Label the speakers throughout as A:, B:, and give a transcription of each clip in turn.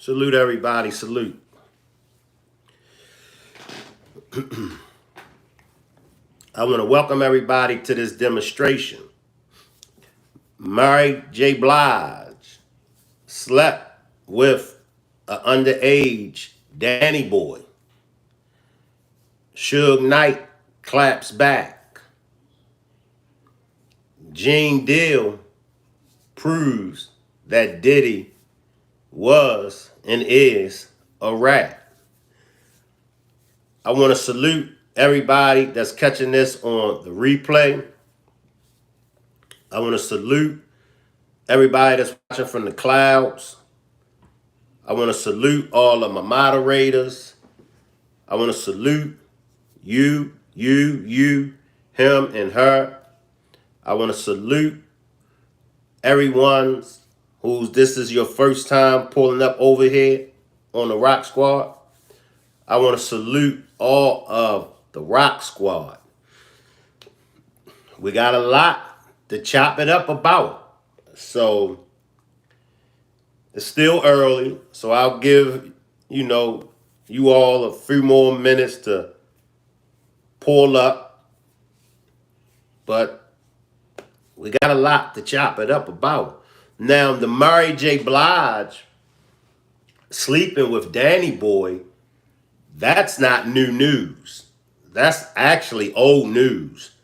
A: Salute everybody, salute. I want to welcome everybody to this demonstration. Mary J. Blige slept with an underage Danny boy. Suge Knight claps back. Gene Deal proves that Diddy was and is a rat. I want to salute everybody that's catching this on the replay. I want to salute everybody that's watching from the clouds. I want to salute all of my moderators. I want to salute you, him, and her. I want to salute everyone this is your first time pulling up over here on the Rock Squad. I want to salute all of the Rock Squad. We got a lot to chop it up about. So it's still early. So I'll give, you all a few more minutes to pull up. But we got a lot to chop it up about. Now, the Mary J. Blige sleeping with Danny Boy, that's not new news. That's actually old news.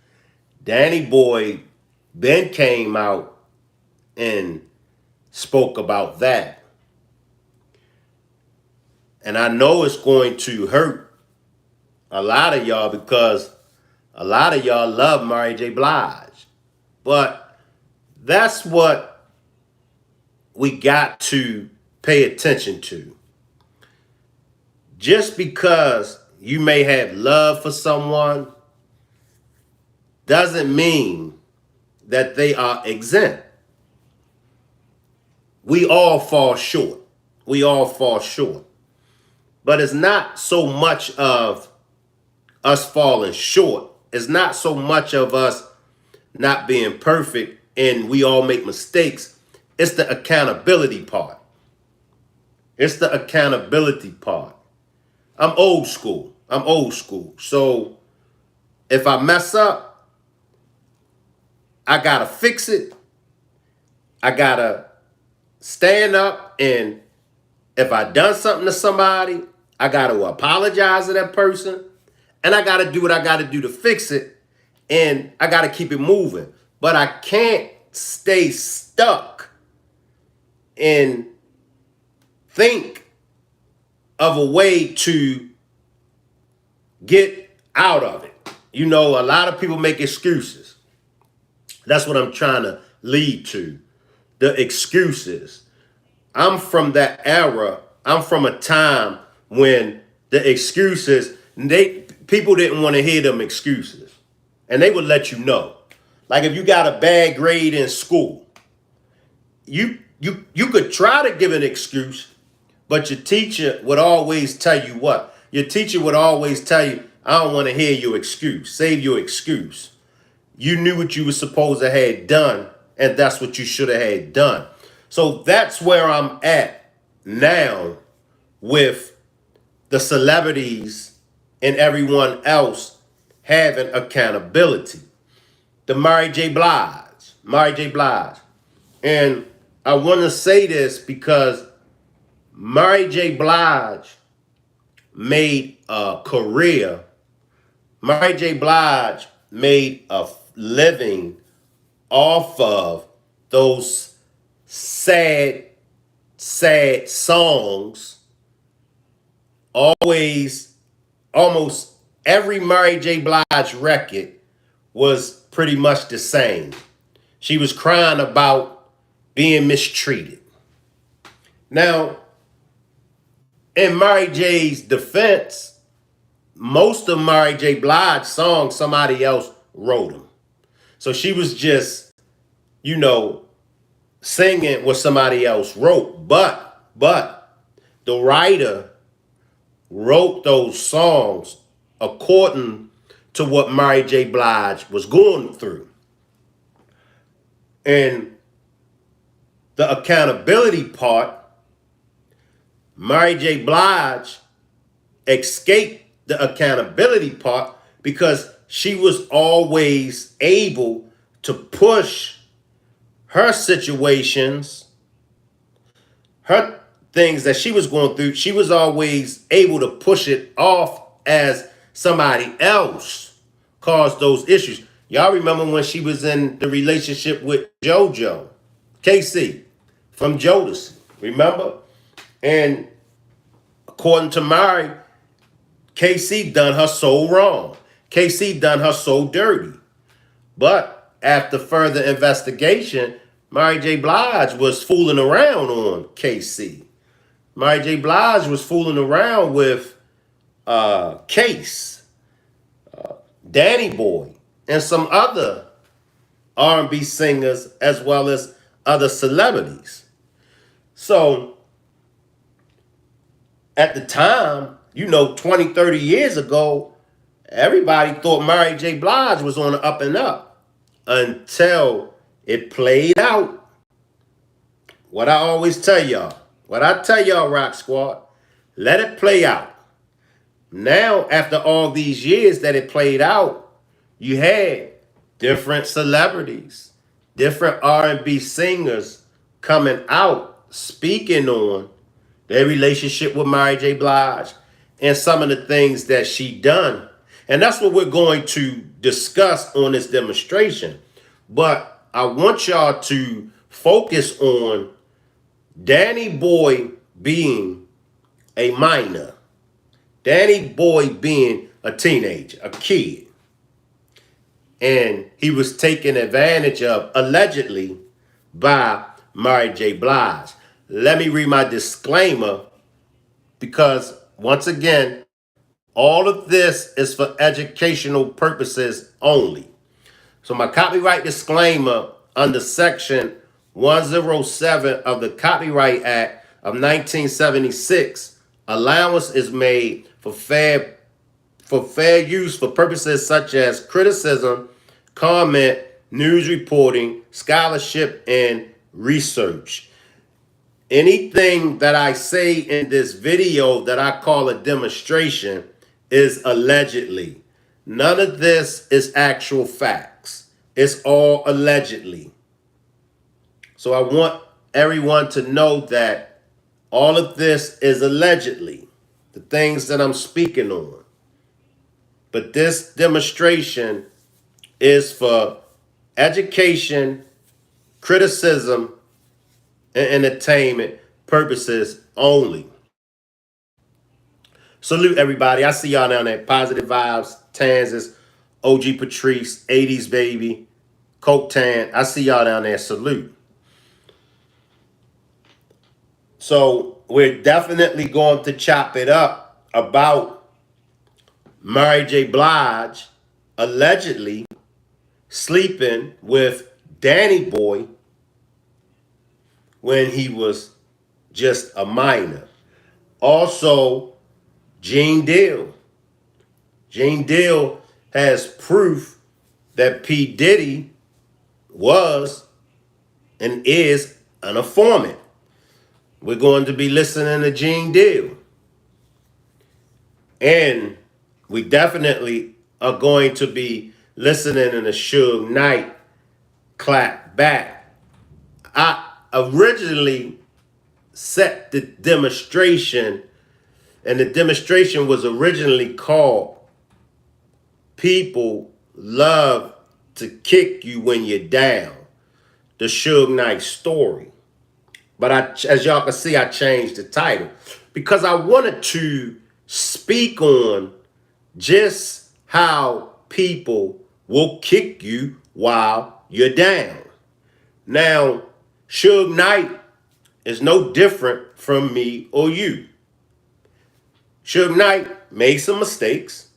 A: Danny Boy then came out and spoke about that. And I know it's going to hurt a lot of y'all because a lot of y'all love Mary J. Blige. But that's what we got to pay attention to. Just because you may have love for someone doesn't mean that they are exempt. We all fall short. We all fall short. But it's not so much of us falling short. It's not so much of us not being perfect and we all make mistakes. It's the accountability part. It's the accountability part. I'm old school. So if I mess up, I gotta fix it. I gotta stand up, and if I done something to somebody, I gotta apologize to that person, and I gotta do what I gotta do to fix it, and I gotta keep it moving. But I can't stay stuck and think of a way to get out of it. A lot of people make excuses. That's what I'm trying to lead to. The excuses. I'm from that era. I'm from a time when the excuses, people didn't want to hear them excuses. And they would let you know. Like if you got a bad grade in school, you could try to give an excuse, but your teacher would always tell you what? Your teacher would always tell you, I don't want to hear your excuse. Save your excuse. You knew what you were supposed to have done, and that's what you should have had done. So that's where I'm at now with the celebrities and everyone else having accountability. The Mary J. Blige. And I want to say this because Mary J. Blige made a career. Mary J. Blige made a living off of those sad songs. Almost every Mary J. Blige record was pretty much the same. She was crying about being mistreated. Now, in Mary J's defense, most of Mary J. Blige's songs, somebody else wrote them. So she was just, singing what somebody else wrote. But the writer wrote those songs according to what Mary J. Blige was going through. And the accountability part, Mary J. Blige escaped the accountability part because she was always able to push her situations, her things that she was going through. She was always able to push it off as somebody else caused those issues. Y'all remember when she was in the relationship with JoJo, KC from Jodeci, remember? And according to Mary, KC done her so wrong. KC done her so dirty. But after further investigation, Mary J. Blige was fooling around on KC. Mary J. Blige was fooling around with Case, Danny Boy, and some other R&B singers, as well as other celebrities. So at the time, 20, 30 years ago, everybody thought Mary J. Blige was on the up and up until it played out. What I always tell y'all, Rock Squad, let it play out. Now, after all these years that it played out, you had different celebrities, different R&B singers coming out, speaking on their relationship with Mary J. Blige and some of the things that she done. And that's what we're going to discuss on this demonstration. But I want y'all to focus on Danny Boy being a minor. Danny Boy being a teenager, a kid. And he was taken advantage of, allegedly, by Mary J. Blige. Let me read my disclaimer because, once again, all of this is for educational purposes only. So my copyright disclaimer under Section 107 of the Copyright Act of 1976, allowance is made for fair use for purposes such as criticism, comment, news reporting, scholarship, and research. Anything that I say in this video that I call a demonstration is allegedly. None of this is actual facts. It's all allegedly. So I want everyone to know that all of this is allegedly, the things that I'm speaking on. But this demonstration is for education, criticism, and entertainment purposes only. Salute everybody. I see y'all down there. Positive Vibes, Tanzas, OG Patrice, 80s Baby, Coke Tan. I see y'all down there. Salute. So we're definitely going to chop it up about Mary J. Blige allegedly sleeping with Danny Boy when he was just a minor. Also, Gene Deal. Gene Deal has proof that P. Diddy was and is an informant. We're going to be listening to Gene Deal. And we definitely are going to be listening to Suge Knight clap back. I originally set the demonstration, and the demonstration was originally called People Love to Kick You When You're Down, the Suge Knight story. But as y'all can see, I changed the title because I wanted to speak on just how people will kick you while you're down. Now, Suge Knight is no different from me or you. Suge Knight made some mistakes.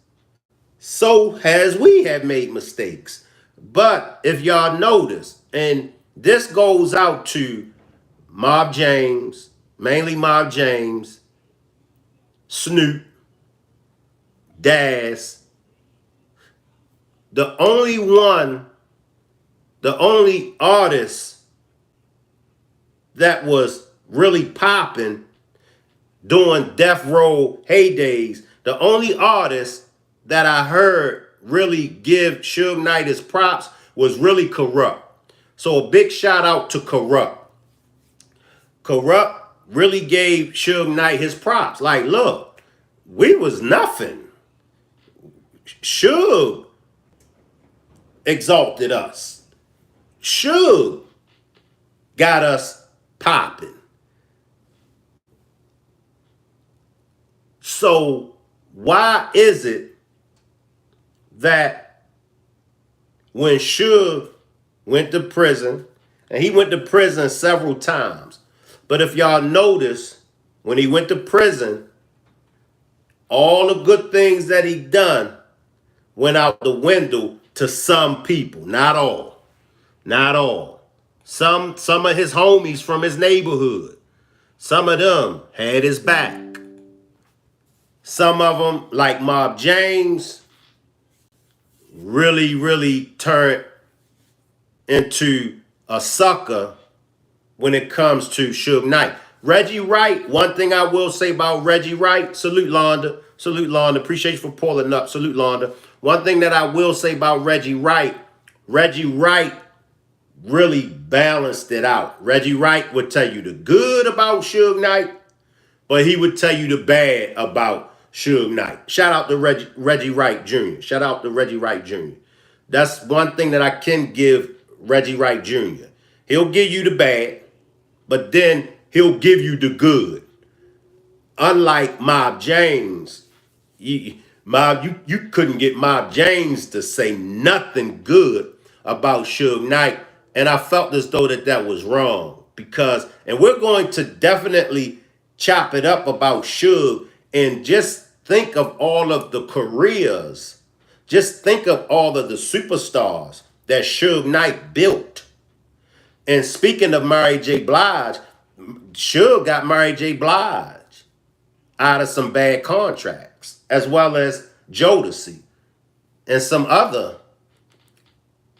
A: So has we have made mistakes. But if y'all notice, and this goes out to Mob James, mainly Mob James, Snoop, Daz, the only artist that was really popping during Death Row heydays, the only artist that I heard really give Suge Knight his props was really Corrupt. So a big shout out to Corrupt. Corrupt really gave Suge Knight his props. Like, look, we was nothing. Suge exalted us. Suge got us popping. So why is it that when Suge went to prison, and he went to prison several times, but if y'all notice, when he went to prison, all the good things that he done went out the window to some people, not all. Not all. Some of his homies from his neighborhood, some of them had his back. Some of them, like Mob James, really turned into a sucker when it comes to Suge Knight. Reggie Wright, one thing I will say about Reggie Wright, salute Londa, appreciate you for pulling up, salute Londa. One thing that I will say about Reggie Wright really balanced it out. Reggie Wright would tell you the good about Suge Knight, but he would tell you the bad about Suge Knight. Shout out to Reggie Wright Jr. Shout out to Reggie Wright Jr. That's one thing that I can give Reggie Wright Jr. He'll give you the bad, but then he'll give you the good. Unlike Mob James, you couldn't get Mob James to say nothing good about Suge Knight. And I felt as though that was wrong because, and we're going to definitely chop it up about Suge and just think of all of the careers. Just think of all of the superstars that Suge Knight built. And speaking of Mary J. Blige, Suge got Mary J. Blige out of some bad contracts, as well as Jodeci and some other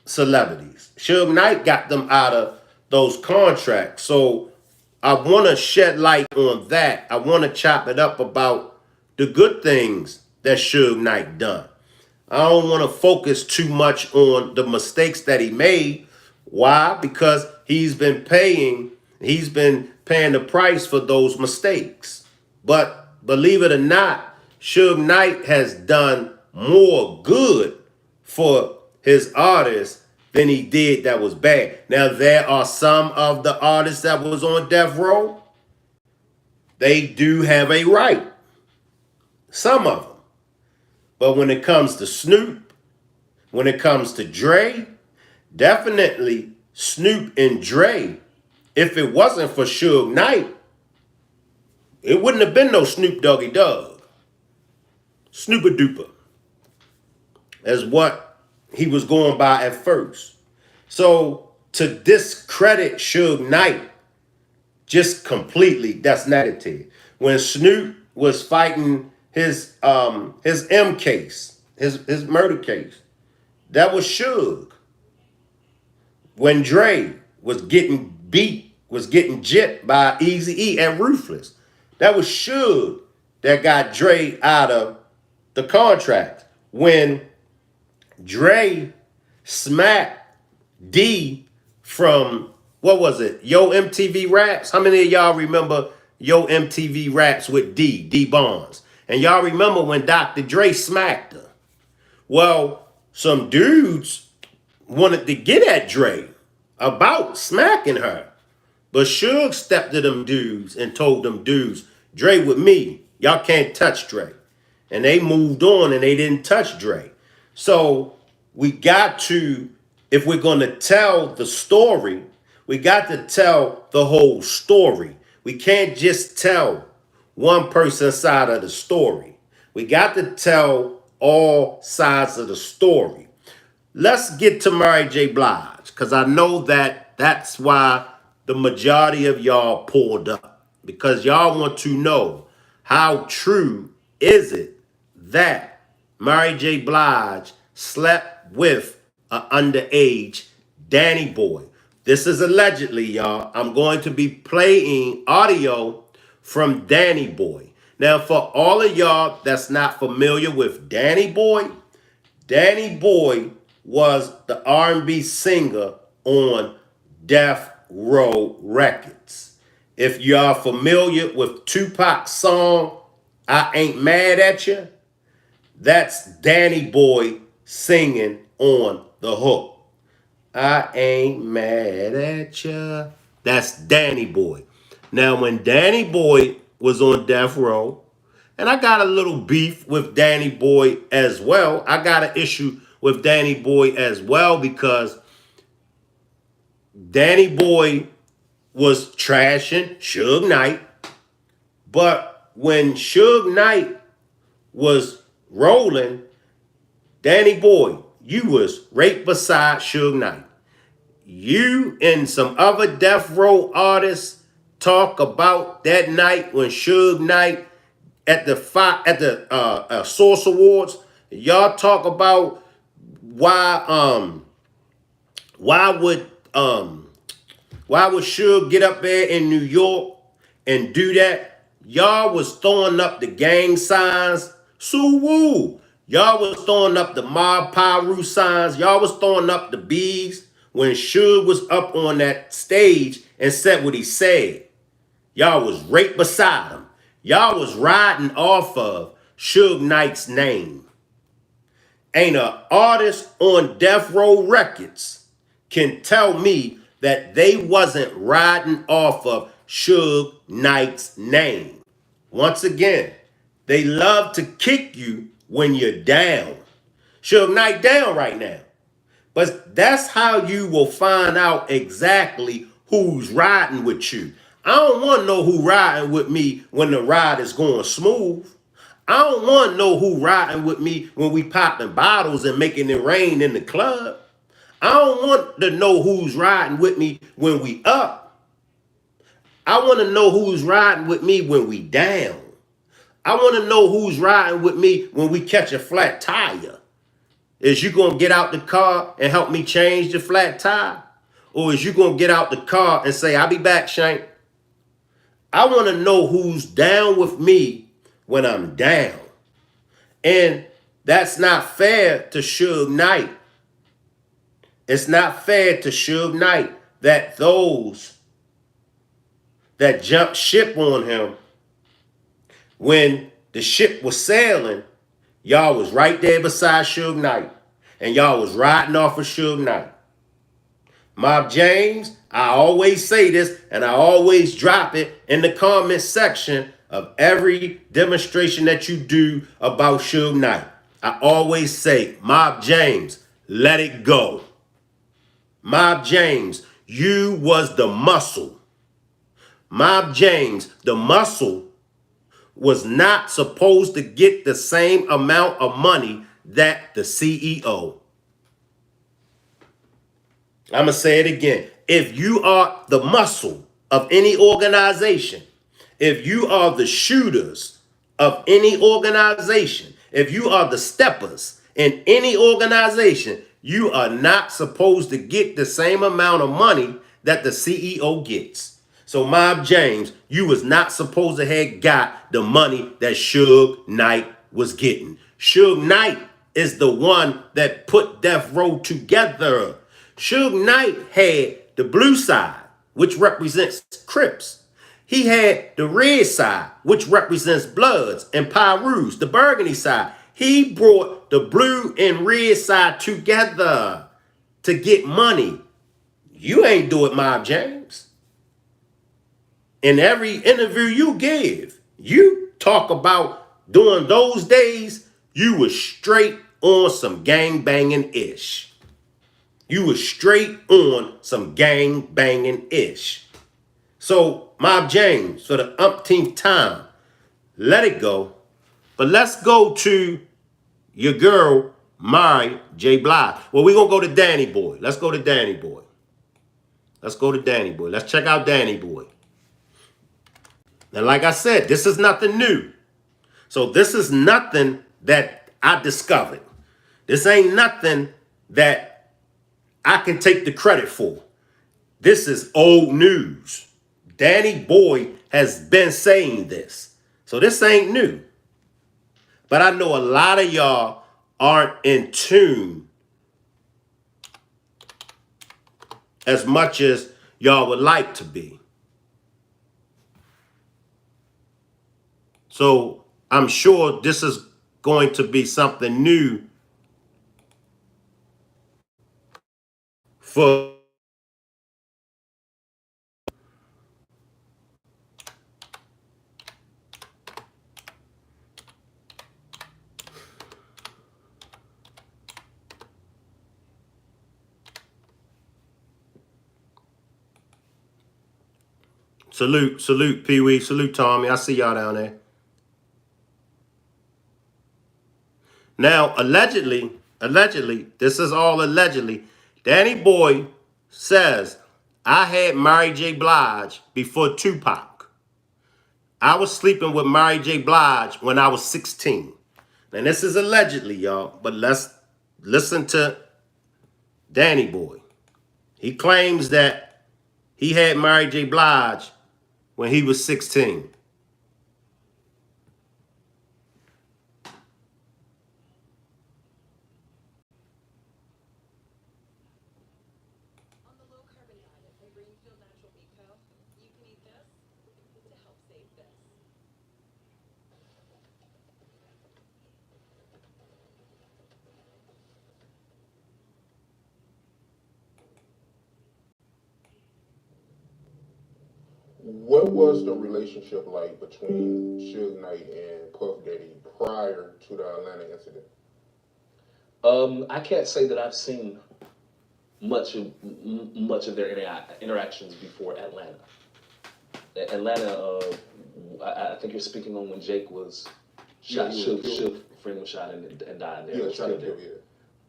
A: celebrities. Suge Knight got them out of those contracts. So I want to shed light on that. I want to chop it up about the good things that Suge Knight done. I don't want to focus too much on the mistakes that he made. Why? Because he's been paying the price for those mistakes. But believe it or not, Suge Knight has done more good for his artists than he did that was bad. Now, there are some of the artists that was on death row. They do have a right. Some of them. But when it comes to Snoop, when it comes to Dre, definitely Snoop and Dre, if it wasn't for Suge Knight, it wouldn't have been no Snoop Doggy Dogg. Snooper Duper is what he was going by at first. So to discredit Suge Knight just completely, that's negative. When Snoop was fighting his M case, his murder case, that was Suge. When Dre was getting beat, was getting jipped by Eazy-E and Ruthless, that was Suge that got Dre out of the contract. When Dre smacked D from, what was it, Yo MTV Raps? How many of y'all remember Yo MTV Raps with D Bonds? And y'all remember when Dr. Dre smacked her? Well, some dudes wanted to get at Dre about smacking her. But Suge stepped to them dudes and told them dudes, Dre with me, y'all can't touch Dre. And they moved on and they didn't touch Dre. So we got to, if we're going to tell the story, we got to tell the whole story. We can't just tell one person's side of the story. We got to tell all sides of the story. Let's get to Mary J. Blige, because I know that that's why the majority of y'all pulled up, because y'all want to know how true is it that Mary J. Blige slept with an underage Danny boy. This is allegedly, y'all. I'm going to be playing audio from Danny Boy. Now, for all of y'all that's not familiar with Danny Boy was the R&B singer on Death Row Records. If y'all familiar with Tupac's song, I Ain't Mad at You, that's Danny Boy singing on the hook. I ain't mad at ya. That's Danny Boy. Now, when Danny Boy was on Death Row, and I got a little beef with Danny Boy as well. I got an issue with Danny Boy as well because Danny Boy was trashing Suge Knight. But when Suge Knight was rolling, Danny Boy, you was right beside Suge Knight. You and some other Death Row artists talk about that night when Suge Knight at the Source Awards. Y'all talk about why would Suge get up there in New York and do that? Y'all was throwing up the gang signs. Sue-woo. Y'all was throwing up the Mob Pyru signs. Y'all was throwing up the B's when Suge was up on that stage and said what he said. Y'all was right beside him. Y'all was riding off of Suge Knight's name. Ain't an artist on Death Row Records can tell me that they wasn't riding off of Suge Knight's name. Once again, they love to kick you when you're down. Suge Knight down right now. But that's how you will find out exactly who's riding with you. I don't want to know who riding with me when the ride is going smooth. I don't want to know who riding with me when we popping bottles and making it rain in the club. I don't want to know who's riding with me when we up. I want to know who's riding with me when we down. I want to know who's riding with me when we catch a flat tire. Is you going to get out the car and help me change the flat tire? Or is you going to get out the car and say, I'll be back, Shank? I want to know who's down with me when I'm down. And that's not fair to Suge Knight. It's not fair to Suge Knight that those that jumped ship on him when the ship was sailing, y'all was right there beside Suge Knight. And y'all was riding off of Suge Knight. Mob James, I always say this and I always drop it in the comment section of every demonstration that you do about Suge Knight. I always say, Mob James, let it go. Mob James, you was the muscle. Mob James, the muscle, was not supposed to get the same amount of money that the CEO. I'm going to say it again. If you are the muscle of any organization, if you are the shooters of any organization, if you are the steppers in any organization, you are not supposed to get the same amount of money that the CEO gets. So Mob James, you was not supposed to have got the money that Suge Knight was getting. Suge Knight is the one that put Death Row together. Suge Knight had the blue side, which represents Crips. He had the red side, which represents Bloods and Pyrus, the burgundy side. He brought the blue and red side together to get money. You ain't do it, Mob James. In every interview you give, you talk about during those days, you was straight on some gang banging-ish. You was straight on some gang banging-ish. So, Mob James, for the umpteenth time, let it go. But let's go to your girl, Mary J. Blige. Well, we're going to go to Danny Boy. Let's go to Danny Boy. Let's go to Danny Boy. Let's check out Danny Boy. And like I said, this is nothing new. So this is nothing that I discovered. This ain't nothing that I can take the credit for. This is old news. Danny Boy has been saying this. So this ain't new. But I know a lot of y'all aren't in tune as much as y'all would like to be. So I'm sure this is going to be something new for salute Pee Wee, salute Tommy. I see y'all down there. Now, allegedly, this is all allegedly. Danny Boy says, I had Mary J. Blige before Tupac. I was sleeping with Mary J. Blige when I was 16. And this is allegedly, y'all, but let's listen to Danny Boy. He claims that he had Mary J. Blige when he was 16.
B: What was the relationship like between Suge Knight and Puff Daddy prior to the Atlanta incident?
C: I can't say that I've seen much of their interactions before Atlanta. Atlanta, I think you're speaking on when Jake was shot. Suge friend was shot and died there.
B: Yeah, shot and killed.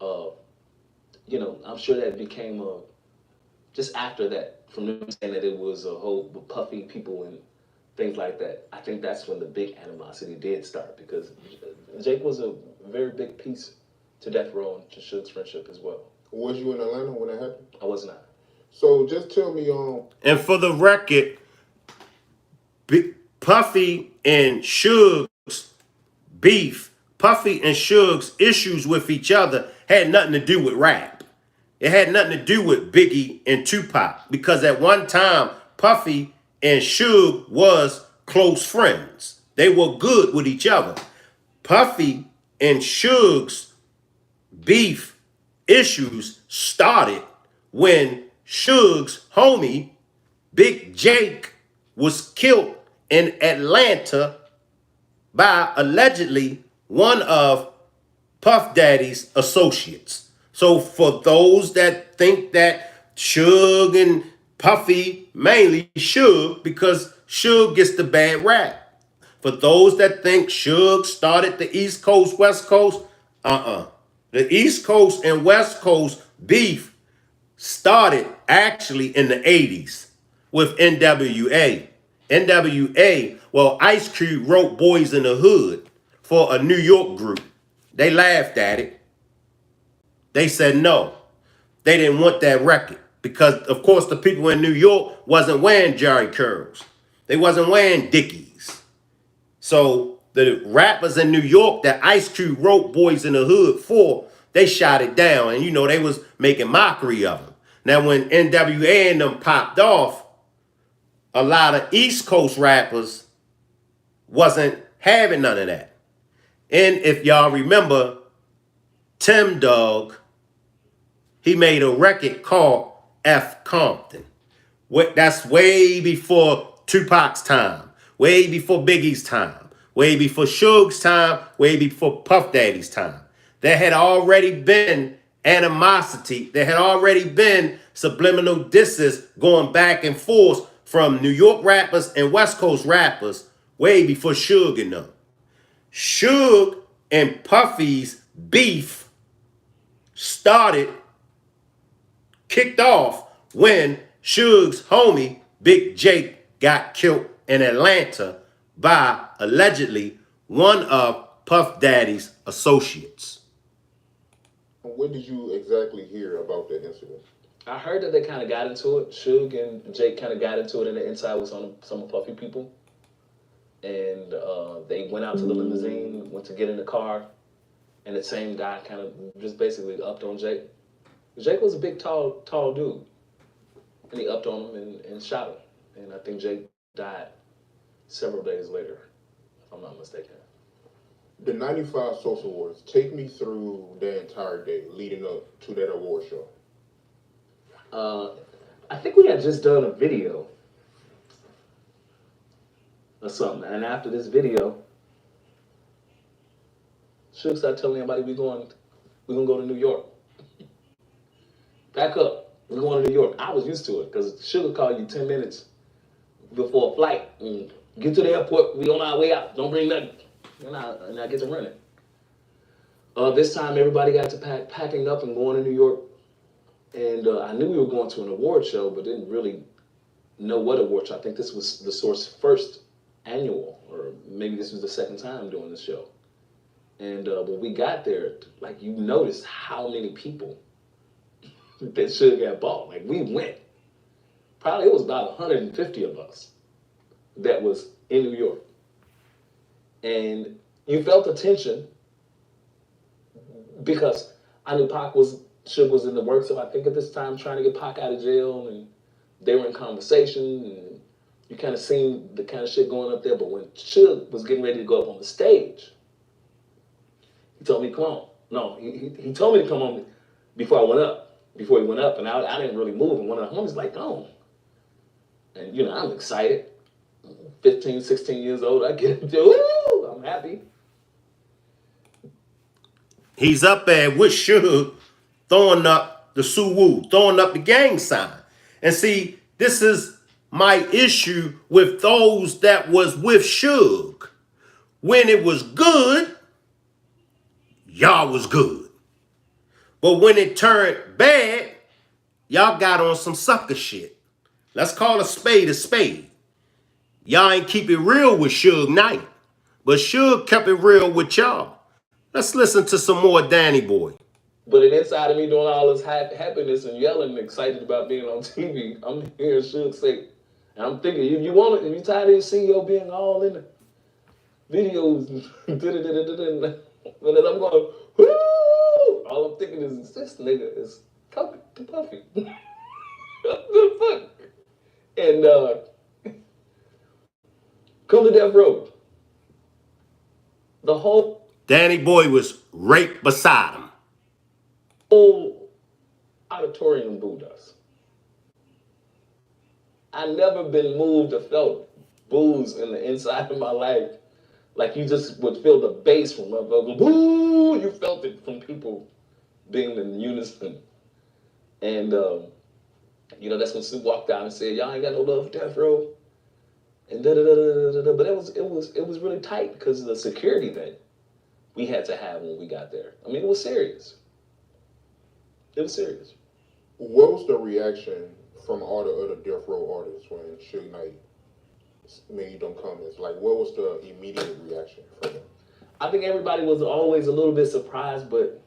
B: Yeah.
C: I'm sure that became just after that, from them saying that it was a whole Puffy people and things like that. I think that's when the big animosity did start, because Jake was a very big piece to Death Row and to Suge's friendship as well.
B: Was you in Atlanta when that happened?
C: I was not.
B: So just tell me,
A: And for the record, Puffy and Suge's beef, Puffy and Suge's issues with each other had nothing to do with rap. It had nothing to do with Biggie and Tupac, because at one time, Puffy and Suge was close friends. They were good with each other. Puffy and Suge's beef issues started when Suge's homie, Big Jake, was killed in Atlanta by allegedly one of Puff Daddy's associates. So for those that think that Suge and Puffy, mainly Suge, because Suge gets the bad rap. For those that think Suge started the East Coast, West Coast, The East Coast and West Coast beef started actually in the 80s with NWA. NWA, well, Ice Cube wrote Boys in the Hood for a New York group. They laughed at it. They said no. They didn't want that record because, of course, the people in New York wasn't wearing Jerry curls. They wasn't wearing Dickies. So the rappers in New York that Ice Cube wrote Boys in the Hood for, they shot it down. And, they was making mockery of them. Now, when NWA and them popped off, a lot of East Coast rappers wasn't having none of that. And if y'all remember, Tim Dog, he made a record called F. Compton. That's way before Tupac's time, way before Biggie's time, way before Suge's time, way before Puff Daddy's time. There had already been animosity. There had already been subliminal disses going back and forth from New York rappers and West Coast rappers way before Suge and them. Suge and Puffy's beef kicked off when Suge's homie, Big Jake, got killed in Atlanta by, allegedly, one of Puff Daddy's associates.
B: When did you exactly hear about that incident?
C: I heard that they kind of got into it. Suge and Jake kind of got into it, and the inside was on some Puffy people. And they went out to the limousine, went to get in the car, and the same guy kind of just basically upped on Jake. Jake was a big, tall dude, and he upped on him and shot him. And I think Jake died several days later, if I'm not mistaken.
B: The 95 Social Awards, take me through the entire day leading up to that award show.
C: I think we had just done a video or something, and after this video, Suge started telling everybody we're gonna go to New York. Back up, we're going to New York. I was used to it because Suge would call you 10 minutes before a flight and get to the airport. We on our way out. Don't bring nothing. And I get to running. This time, everybody got to packing up and going to New York. And I knew we were going to an award show, but didn't really know what award show. I think this was the Source first annual, or maybe this was the second time doing this show. And when we got there, like, you noticed how many people that Suge had bought. Like, we went. Probably it was about 150 of us that was in New York. And you felt the tension because I knew Suge was in the works of, I think at this time, trying to get Pac out of jail, and they were in conversation, and you kind of seen the kind of shit going up there. But when Suge was getting ready to go up on the stage, he told me, come on. No, he told me to come on before he went up, and I didn't really move, and one of the homies was like, go. And, you know, I'm excited. 15, 16 years old, I get it. Woo, I'm happy.
A: He's up there with Suge, throwing up the Suwoo, throwing up the gang sign. And see, this is my issue with those that was with Suge. When it was good, y'all was good. But when it turned bad, y'all got on some sucker shit. Let's call a spade a spade. Y'all ain't keep it real with Suge Knight, but Suge kept it real with y'all. Let's listen to some more Danny Boy.
C: But inside of me doing all this happiness and yelling and excited about being on TV, I'm hearing Suge say, and I'm thinking, if you tired of your CEO being all in the videos, and then I'm going, woo! All I'm thinking is, this nigga is Puffy. What the fuck? And come to Death Row. The whole
A: Danny Boy was right beside him.
C: whole auditorium booed us. I never been moved or felt boos in the inside of my life. Like, you just would feel the bass from motherfuckers. Boo! You felt it from people being in unison. And you know, that's when Sue walked out and said, y'all ain't got no love for Death Row. And But it was really tight because of the security that we had to have when we got there. I mean, it was serious. It was serious.
B: What was the reaction from all the other Death Row artists when Suge Knight made them comments? Like, what was the immediate reaction from them?
C: I think everybody was always a little bit surprised, but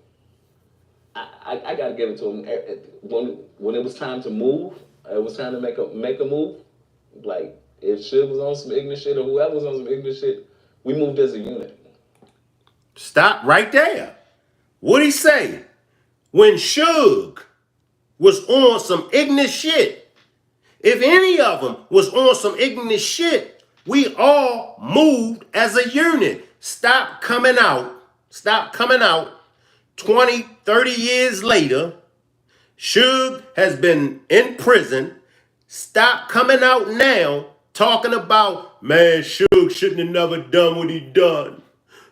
C: I got to give it to him. When it was time to move, it was time to make a move. Like, if Suge was on some ignorant shit or whoever was on some ignorant shit, we moved as a unit.
A: Stop right there. What'd he say? When Suge was on some ignorant shit, if any of them was on some ignorant shit, we all moved as a unit. Stop coming out 20, 30 years later. Suge has been in prison. Stop coming out now talking about, man, Suge shouldn't have never done what he done.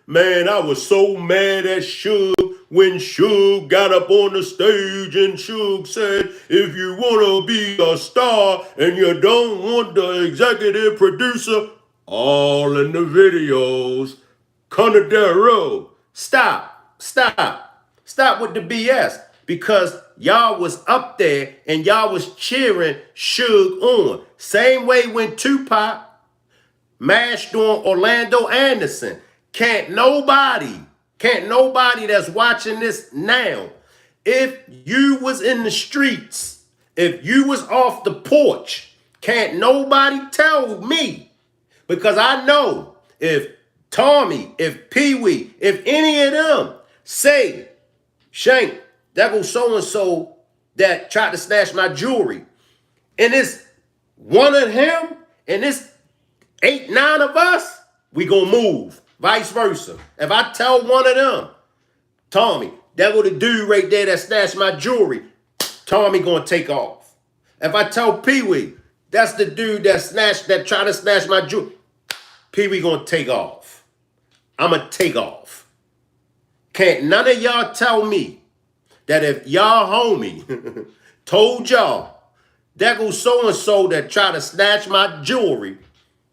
A: Man, I was so mad at Suge when Suge got up on the stage and Suge said, if you want to be a star and you don't want the executive producer, all in the videos, come to Death Row. Stop with the BS, because y'all was up there and y'all was cheering Suge on. Same way when Tupac mashed on Orlando Anderson. Can't nobody that's watching this now, if you was in the streets If you was off the porch, can't nobody tell me. Because I know if Tommy, if Pee Wee, if any of them say, Shank, that goes so-and-so that tried to snatch my jewelry, and it's one of him, and it's 8, 9 of us, we gonna move. Vice versa. If I tell one of them, Tommy, that was the dude right there that snatched my jewelry, Tommy gonna take off. If I tell Pee Wee, that's the dude that tried to snatch my jewelry, Pee Wee gonna take off. I'ma take off. Can't none of y'all tell me that if y'all homie told y'all that goes so-and-so that tried to snatch my jewelry,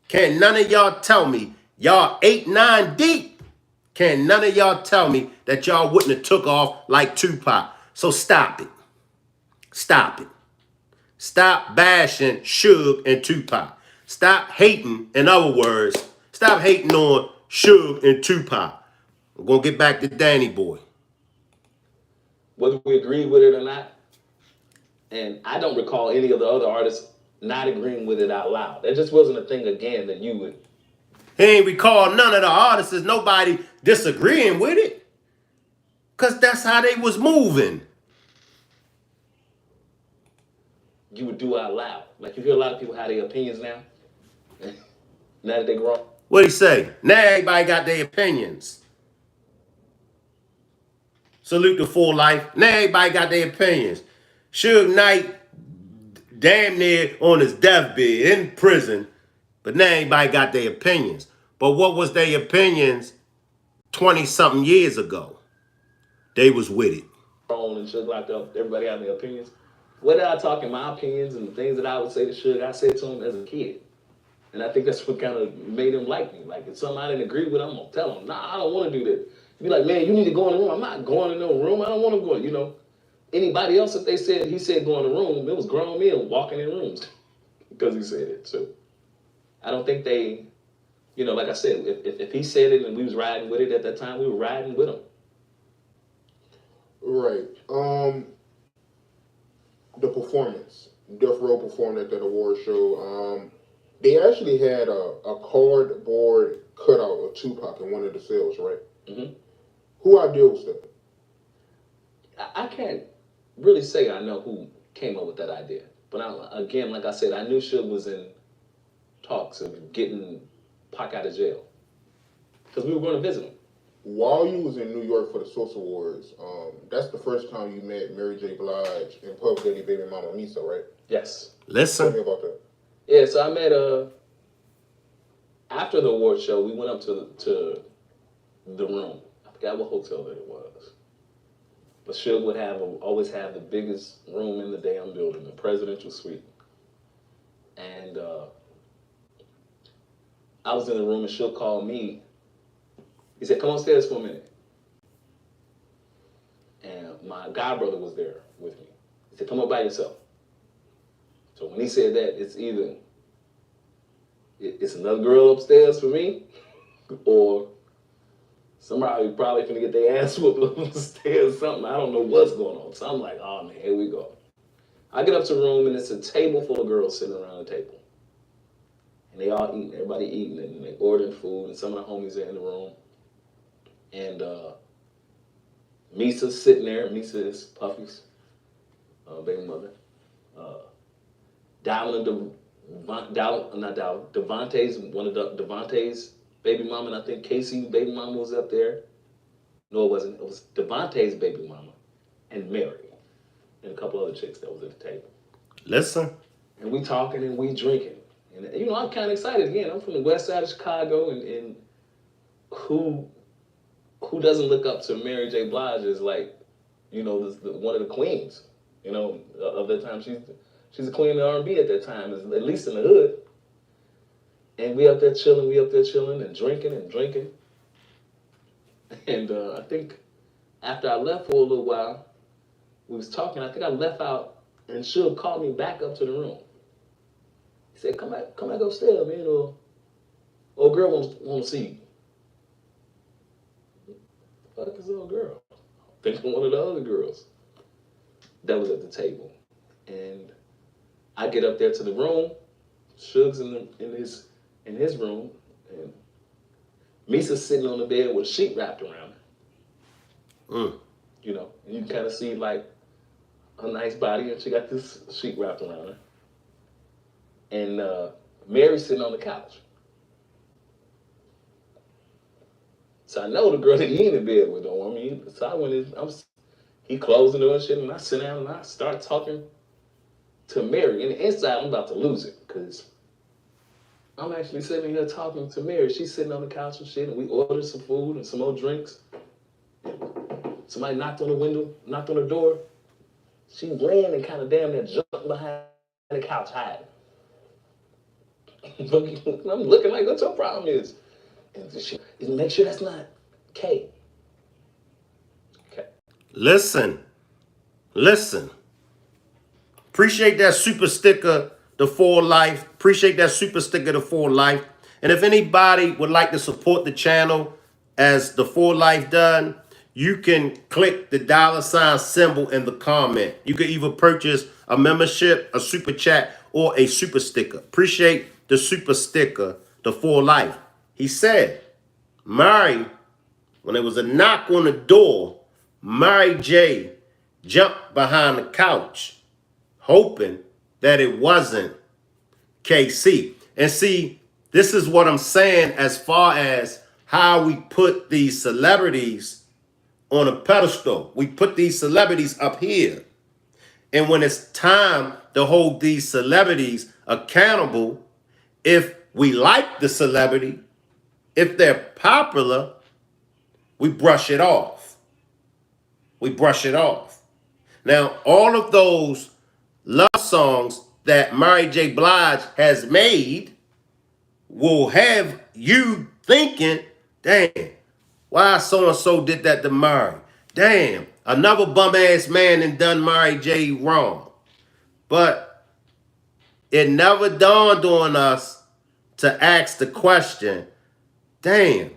A: can't none of y'all tell me y'all 8, 9 deep. Can't none of y'all tell me that y'all wouldn't have took off like Tupac. So stop it. Stop it. Stop bashing Suge and Tupac. Stop hating, in other words, stop hating on Suge and Tupac. We're going to get back to Danny Boy.
C: Whether we agree with it or not, and I don't recall any of the other artists not agreeing with it out loud. That just wasn't a thing, again, that you would.
A: He ain't recall none of the artists, nobody disagreeing with it. Because that's how they was moving.
C: You would do out loud. Like, you hear a lot of people have their opinions now. Now that they grow.
A: What'd he say? Now everybody got their opinions. Salute to Full Life. Now everybody got their opinions. Suge Knight damn near on his deathbed in prison. But now everybody got their opinions. But what was their opinions 20-something years ago? They was with it.
C: And Suge locked up. Everybody had their opinions. Whether I talk in my opinions and the things that I would say to Suge, I said to him as a kid. And I think that's what kind of made him like me. Like, if something I didn't agree with, I'm going to tell him, nah, I don't want to do that. He'd be like, man, you need to go in the room. I'm not going in no room. I don't want to go. You know, anybody else, if he said go in the room, it was grown men walking in rooms because he said it. So I don't think they, you know, like I said, if he said it and we was riding with it at that time, we were riding with him.
B: Right. The performance. Death Row performed at that award show. They actually had a cardboard cutout of Tupac in one of the cells, right?
C: Mm-hmm.
B: Who idea was that?
C: I can't really say I know who came up with that idea. But again, like I said, I knew Suge was in talks of getting Pac out of jail. Because we were going to visit him.
B: While you was in New York for the Source Awards, that's the first time you met Mary J. Blige and Puff Daddy baby mama Misa, right?
C: Yes.
A: Listen.
B: Tell me about that.
C: Yeah, so I met after the award show, we went up to the room. I forgot what hotel that it was. But Suge would always have the biggest room in the damn building, the presidential suite. And I was in the room and Suge called me. He said, come upstairs for a minute. And my god brother was there with me. He said, come up by yourself. So when he said that, it's either it's another girl upstairs for me, or somebody probably finna get their ass whooped upstairs or something. I don't know what's going on. So I'm like, oh man, here we go. I get up to the room and it's a table full of girls sitting around the table. And they all eating, everybody eating, and they ordering food, and some of the homies are in the room. And Misa's sitting there. Misa is Puffy's baby mother. Devontae's, one of Devontae's baby mama, and I think Casey's baby mama was up there. No, it wasn't. It was Devontae's baby mama and Mary and a couple other chicks that was at the table.
A: Listen.
C: And we talking and we drinking. And, you know, I'm kind of excited. Again, I'm from the west side of Chicago, and who doesn't look up to Mary J. Blige as, like, you know, one of the queens, you know, of that time. She's a queen of R&B at that time, at least in the hood. And we up there chilling and drinking. And I think after I left for a little while, we was talking. I think I left out, and Suge called me back up to the room. He said, come back upstairs, man, or girl wants to see you. What the fuck is old girl? I think I'm one of the other girls that was at the table. And I get up there to the room. Suge's in his room, and Misa's sitting on the bed with a sheet wrapped around her. You know, and you kind of see like a nice body, and she got this sheet wrapped around her. And Mary's sitting on the couch. So I know the girl that he in the bed with don't want me. So I went in, he closed the door and shit, and I sit down and I start talking to Mary. And inside, I'm about to lose it, because I'm actually sitting here talking to Mary. She's sitting on the couch and shit, and we ordered some food and some more drinks. Somebody knocked on the window, knocked on the door. She ran and kind of damn near jumped behind the couch hiding. I'm looking like, what your problem is? And make sure that's not Kay. Okay.
A: Listen. Appreciate that super sticker, the For Life. Appreciate that super sticker, the For Life. And if anybody would like to support the channel as the For Life done, you can click the $ symbol in the comment. You can either purchase a membership, a super chat, or a super sticker. Appreciate the super sticker, the For Life. He said, Mary, when there was a knock on the door, Mary J jumped behind the couch, hoping that it wasn't KC. And see, this is what I'm saying as far as how we put these celebrities on a pedestal. We put these celebrities up here. And when it's time to hold these celebrities accountable, if we like the celebrity, if they're popular, we brush it off. Now, all of those love songs that Mary J. Blige has made will have you thinking, damn, why so-and-so did that to Mary? Damn, another bum-ass man and done Mary J. wrong. But it never dawned on us to ask the question, damn,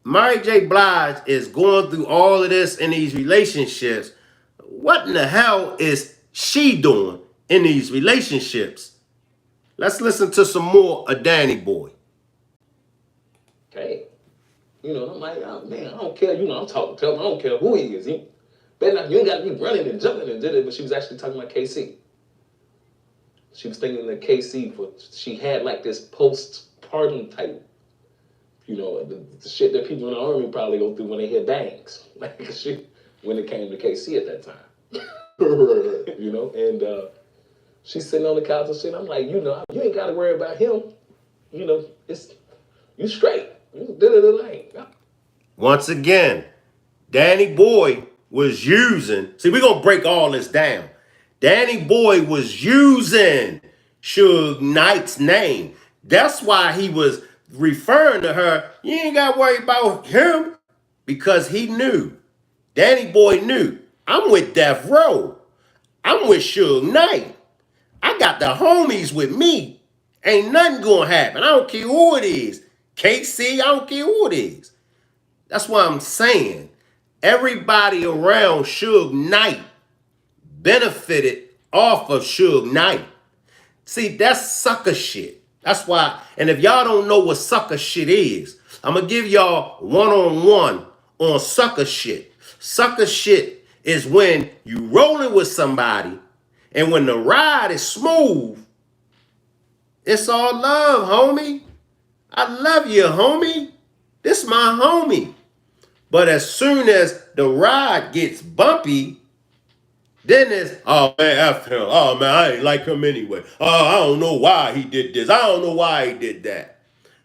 A: Mary J. Blige is going through all of this in these relationships. What in the hell is she doing in these relationships? Let's listen to some more of Danny Boy.
C: Okay. You know, I'm like, oh, man, I don't care. You know, I'm talking to him. I don't care who he is. You ain't got to be running and jumping and did it. But she was actually talking about KC. She was thinking that KC, she had like this postpartum type, you know, the shit that people in the army probably go through when they hear bangs. Like shit when it came to KC at that time. You know, and she's sitting on the couch and shit. I'm like, you know, you ain't got to worry about him. You know, you straight. You did it.
A: Once again, Danny Boy was using, see, we're going to break all this down. Danny Boy was using Suge Knight's name. That's why he was referring to her. You ain't got to worry about him, because he knew. Danny Boy knew. I'm with Death Row. I'm with Suge Knight. I got the homies with me. Ain't nothing going to happen. I don't care who it is. KC, I don't care who it is. That's why I'm saying everybody around Suge Knight benefited off of Suge Knight. See, that's sucker shit. That's why, and if y'all don't know what sucker shit is, I'm going to give y'all one-on-one on sucker shit. Sucker shit is when you rolling with somebody, and when the ride is smooth, it's all love, homie. I love you, homie. This my homie. But as soon as the ride gets bumpy, then it's, oh man, F him. Oh man, I ain't like him anyway. Oh, I don't know why he did this. I don't know why he did that.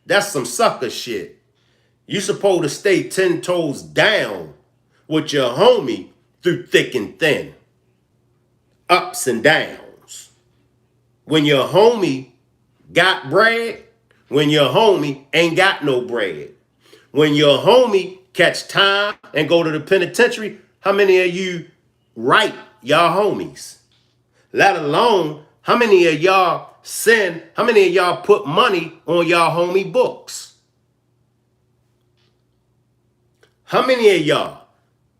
A: That's some sucker shit. You supposed to stay 10 toes down with your homie through thick and thin. Ups and downs. When your homie got bread, when your homie ain't got no bread. When your homie catch time and go to the penitentiary, how many of you write y'all homies? Let alone how many of y'all how many of y'all put money on y'all homie books? How many of y'all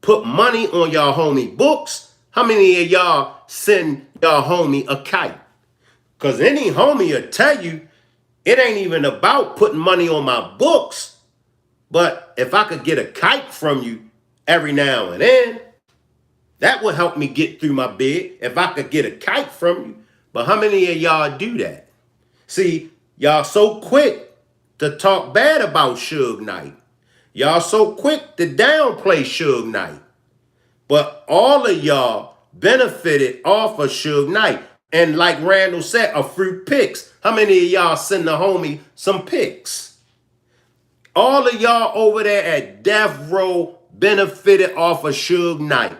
A: put money on y'all homie books? How many of y'all send y'all homie a kite? Because any homie will tell you it ain't even about putting money on my books. But if I could get a kite from you every now and then, that would help me get through my bid if I could get a kite from you. But how many of y'all do that? See, y'all so quick to talk bad about Suge Knight. Y'all so quick to downplay Suge Knight. But all of y'all benefited off of Suge Knight. And like Randall said, a few picks. How many of y'all send the homie some picks? All of y'all over there at Death Row benefited off of Suge Knight.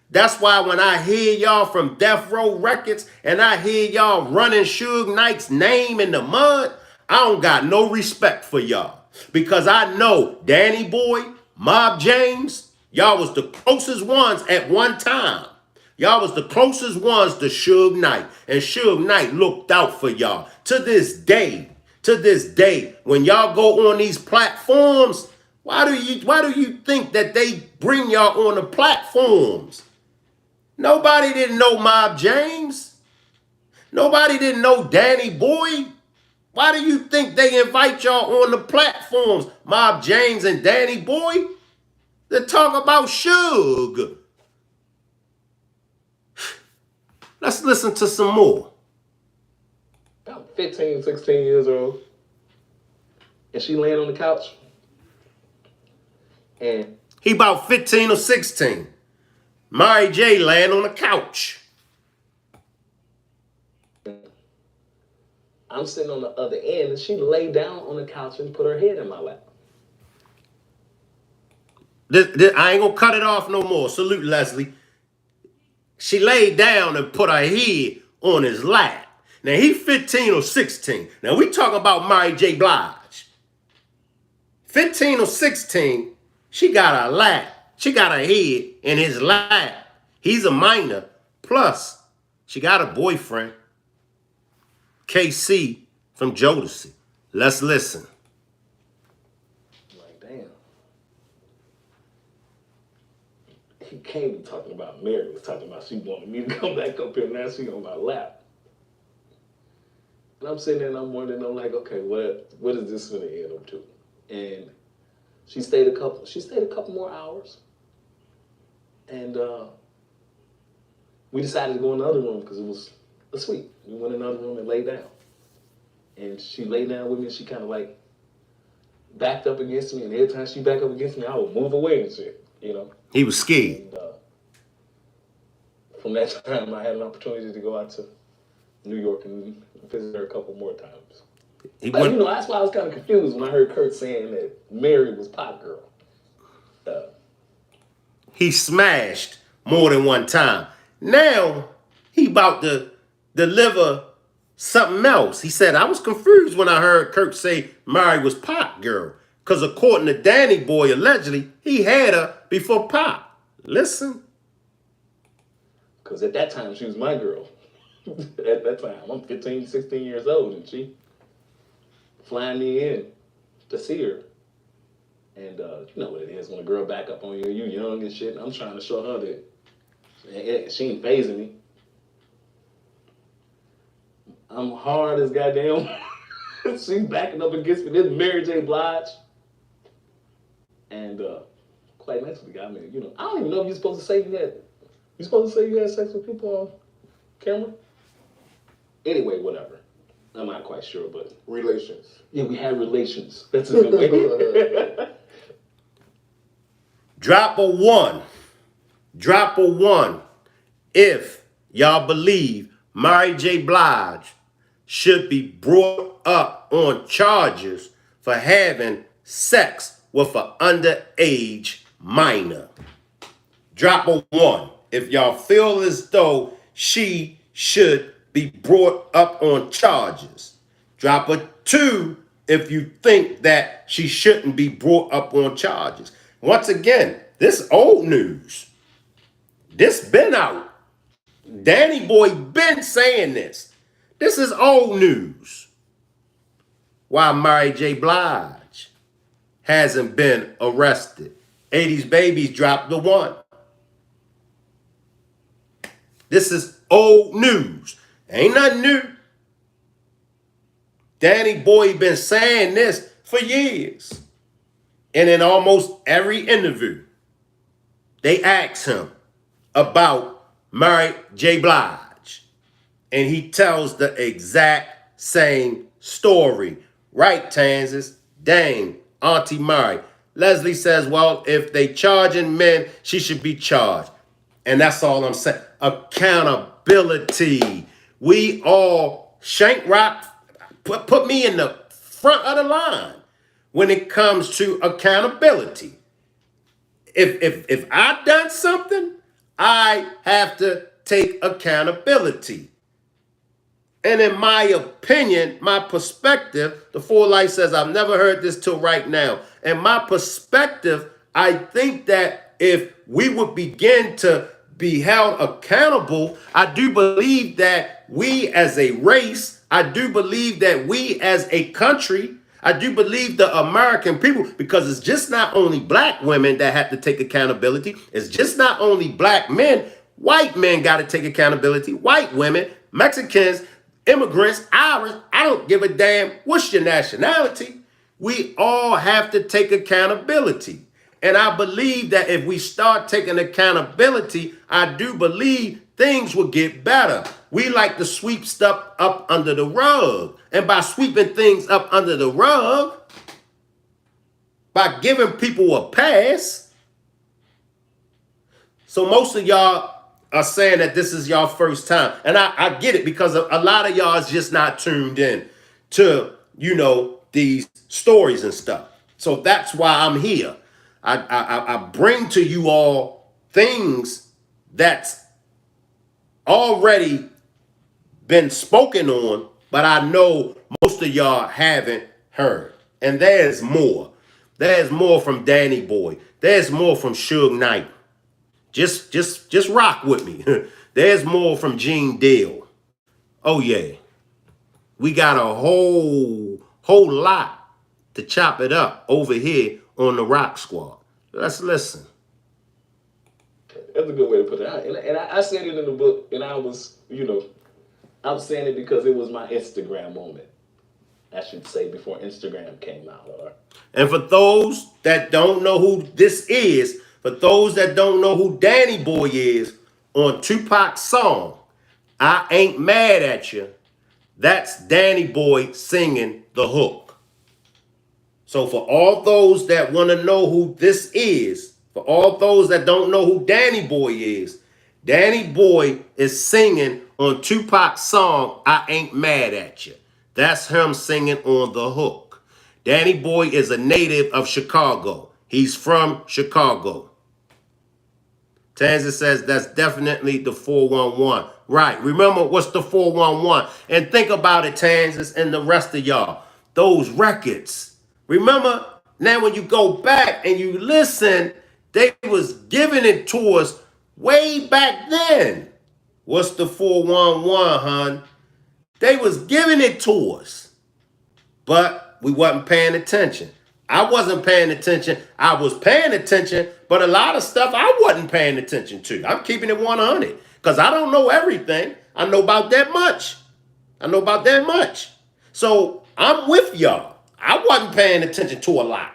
A: That's why when I hear y'all from Death Row Records and I hear y'all running Suge Knight's name in the mud, I don't got no respect for y'all. Because I know Danny Boy, Mob James, y'all was the closest ones at one time. Y'all was the closest ones to Suge Knight. And Suge Knight looked out for y'all. To this day, when y'all go on these platforms, why do you think that they bring y'all on the platforms? Nobody didn't know Mob James. Nobody didn't know Danny Boy. Why do you think they invite y'all on the platforms, Mob James and Danny Boy, to talk about Suge? Let's listen to some more.
C: About 15, 16 years old. And she laying on the couch. And
A: he about 15 or 16. Mary J laying on the couch.
C: I'm sitting on the other end, and she lay down on the couch and put her head in my lap.
A: I ain't gonna cut it off no more. Salute, Leslie. She laid down and put her head on his lap. Now, he 15 or 16. Now, we talking about Mary J. Blige. 15 or 16, she got her lap. She got her head in his lap. He's a minor. Plus, she got a boyfriend, KC from Jodeci. Let's listen.
C: I'm like, damn. He can't be talking about Mary. He was talking about she wanted me to come back up here. Now she on my lap. And I'm sitting there and I'm wondering, I'm like, okay, what is this gonna end up to? And she stayed a couple more hours. And we decided to go in the other room because it was a suite. We went in the other room and laid down. And she laid down with me and she kind of like backed up against me. And every time she backed up against me, I would move away and shit, you know?
A: He was scared.
C: And from that time, I had an opportunity to go out to New York and visit her a couple more times. But, you know, that's why I was kind of confused when I heard Kurt saying that Mary was Pop Girl.
A: He smashed more than one time. Now, he about to deliver something else. He said, I was confused when I heard Kurt say Mary was Pop Girl. Because according to Danny Boy, allegedly, he had her before Pop. Listen.
C: Because at that time, she was my girl. At that time, I'm 15, 16 years old, and she flying me in to see her. And you know what it is when a girl back up on you, you young and shit, and I'm trying to show her that she ain't phasing me. I'm hard as goddamn. She's backing up against me. This is Mary J. Blige. And quite naturally, I mean, you know, I don't even know if you're supposed to say that. You supposed to say you had sex with people on camera? Anyway, whatever. I'm not quite sure, but...
B: Relations.
C: Yeah, we had relations. That's a good way.
A: Drop a one. Drop a one. If y'all believe Mary J. Blige should be brought up on charges for having sex with an underage minor. Drop a one. If y'all feel as though she should be brought up on charges. Drop a two if you think that she shouldn't be brought up on charges. Once again, this old news. This been out. Danny Boy been saying this. This is old news. Why Mary J. Blige hasn't been arrested. 80s Babies dropped the one. This is old news. Ain't nothing new. Danny Boy been saying this for years. And in almost every interview, they ask him about Mary J. Blige. And he tells the exact same story. Right, Tansis? Dang, Auntie Mary. Leslie says, well, if they charging men, she should be charged. And that's all I'm saying. Accountability. We all, Shank Rock, put me in the front of the line when it comes to accountability. If I've done something, I have to take accountability. And in my opinion, my perspective, the Full Life says, I've never heard this till right now. And my perspective, I think that if we would begin to be held accountable, I do believe that we as a race, I do believe that we as a country, I do believe the American people, because it's just not only black women that have to take accountability. It's just not only black men. White men got to take accountability. White women, Mexicans, immigrants, Irish, I don't give a damn what's your nationality. We all have to take accountability. And I believe that if we start taking accountability, I do believe things will get better. We like to sweep stuff up under the rug. And by sweeping things up under the rug, by giving people a pass, so most of y'all are saying that this is y'all first time. And I get it, because a lot of y'all is just not tuned in to, these stories and stuff. So that's why I'm here. I bring to you all things that's already been spoken on, but I know most of y'all haven't heard. And there's more. There's more from Danny Boy. There's more from Suge Knight. Just rock with me. There's more from Gene Deal. Oh yeah. We got a whole lot to chop it up over here on the Rock Squad. Let's listen.
C: That's a good way to put it. And I said it in the book, and I was, I'm saying it because it was my Instagram moment. I should say before Instagram came out.
A: And for those that don't know who this is, for those that don't know who Danny Boy is, on Tupac's song, I Ain't Mad at You, that's Danny Boy singing the hook. So for all those that want to know who this is, for all those that don't know who Danny Boy is singing on Tupac's song, I Ain't Mad at You. That's him singing on the hook. Danny Boy is a native of Chicago. He's from Chicago. Tanza says that's definitely the 411. Right. Remember what's the 411. And think about it, Tanzas, and the rest of y'all. Those records. Remember, now when you go back and you listen, they was giving it to us way back then. What's the 411, hon? They was giving it to us. But we wasn't paying attention. I wasn't paying attention. I was paying attention, but a lot of stuff I wasn't paying attention to. I'm keeping it 100 because I don't know everything. I know about that much. So I'm with y'all. I wasn't paying attention to a lot.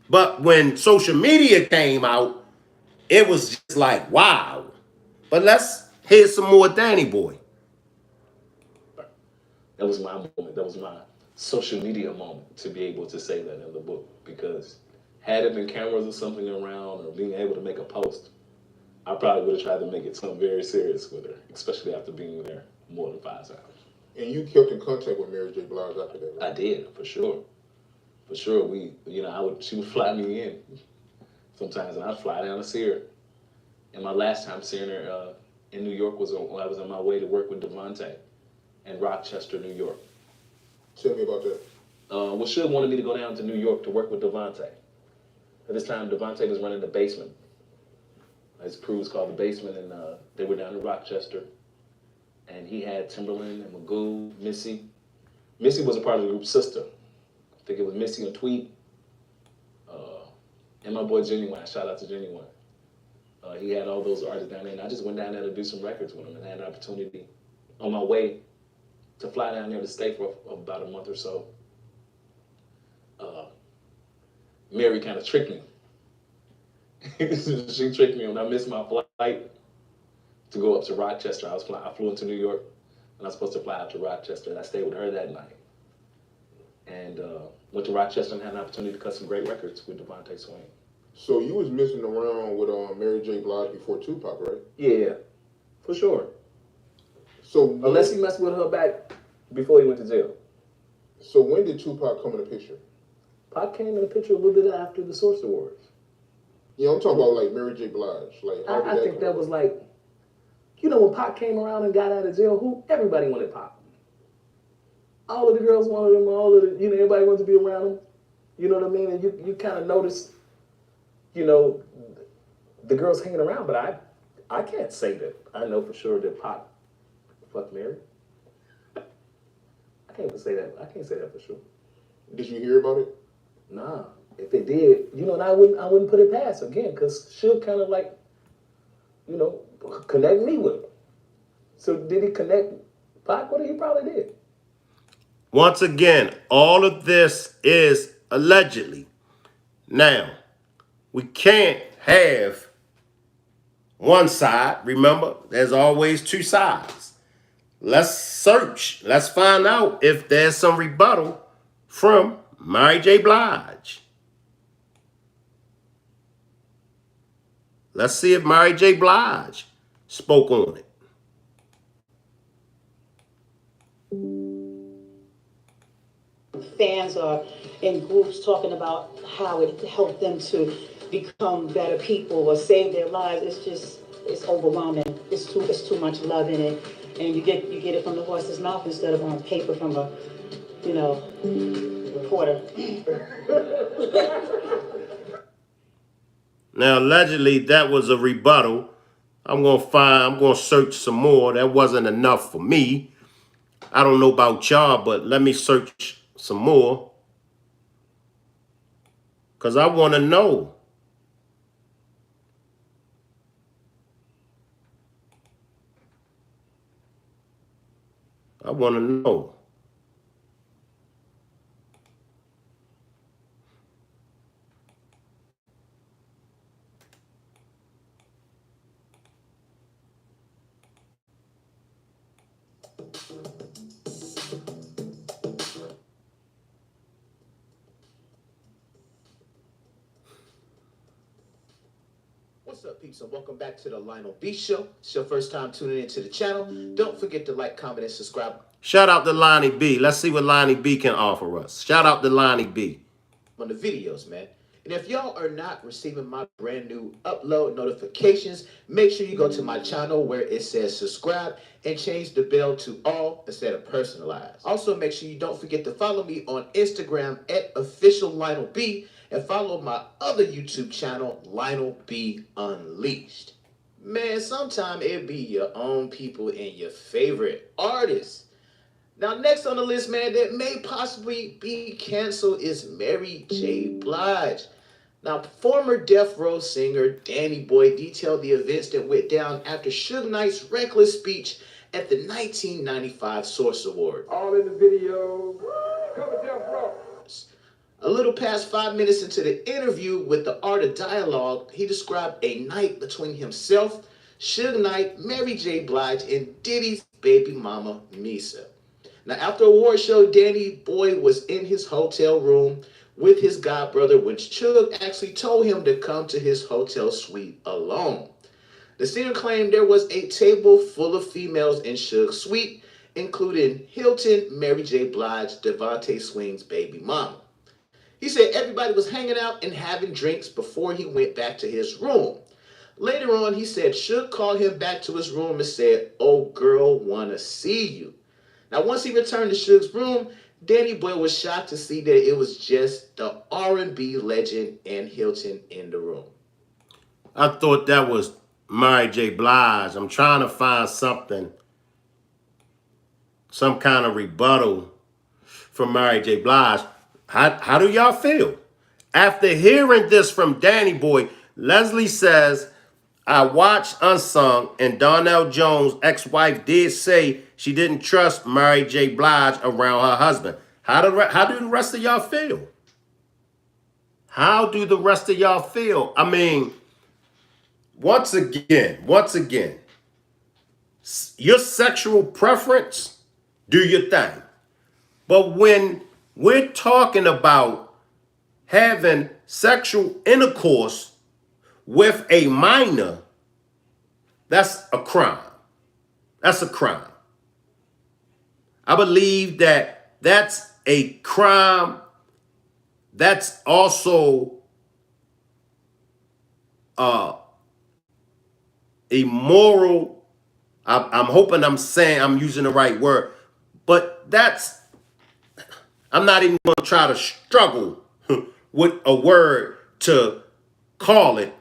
A: But when social media came out, it was just like, wow. But let's hear some more Danny Boy.
C: That was my moment. That was my social media moment to be able to say that in the book, because had it been cameras or something around or being able to make a post, I probably would have tried to make it something very serious with her, especially after being there more than 5 times.
B: And you kept in contact with Mary J. Blige after that, right?
C: I did, for sure. She would fly me in sometimes, and I'd fly down to see her. And my last time seeing her in New York was when I was on my way to work with Devontae in Rochester, New York.
B: Tell me about that.
C: Well, Suge wanted me to go down to New York to work with Devontae. At this time, Devontae was running the Basement. His crew was called the Basement, and they were down in Rochester. And he had Timberland and Magoo, Missy. Missy was a part of the group's sister. I think it was Missy and Tweet. And my boy Genuine. Shout out to Genuine. He had all those artists down there, and I just went down there to do some records with him and had an opportunity on my way to fly down there to stay for about a month or so. Mary kind of tricked me. She tricked me when I missed my flight to go up to Rochester. I flew into New York, and I was supposed to fly out to Rochester, and I stayed with her that night. And went to Rochester and had an opportunity to cut some great records with Devontae Swing.
B: So you was messing around with Mary J. Blige before Tupac, right?
C: Yeah, for sure.
B: So
C: unless he messed with her back before he went to jail.
B: So when did Tupac come in the picture?
C: Pac came in the picture a little bit after the Source Awards.
B: Yeah, I'm talking about like Mary J. Blige. Like,
C: I think that was like, you know, when Pac came around and got out of jail, everybody wanted Pac. All of the girls wanted him. All of the, everybody wanted to be around him. You know what I mean? And you kind of noticed, the girls hanging around. But I can't say that I know for sure that Pac fucked Mary. I can't say that for sure.
B: Did you hear about it?
C: Nah. If it did, and I wouldn't put it past again, because Suge kind of like, connect me with him. So did he connect Pac with it? He probably did.
A: Once again, all of this is allegedly. Now, we can't have one side. Remember, there's always two sides. Let's search. Let's find out if there's some rebuttal from Mary J. Blige. Let's see if Mary J. Blige spoke on it.
D: Fans are in groups talking about how it helped them to become better people or save their lives. It's overwhelming. It's too much love in it, and you get it from the horse's mouth instead of on paper from a reporter.
A: Now, allegedly, that was a rebuttal. I'm gonna search some more. That wasn't enough for me. I don't know about y'all, but let me search some more, because I want to know. I want to know.
E: What's up, peeps, and welcome back to the Lionel B Show. It's your first time tuning into the channel. Don't forget to like, comment, and subscribe.
A: Shout out to Lonnie B. Let's see what Lonnie B can offer us. Shout out to Lonnie B.
E: On the videos, man. And if y'all are not receiving my brand new upload notifications, make sure you go to my channel where it says subscribe and change the bell to all instead of personalized. Also, make sure you don't forget to follow me on Instagram at @officiallionelb and follow my other YouTube channel, Lionel B Unleashed. Man, sometime it be your own people and your favorite artists. Now, next on the list, man, that may possibly be canceled is Mary J. Blige. Now, former Death Row singer Danny Boy detailed the events that went down after Suge Knight's reckless speech at the 1995 Source Award.
F: All in the video. Cover Death Row.
E: A little past 5 minutes into the interview with the Art of Dialogue, he described a night between himself, Suge Knight, Mary J. Blige, and Diddy's baby mama, Misa. Now, after award show, Danny Boy was in his hotel room with his godbrother when Suge actually told him to come to his hotel suite alone. The singer claimed there was a table full of females in Suge's suite, including Hilton, Mary J. Blige, Devontae Swing's baby mama. He said everybody was hanging out and having drinks before he went back to his room. Later on, he said Suge called him back to his room and said, "Oh, girl, wanna see you." Now, once he returned to Suge's room, Danny Boy was shocked to see that it was just the R&B legend and Hilton in the room.
A: I thought that was Mary J. Blige. I'm trying to find something, some kind of rebuttal from Mary J. Blige. How do y'all feel? After hearing this from Danny Boy, Leslie says, I watched Unsung, and Darnell Jones' ex-wife did say she didn't trust Mary J. Blige around her husband. How do the rest of y'all feel? How do the rest of y'all feel? I mean, once again, your sexual preference, do your thing. But when we're talking about having sexual intercourse with a minor, that's a crime. That's a crime. I believe that that's a crime. That's also a moral. I'm hoping I'm using the right word, but I'm not even going to try to struggle with a word to call it.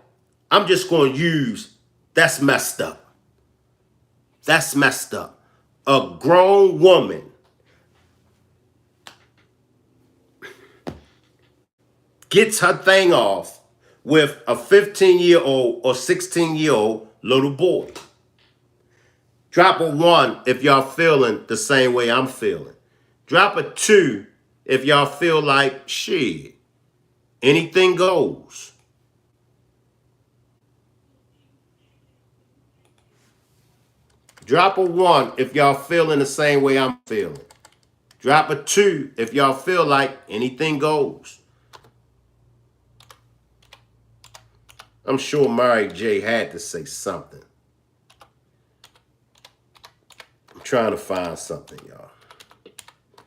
A: I'm just going to use that's messed up. That's messed up. A grown woman gets her thing off with a 15-year-old or 16-year-old little boy. Drop a 1 if y'all feeling the same way I'm feeling. Drop a 2 if y'all feel like shit. Anything goes. Drop a 1 if y'all feeling the same way I'm feeling. Drop a 2 if y'all feel like anything goes. I'm sure Mary J had to say something. I'm trying to find something, y'all.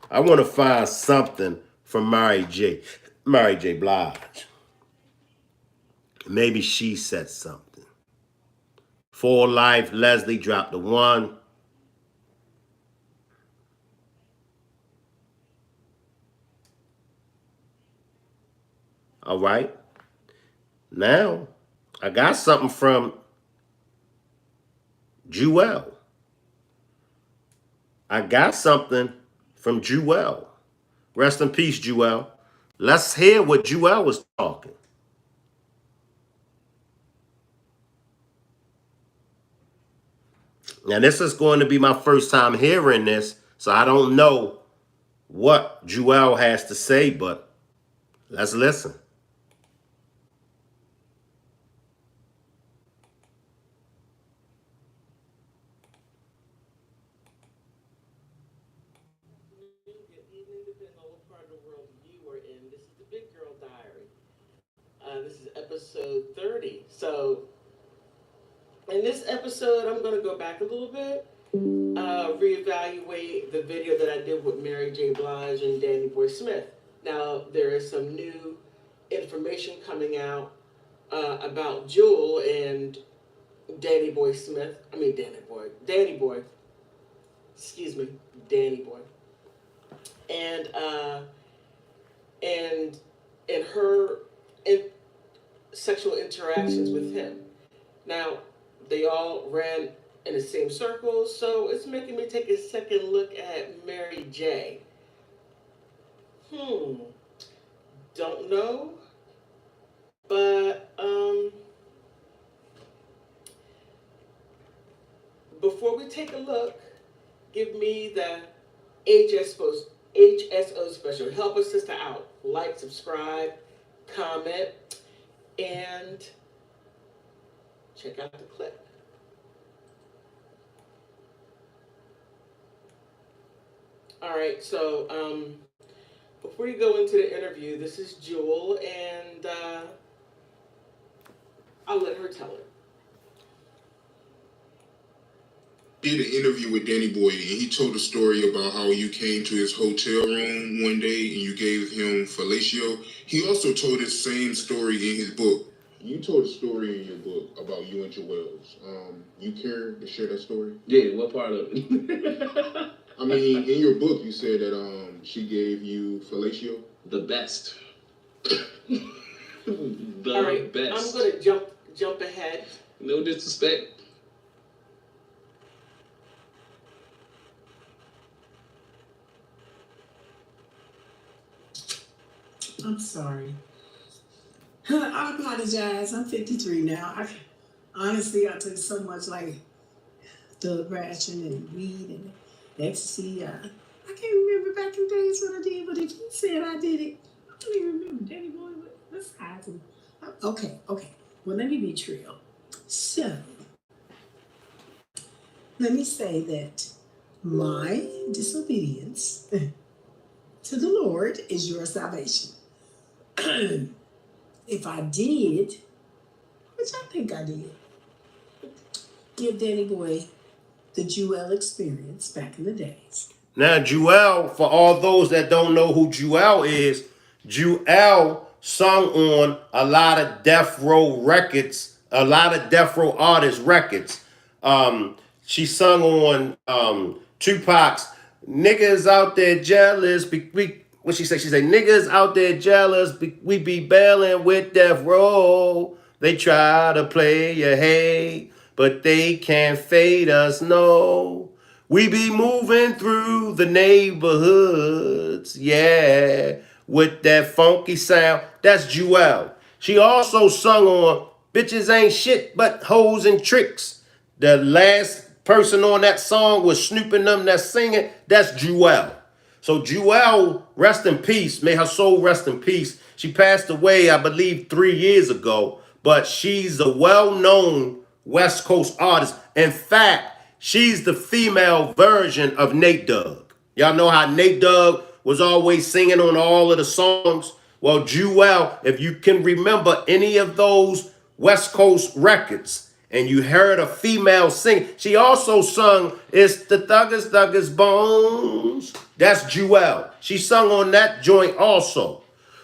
A: I want to find something from Mary J. Blige. Maybe she said something. For Life, Leslie dropped the 1. All right. Now, I got something from Jewel. I got something from Jewel. Rest in peace, Jewel. Let's hear what Jewel was talking. Now, this is going to be my first time hearing this, so I don't know what Jewel has to say, but let's listen.
G: This is episode 30. So, in this episode, I'm going to go back a little bit, reevaluate the video that I did with Mary J. Blige and Danny Boy Smith. Now, there is some new information coming out about Jewel and Danny Boy Smith. Danny Boy. Excuse me, Danny Boy. And in her sexual interactions with him. Now, they all ran in the same circle, so it's making me take a second look at Mary J. Don't know, but before we take a look, give me the HSO special. Help a sister out. Like, subscribe, comment, and check out the clip. All right, so before you go into the interview, this is Jewel, and I'll let her tell it.
B: Did an interview with Danny Boy, and he told a story about how you came to his hotel room one day and you gave him fellatio. He also told the same story in his book. You told a story in your book about you and Joel's. You care to share that story?
C: Yeah, what part of it?
B: I mean, in your book, you said that she gave you fellatio.
C: The best. The
G: All right,
C: best.
G: I'm gonna jump ahead.
C: No disrespect.
H: I'm sorry. I apologize. I'm 53 now. Honestly, I took so much like the ration and weed and ecstasy. I can't remember back in the days what I did, but if you said I did it, I don't even remember. Danny Boy, let's hide him. Okay. Well, let me be real. So, let me say that my disobedience to the Lord is your salvation. If I did, which I think I did, give Danny Boy the Jewel experience back in the days.
A: Now, Jewel, for all those that don't know who Jewel is, Jewel sung on a lot of Death Row records, a lot of Death Row artist records. She sung on Tupac's "Niggas Out There Jealous." What she say? She say, "Niggas out there jealous. We be bailing with Death Row. They try to play your hate, but they can't fade us. No." We be moving through the neighborhoods, yeah, with that funky sound. That's Jewel. She also sung on Bitches Ain't Shit But Hoes and Tricks. The last person on that song was Snoop and them that's singing. That's Jewel. So Jewel, rest in peace. May her soul rest in peace. She passed away, I believe, 3 years ago. But she's a well-known West Coast artist. In fact, she's the female version of Nate Dogg. Y'all know how Nate Dogg was always singing on all of the songs? Well, Jewel, if you can remember any of those West Coast records, and you heard a female sing. She also sung "It's the Thuggers Bones." That's Jewel. She sung on that joint also.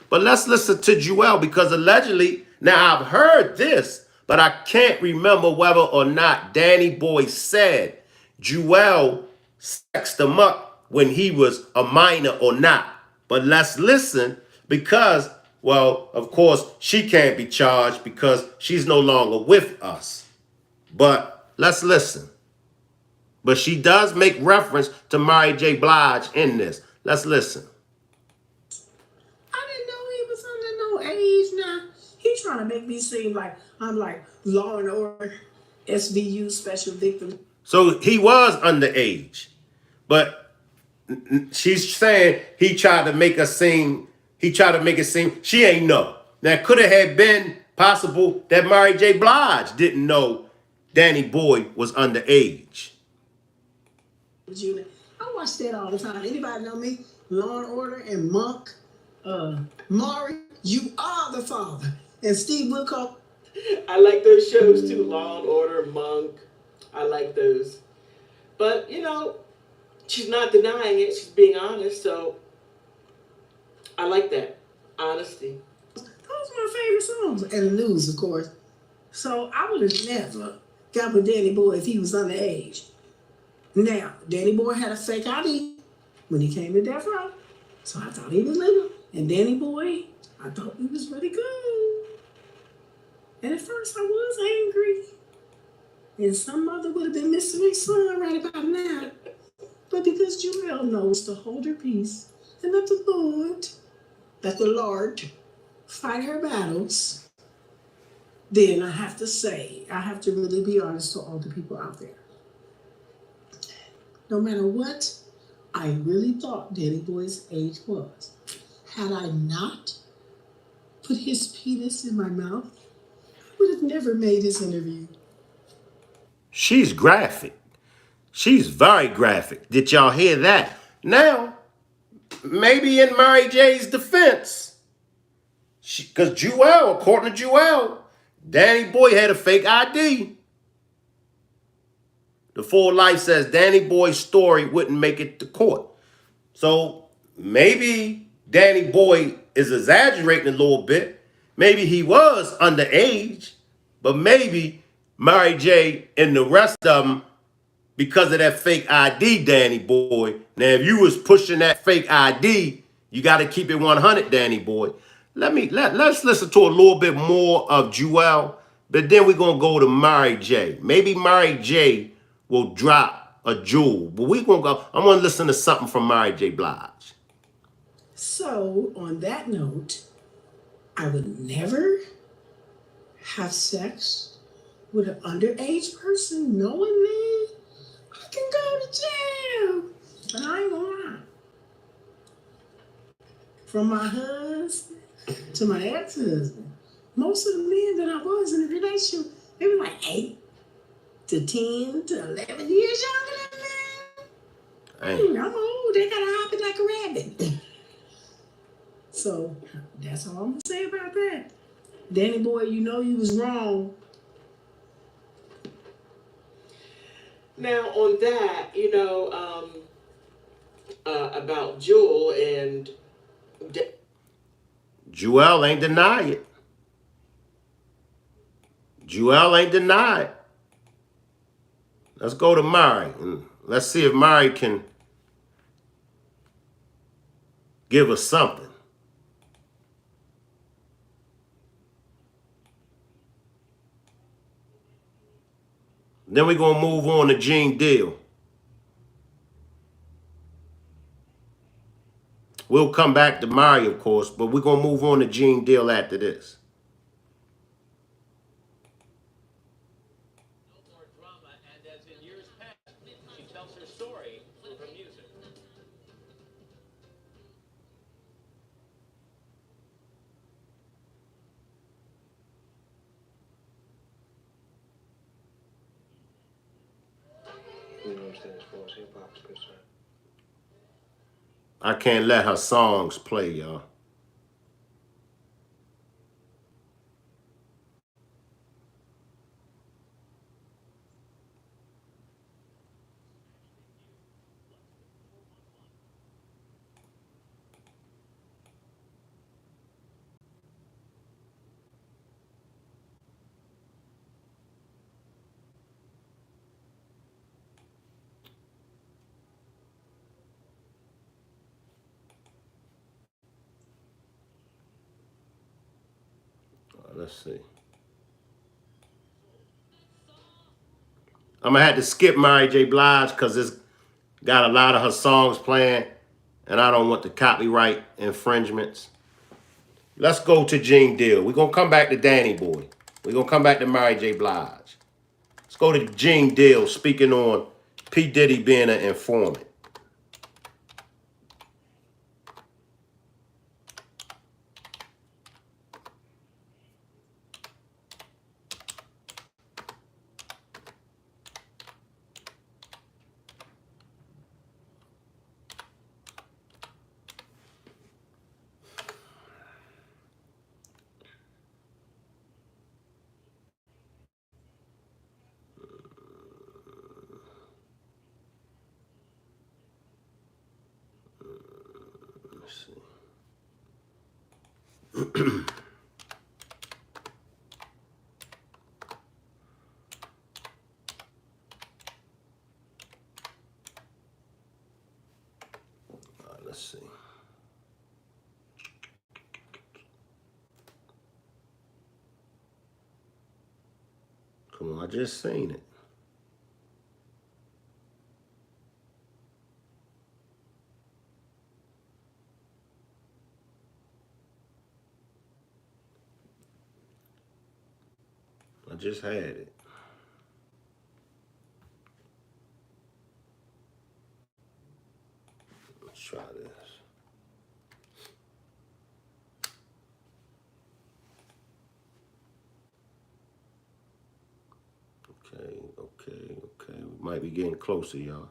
A: But let's listen to Jewel because allegedly, now I've heard this, but I can't remember whether or not Danny Boy said Jewel sexed him up when he was a minor or not. But let's listen because, well, of course, she can't be charged because she's no longer with us. But let's listen. But she does make reference to Mary J. Blige in this. Let's listen.
H: I didn't know he was under no age now. He trying to make me seem like I'm like Law and Order, SVU, Special Victim.
A: So he was underage. But she's saying he tried to make it seem she ain't know. Now, could it have been possible that Mary J. Blige didn't know Danny Boy was underage?
H: I watch that all the time. Anybody know me? Law and Order and Monk, Maury, You Are the Father, and Steve Wilkos.
G: I like those shows too, Law and Order, Monk. I like those. But, you know, she's not denying it. She's being honest. So I like that. Honesty.
H: Those are my favorite songs. And the news, of course. So I would have never got with Danny Boy if he was underage. Now, Danny Boy had a fake ID when he came to Death Row. So I thought he was legal. And Danny Boy, I thought he was really good. And at first I was angry. And some mother would have been missing their son right about now. But because Jewel knows to hold her peace and let the Lord fight her battles, then I have to really be honest to all the people out there. No matter what I really thought Danny Boy's age was, had I not put his penis in my mouth, I would have never made this interview.
A: She's graphic. She's very graphic. Did y'all hear that? Now, maybe in Mary J's defense, because Jewel, according to Jewel, Danny Boy had a fake ID. The Full Life says Danny Boy's story wouldn't make it to court. So maybe Danny Boy is exaggerating a little bit. Maybe he was underage, but maybe Mary J and the rest of them, because of that fake ID, Danny Boy. Now, if you was pushing that fake ID, you got to keep it 100, Danny Boy. Let's listen to a little bit more of Jewel, but then we're gonna go to Mary J. Maybe Mary J will drop a jewel, but we're gonna go. I want to listen to something from Mary J. Blige.
H: So, on that note, I would never have sex with an underage person knowingly, I can go to jail. But I ain't gonna lie. From my husband to my ex-husband, most of the men that I was in a relationship, they were like 8 to 10 to 11 years younger than me. I'm old. They gotta hop it like a rabbit. So that's all I'm gonna say about that. Danny boy, you know you was wrong.
G: Now on that, you know, about Jewel and
A: Jewel ain't deny it. Jewel ain't deny it. Let's go to Mari and let's see if Mari can give us something. Then we're going to move on to Gene Deal. We'll come back to Mari, of course, but we're going to move on to Gene Deal after this.
I: No more drama, and as in years past, she tells her story through her music.
C: You know what I'm saying, as far as hip hop is concerned.
A: I can't let her songs play, y'all. Let's see. I'm going to have to skip Mary J. Blige because it's got a lot of her songs playing, and I don't want the copyright infringements. Let's go to Gene Deal. We're going to come back to Danny Boy. We're going to come back to Mary J. Blige. Let's go to Gene Deal speaking on P. Diddy being an informant. Let's see. Let's see. Come on, I just seen it. I just had it. Let's try this. Okay. We might be getting closer, y'all.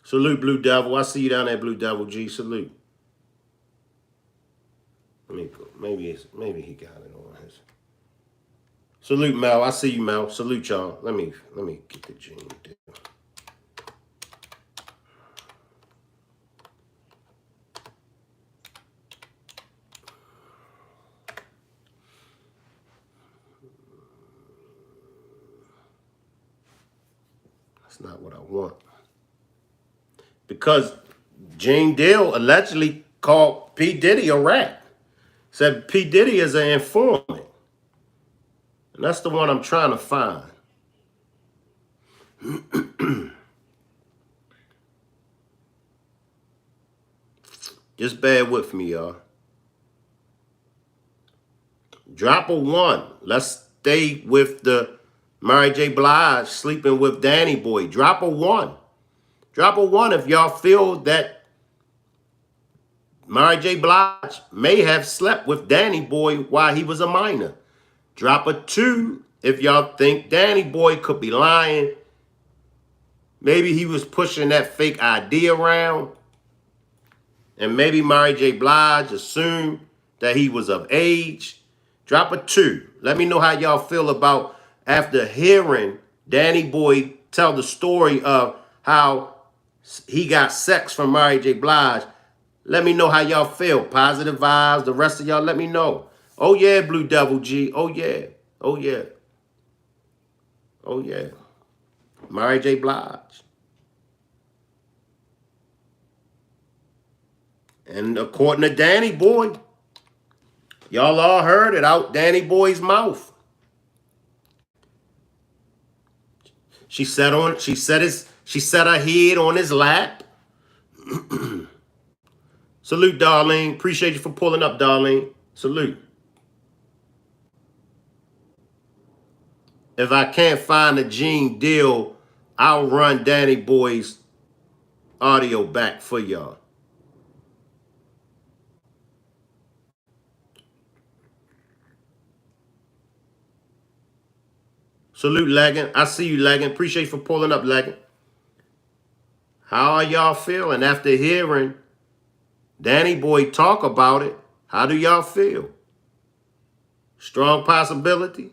A: Salute, Blue Devil. I see you down there, Blue Devil G. Salute. Let me go. Maybe he got it on his. Salute, Mel. I see you, Mel. Salute, y'all. Let me get the Gene Deal. That's not what I want. Because Gene Deal allegedly called P. Diddy a rat. Said P. Diddy is an informant. And that's the one I'm trying to find. Just bear with me, y'all. Drop a 1. Let's stay with the Mary J. Blige sleeping with Danny Boy. Drop a 1. Drop a 1 if y'all feel that Mary J. Blige may have slept with Danny Boy while he was a minor. Drop a 2 if y'all think Danny Boy could be lying. Maybe he was pushing that fake ID around. And maybe Mary J. Blige assumed that he was of age. Drop a 2. Let me know how y'all feel about after hearing Danny Boy tell the story of how he got sex from Mary J. Blige. Let me know how y'all feel. Positive vibes. The rest of y'all let me know. Oh, yeah, Blue Devil G. Oh, yeah. Oh, yeah. Oh, yeah. Mary J. Blige. And according to Danny Boy, y'all all heard it out Danny Boy's mouth. She sat her head on his lap. Salute, Darlene. Appreciate you for pulling up, Darlene. Salute. If I can't find a Gene Deal, I'll run Danny Boy's audio back for y'all. Salute, Leggin. I see you, Leggin. Appreciate you for pulling up, Leggin. How are y'all feeling after hearing Danny Boy talk about it? How do y'all feel? Strong possibility?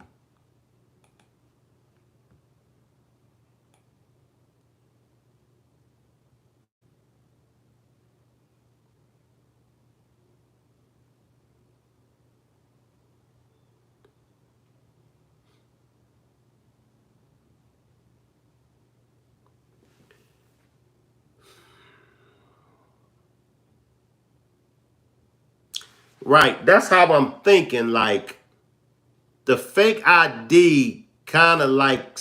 A: Right. That's how I'm thinking. Like, the fake ID kind of like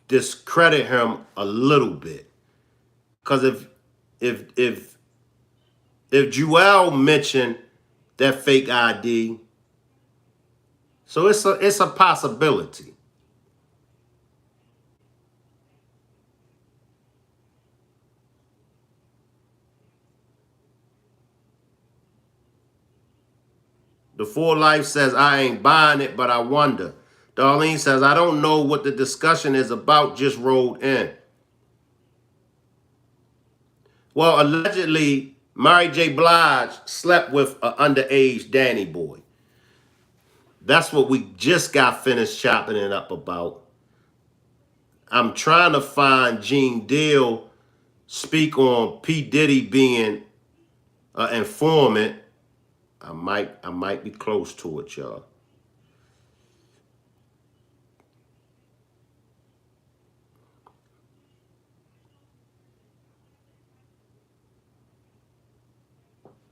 A: discredit him a little bit. Because if Joel mentioned that fake ID, so it's a possibility. The Full Life says, I ain't buying it, but I wonder. Darlene says, I don't know what the discussion is about, just rolled in. Well, allegedly, Mary J. Blige slept with an underage Danny Boy. That's what we just got finished chopping it up about. I'm trying to find Gene Deal speak on P. Diddy being an informant. I might be close to it, y'all.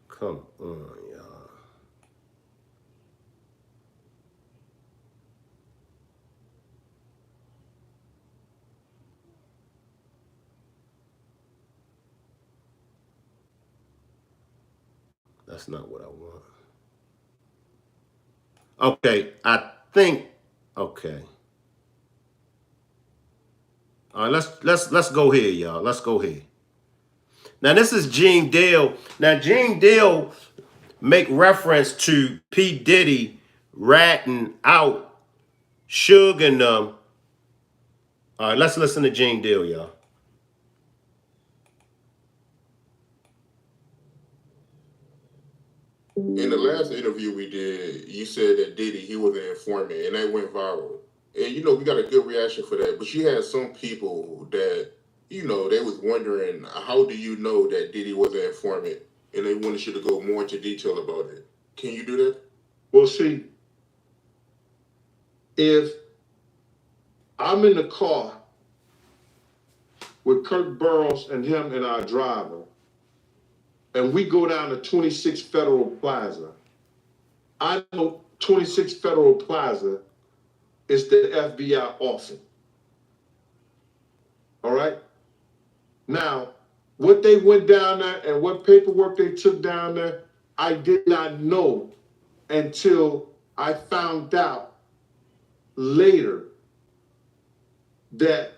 A: Come on, y'all. That's not what I want. Okay, I think. Okay. All right, let's go here, y'all. Let's go here. Now this is Gene Deal. Now Gene Deal make reference to P. Diddy ratting out Suge and them. All right, let's listen to Gene Deal, y'all.
B: In the last interview we did, you said that Diddy, he was an informant, and that went viral. And you know, we got a good reaction for that. But you had some people that, you know, they was wondering, how do you know that Diddy was an informant? And they wanted you to go more into detail about it. Can you do that?
F: Well, see, if I'm in the car
J: with Kirk Burrows and him and our driver, and we go down to 26 Federal Plaza. I know 26 Federal Plaza is the FBI office. All right? Now, what they went down there and what paperwork they took down there, I did not know until I found out later that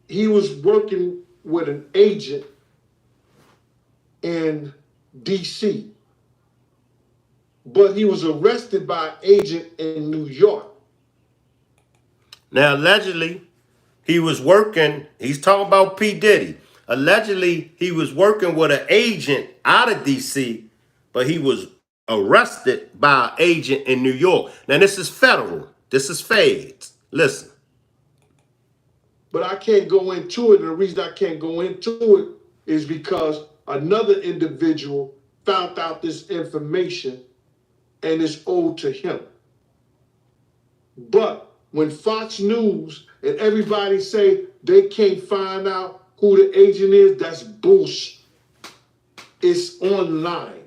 J: he was working with an agent in DC, but he was arrested by an agent in New York.
A: Now, allegedly, he was working, he's talking about P. Diddy. Allegedly, he was working with an agent out of DC, but he was arrested by an agent in New York. Now, this is federal. This is feds. Listen.
J: But I can't go into it, and the reason I can't go into it is because another individual found out this information and it's owed to him. But when Fox News and everybody say they can't find out who the agent is, that's bullshit. It's online.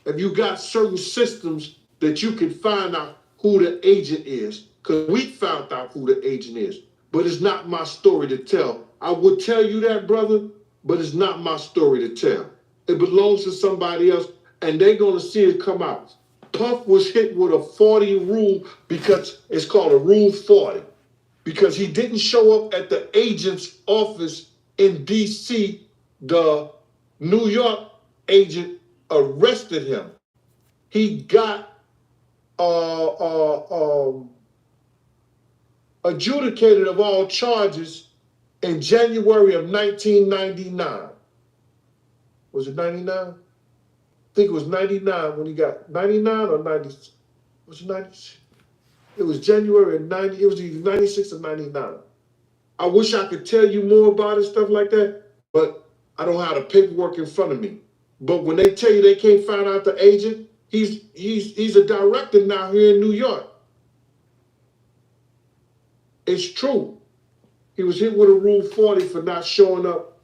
J: If you got certain systems that you can find out who the agent is, because we found out who the agent is, but it's not my story to tell. I would tell you that, brother, but it's not my story to tell. It belongs to somebody else, and they're going to see it come out. Puff was hit with a 40 rule because it's called a Rule 40, because he didn't show up at the agent's office in DC. The New York agent arrested him. He got adjudicated of all charges in January of 1999. Was it 99? I think it was 99 when he got 99 or 90. Was it 90? It was January of 90. It was either 96 or 99. I wish I could tell you more about it, stuff like that, but I don't have the paperwork in front of me. But when they tell you they can't find out the agent, he's a director now here in New York. It's true. He was hit with a Rule 40 for not showing up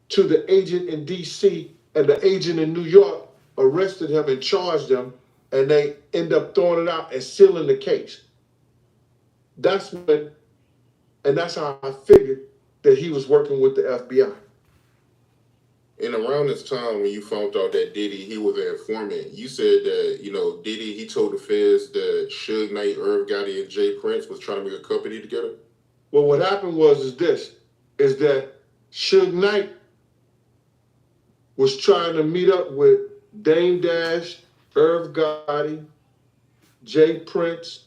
J: to the agent in DC, and the agent in New York arrested him and charged him, and they end up throwing it out and sealing the case. That's when, and that's how I figured that he was working with the FBI.
B: And around this time when you found out that Diddy, he was an informant, you said that, Diddy, he told the feds that Suge Knight, Irv Gotti, and Jay Prince was trying to make a company together?
J: Well, what happened is that Suge Knight was trying to meet up with Dame Dash, Irv Gotti, Jay Prince,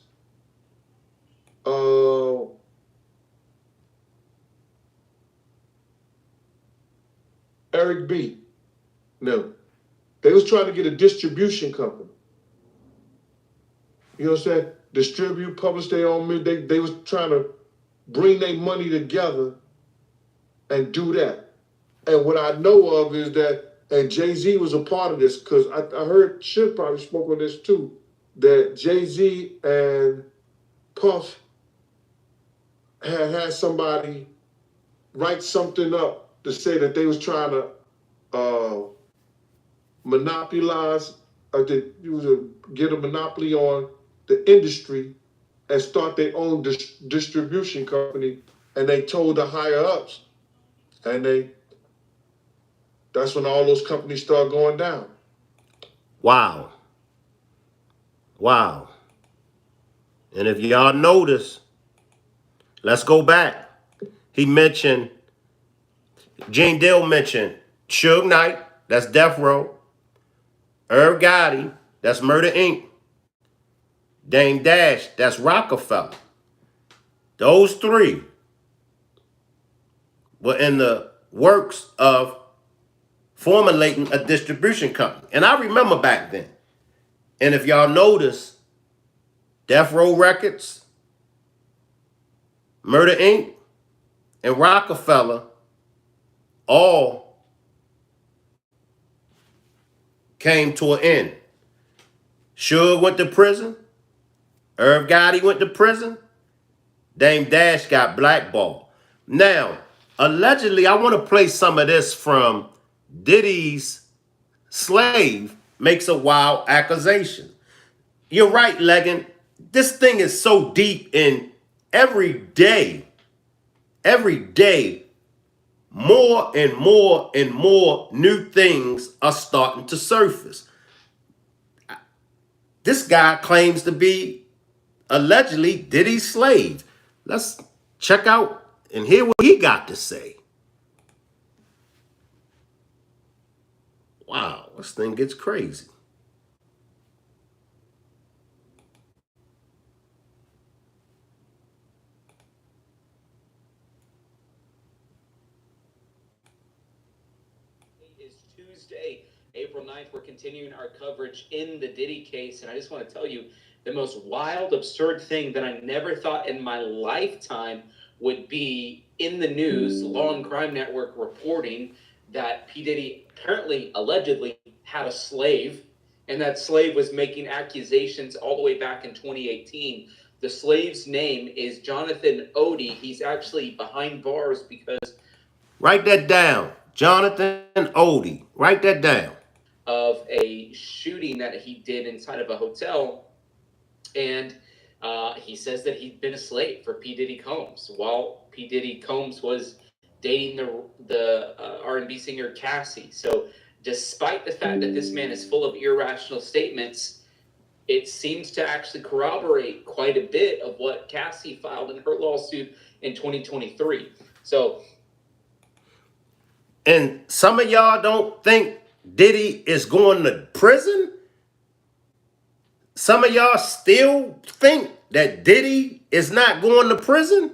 J: Eric B. No. They was trying to get a distribution company. You know what I'm saying? Distribute, publish their own music. They was trying to bring their money together and do that. And what I know of is that, and Jay-Z was a part of this, because I heard Suge probably spoke on this too, that Jay-Z and Puff had somebody write something up to say that they was trying to monopolize, or get a monopoly on the industry and start their own distribution company. And they told the higher ups, and that's when all those companies start going down.
A: Wow. Wow. And if y'all notice, let's go back. He mentioned, Gene Dill mentioned Suge Knight, that's Death Row. Irv Gotti, that's Murder Inc. Dame Dash, that's Rockefeller. Those three were in the works of formulating a distribution company. And I remember back then. And if y'all notice, Death Row Records, Murder Inc., and Rockefeller all came to an end. Suge went to prison. Irv Gotti went to prison. Dame Dash got blackballed. Now, allegedly, I want to play some of this from Diddy's slave makes a wild accusation. You're right, Leggin. This thing is so deep, and every day, more and more and more new things are starting to surface. This guy claims to be allegedly Diddy's slave. Let's check out and hear what he got to say. Wow, this thing gets crazy.
K: Is Tuesday, April 9th. We're continuing our coverage in the Diddy case, and I just want to tell you the most wild, absurd thing that I never thought in my lifetime would be in the news. Law and Crime Network reporting that P. Diddy apparently, allegedly, had a slave, and that slave was making accusations all the way back in 2018. The slave's name is Jonathan Odie. He's actually behind bars because...
A: Write that down. Jonathan Odie. Write that down.
K: Of a shooting that he did inside of a hotel, and he says that he'd been a slave for P. Diddy Combs while P. Diddy Combs was dating the R&B singer Cassie. So despite the fact that this man is full of irrational statements, it seems to actually corroborate quite a bit of what Cassie filed in her lawsuit in 2023. So,
A: and some of y'all don't think Diddy is going to prison? Some of y'all still think that Diddy is not going to prison?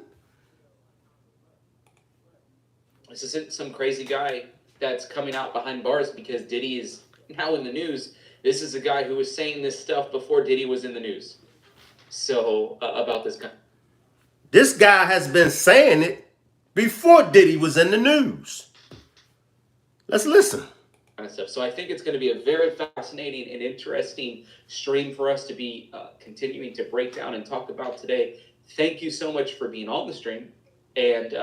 K: This isn't some crazy guy that's coming out behind bars because Diddy is now in the news. This is a guy who was saying this stuff before Diddy was in the news. So, about this guy.
A: This guy has been saying it before Diddy was in the news. Let's listen.
K: Stuff. So I think it's going to be a very fascinating and interesting stream for us to be continuing to break down and talk about today. Thank you so much for being on the stream. And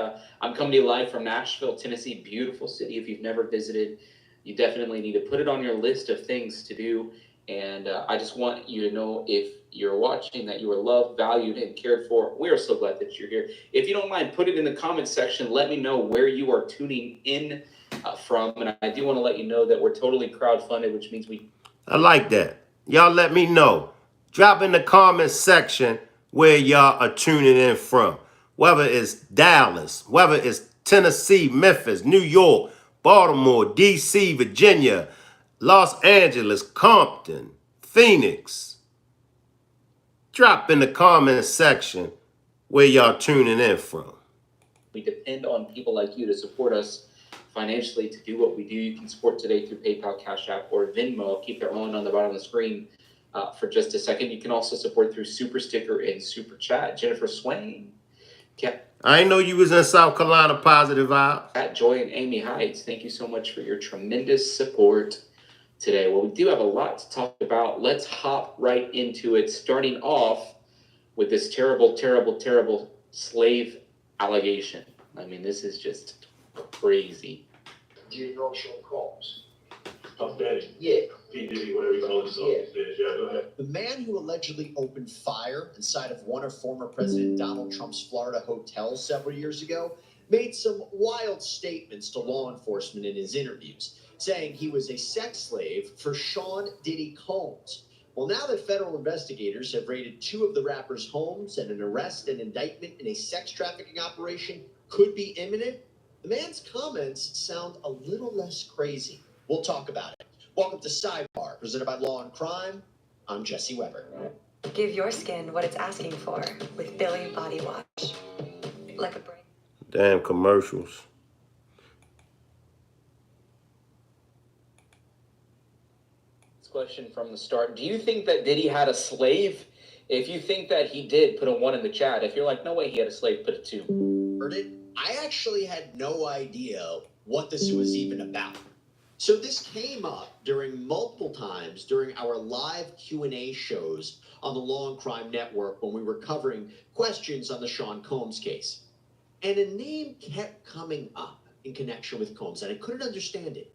K: I'm coming to you live from Nashville, Tennessee, beautiful city. If you've never visited, you definitely need to put it on your list of things to do. And I just want you to know, if you're watching, that you are loved, valued, and cared for. We are so glad that you're here. If you don't mind, put it in the comments section. Let me know where you are tuning in from. And I do want to let you know that we're totally crowdfunded, which means
A: I like that. Y'all let me know. Drop in the comments section where y'all are tuning in from. Whether it's Dallas, whether it's Tennessee, Memphis, New York, Baltimore, D.C., Virginia, Los Angeles, Compton, Phoenix. Drop in the comments section where y'all tuning in from.
K: We depend on people like you to support us financially to do what we do. You can support today through PayPal, Cash App, or Venmo. I'll keep that rolling on the bottom of the screen for just a second. You can also support through Super Sticker and Super Chat. Jennifer Swain.
A: I didn't know you was in South Carolina, Positive Vibes.
K: At Joy and Amy Heights, thank you so much for your tremendous support today. Well, we do have a lot to talk about. Let's hop right into it, starting off with this terrible, terrible, terrible slave allegation. I mean, this is just crazy.
L: Do you know Sean Combs?
M: Puff Daddy.
L: Yeah.
M: P. Diddy, whatever you call himself. Yeah, go ahead.
L: The man who allegedly opened fire inside of one of former President Donald Trump's Florida hotels several years ago made some wild statements to law enforcement in his interviews, saying he was a sex slave for Sean Diddy Combs. Well, now that federal investigators have raided two of the rapper's homes and an arrest and indictment in a sex trafficking operation could be imminent, the man's comments sound a little less crazy. We'll talk about it. Welcome to Sidebar, presented by Law and Crime. I'm Jesse Weber.
N: Give your skin what it's asking for with Billy Body Wash. Like a break.
A: Damn commercials.
K: Question from the start. Do you think that Diddy had a slave? If you think that he did, put a 1 in the chat. If you're like, no way he had a slave, put a 2.
L: Heard it? I actually had no idea what this was even about. So this came up during multiple times during our live Q&A shows on the Law and Crime Network when we were covering questions on the Sean Combs case. And a name kept coming up in connection with Combs, and I couldn't understand it.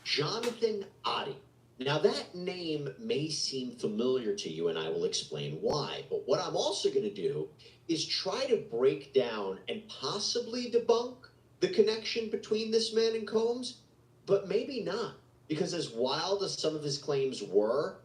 L: Jonathan Oddie. Now that name may seem familiar to you, and I will explain why. But what I'm also going to do is try to break down and possibly debunk the connection between this man and Combs, but maybe not. Because as wild as some of his claims were,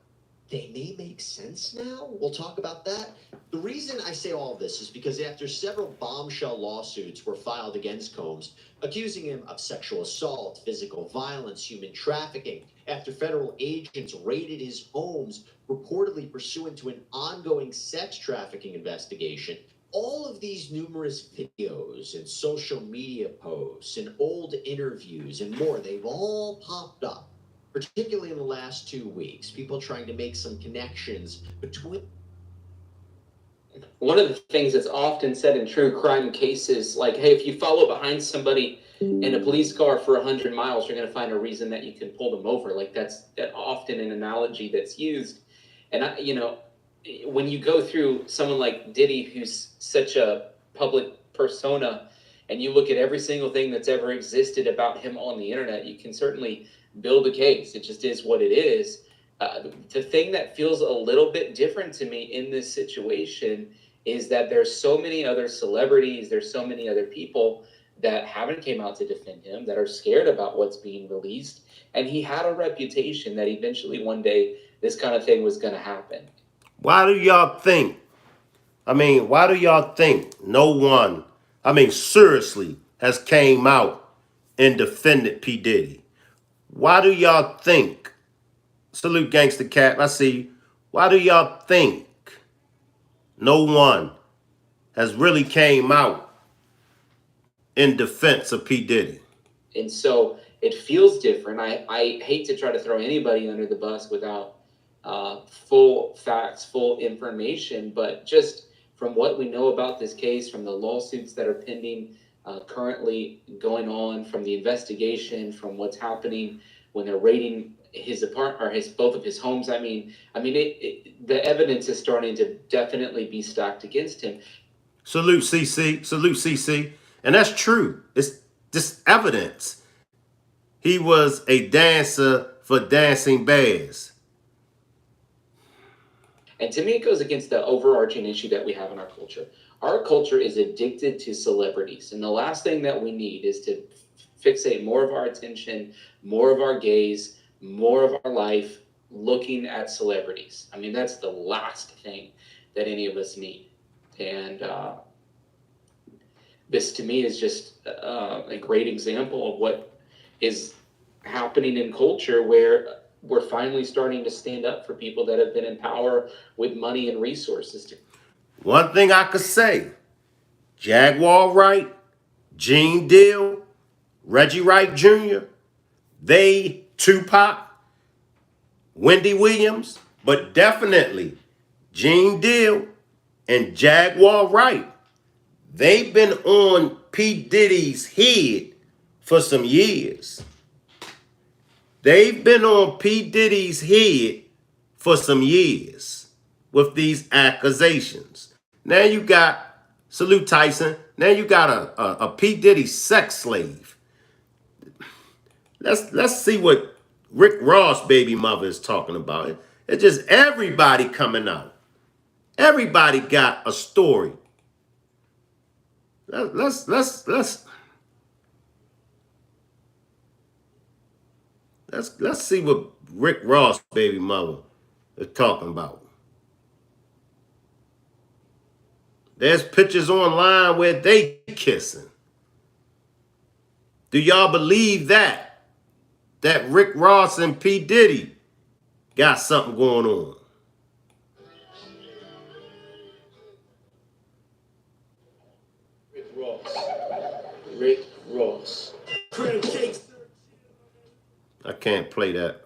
L: they may make sense now. We'll talk about that. The reason I say all of this is because after several bombshell lawsuits were filed against Combs, accusing him of sexual assault, physical violence, human trafficking, after federal agents raided his homes, reportedly pursuant to an ongoing sex trafficking investigation, all of these numerous videos and social media posts and old interviews and more, they've all popped up, particularly in the last 2 weeks. People trying to make some connections between.
K: One of the things that's often said in true crime cases, like, hey, if you follow behind somebody in a police car for 100 miles, you're going to find a reason that you can pull them over. Like that's often an analogy that's used. And when you go through someone like Diddy, who's such a public persona, and you look at every single thing that's ever existed about him on the internet, you can certainly build a case. It just is what it is. The thing that feels a little bit different to me in this situation is that there's so many other celebrities, there's so many other people that haven't came out to defend him, that are scared about what's being released. And he had a reputation that eventually one day this kind of thing was going to happen.
A: Why do y'all think no one, seriously, has came out and defended P. Diddy? Why do y'all think, salute Gangsta Cap, I see you. Why do y'all think no one has really came out in defense of P. Diddy?
K: And so it feels different. I hate to try to throw anybody under the bus without full facts, full information, but just from what we know about this case, from the lawsuits that are pending, currently going on, from the investigation, from what's happening when they're raiding his apartment or both of his homes. The evidence is starting to definitely be stacked against him.
A: Salute CC, and that's true. It's just evidence. He was a dancer for dancing bears.
K: And to me, it goes against the overarching issue that we have in our culture. Our culture is addicted to celebrities. And the last thing that we need is to fixate more of our attention, more of our gaze, more of our life looking at celebrities. That's the last thing that any of us need. And this to me is just a great example of what is happening in culture, where we're finally starting to stand up for people that have been in power with money and resources.
A: One thing I could say, Jaguar Wright, Gene Deal, Reggie Wright Jr., they, Tupac, Wendy Williams, but definitely Gene Deal and Jaguar Wright, they've been on P. Diddy's head for some years. They've been on P. Diddy's head for some years with these accusations. Now you got, salute Tyson, now you got a P. Diddy sex slave. Let's see what Rick Ross' baby mother is talking about. It's just everybody coming out. Everybody got a story. Let's see what Rick Ross' baby mother is talking about. There's pictures online where they kissing. Do y'all believe that Rick Ross and P. Diddy got something going on?
K: Rick Ross.
A: I can't play that.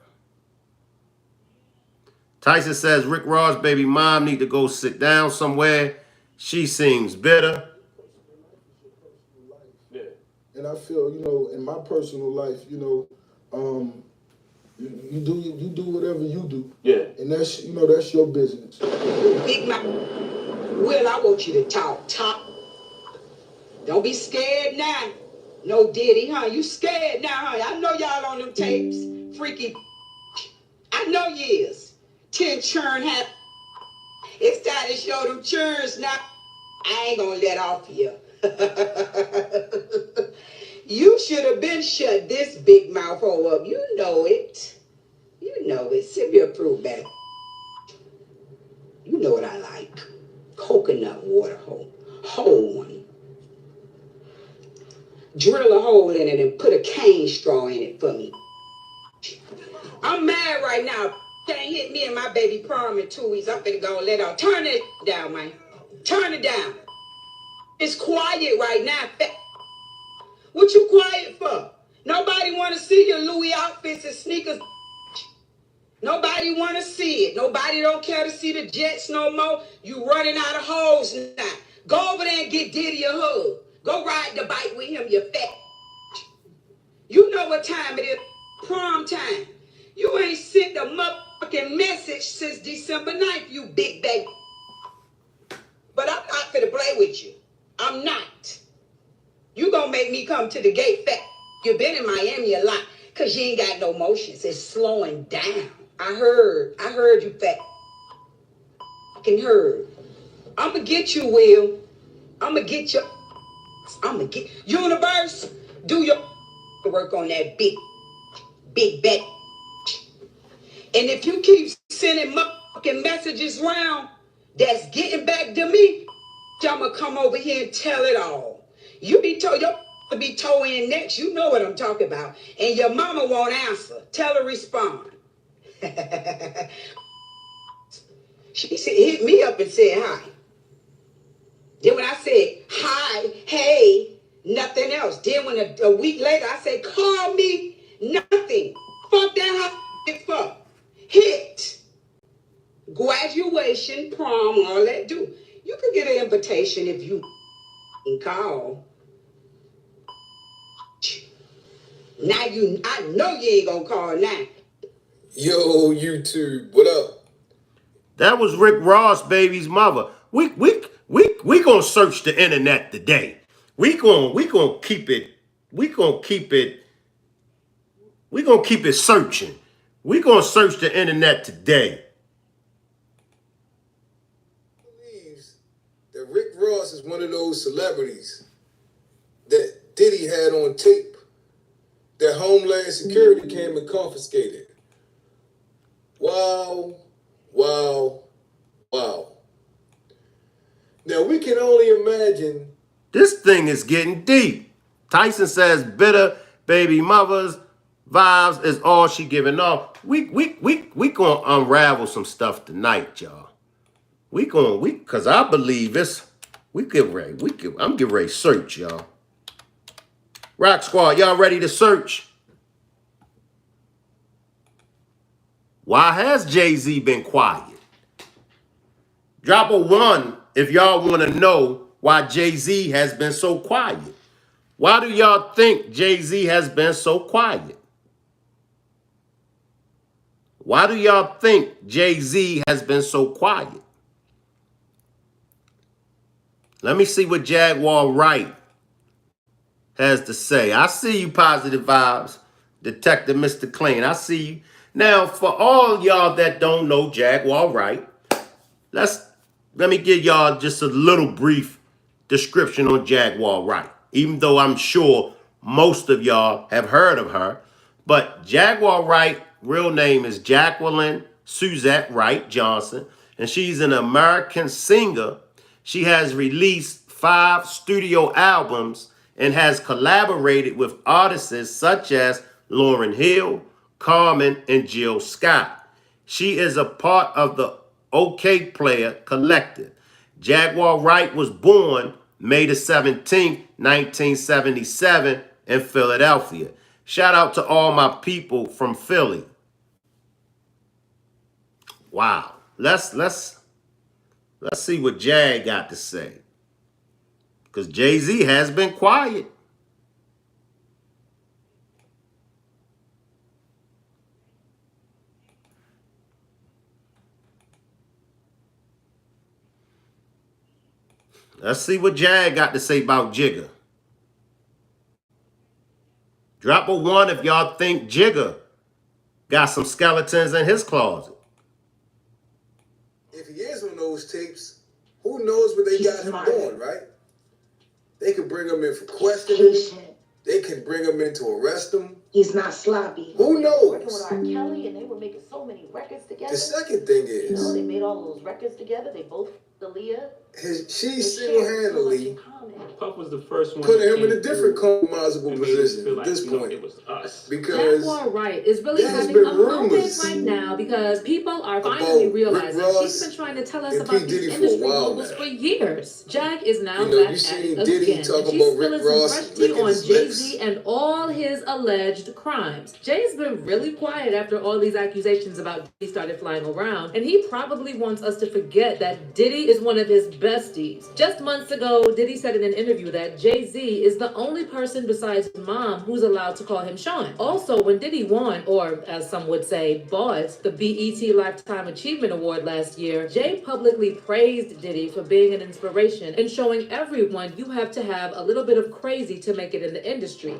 A: Tyson says Rick Ross' baby mom need to go sit down somewhere. She seems bitter.
J: And I feel, in my personal life, You do whatever you do.
G: Yeah.
J: And that's that's your business.
O: Big Mouth. Will, I want you to talk. Don't be scared now. No Diddy, huh? You scared now, huh? I know y'all on them tapes. Freaky. I know you is. 10 churn have. It's time to show them churns now. I ain't gonna let off here. You should have been shut this big mouth hole up. You know it. You know it. Sip your proof back. You know what I like. Coconut water hole. Whole one. Drill a hole in it and put a cane straw in it for me. I'm mad right now. Can't hit me and my baby prom in 2 weeks. I'm finna go and let out. Turn it down, man. Turn it down. It's quiet right now. What you quiet for? Nobody want to see your Louis outfits and sneakers. Nobody want to see it. Nobody don't care to see the Jets no more. You running out of hoes now. Go over there and get Diddy a hug. Go ride the bike with him, you fat. You know what time it is. Prom time. You ain't sent a motherfucking message since December 9th, you big baby. But I'm not finna play with you. I'm not. You gonna make me come to the gate fat. You been in Miami a lot because you ain't got no motions. It's slowing down. I heard you fat. Fucking heard. I'ma get you, Will. I'ma get you. I'ma get Universe. Do your work on that big bet. And if you keep sending motherfucking messages around that's getting back to me, I'ma come over here and tell it all. You be told your be toe in next. You know what I'm talking about. And your mama won't answer. Tell her respond. She said, hit me up and said hi. Then when I said hi, hey, nothing else. Then when a week later I said, call me, nothing. Fuck that how fuck. Hit. Graduation, prom, all that do. You could get an invitation if you call. Now I know you ain't gonna call now.
F: Yo, YouTube, what up?
A: That was Rick Ross, baby's mother. We gonna search the internet today. We gonna keep it searching. We gonna search the internet today.
F: Believes that Rick Ross is one of those celebrities that Diddy had on tape that Homeland Security came and confiscated. Wow. Now we can only imagine.
A: This thing is getting deep. Tyson says bitter baby mothers vibes is all she giving off. We gonna unravel some stuff tonight, y'all. Cause I believe it's I'm getting ready to search, y'all. Rock Squad, y'all ready to search? Why has Jay-Z been quiet? Drop a 1 if y'all want to know why Jay-Z has been so quiet. Why do y'all think Jay-Z has been so quiet? Why do y'all think Jay-Z has been so quiet? Let me see what Jaguar Wright has to say. I see you, Positive Vibes, Detective Mr. Clean. I see you. Now, for all y'all that don't know Jaguar Wright, let me give y'all just a little brief description on Jaguar Wright, even though I'm sure most of y'all have heard of her. But Jaguar Wright, real name is Jacqueline Suzette Wright Johnson, and she's an American singer. She has released 5 studio albums and has collaborated with artists such as Lauryn Hill, Carmen, and Jill Scott. She is a part of the OK Player Collective. Jaguar Wright was born May the 17th, 1977 in Philadelphia. Shout out to all my people from Philly. Wow. Let's see what Jag got to say. Because Jay-Z has been quiet. Let's see what Jag got to say about Jigga. Drop a 1 if y'all think Jigga got some skeletons in his closet.
F: If he is on those tapes, who knows what they got him doing, right? They could bring him in for questioning. They could bring him in to arrest him.
P: He's not sloppy.
F: Who knows?
P: Working with R. Kelly, and they were making so many records together.
F: The second thing is,
P: you know, they made all those records together. They both, Aaliyah.
F: She single-handedly
M: Puff was the first one
F: putting him in a different compromisable position
M: like,
F: at this point.
M: It was us.
F: Because
Q: Jaguar Wright is really having a moment right now because people are finally realizing she's been trying to tell us about these industry moguls for years. Jag is now back at it again. And she's spilling some fresh tea on Jay-Z and all his alleged crimes. Jay's been really quiet after all these accusations about Diddy started flying around, and he probably wants us to forget that Diddy is one of his besties. Just months ago, Diddy said in an interview that Jay-Z is the only person besides his mom who's allowed to call him Sean. Also, when Diddy won, or as some would say, bought the BET Lifetime Achievement Award last year, Jay publicly praised Diddy for being an inspiration and showing everyone you have to have a little bit of crazy to make it in the industry.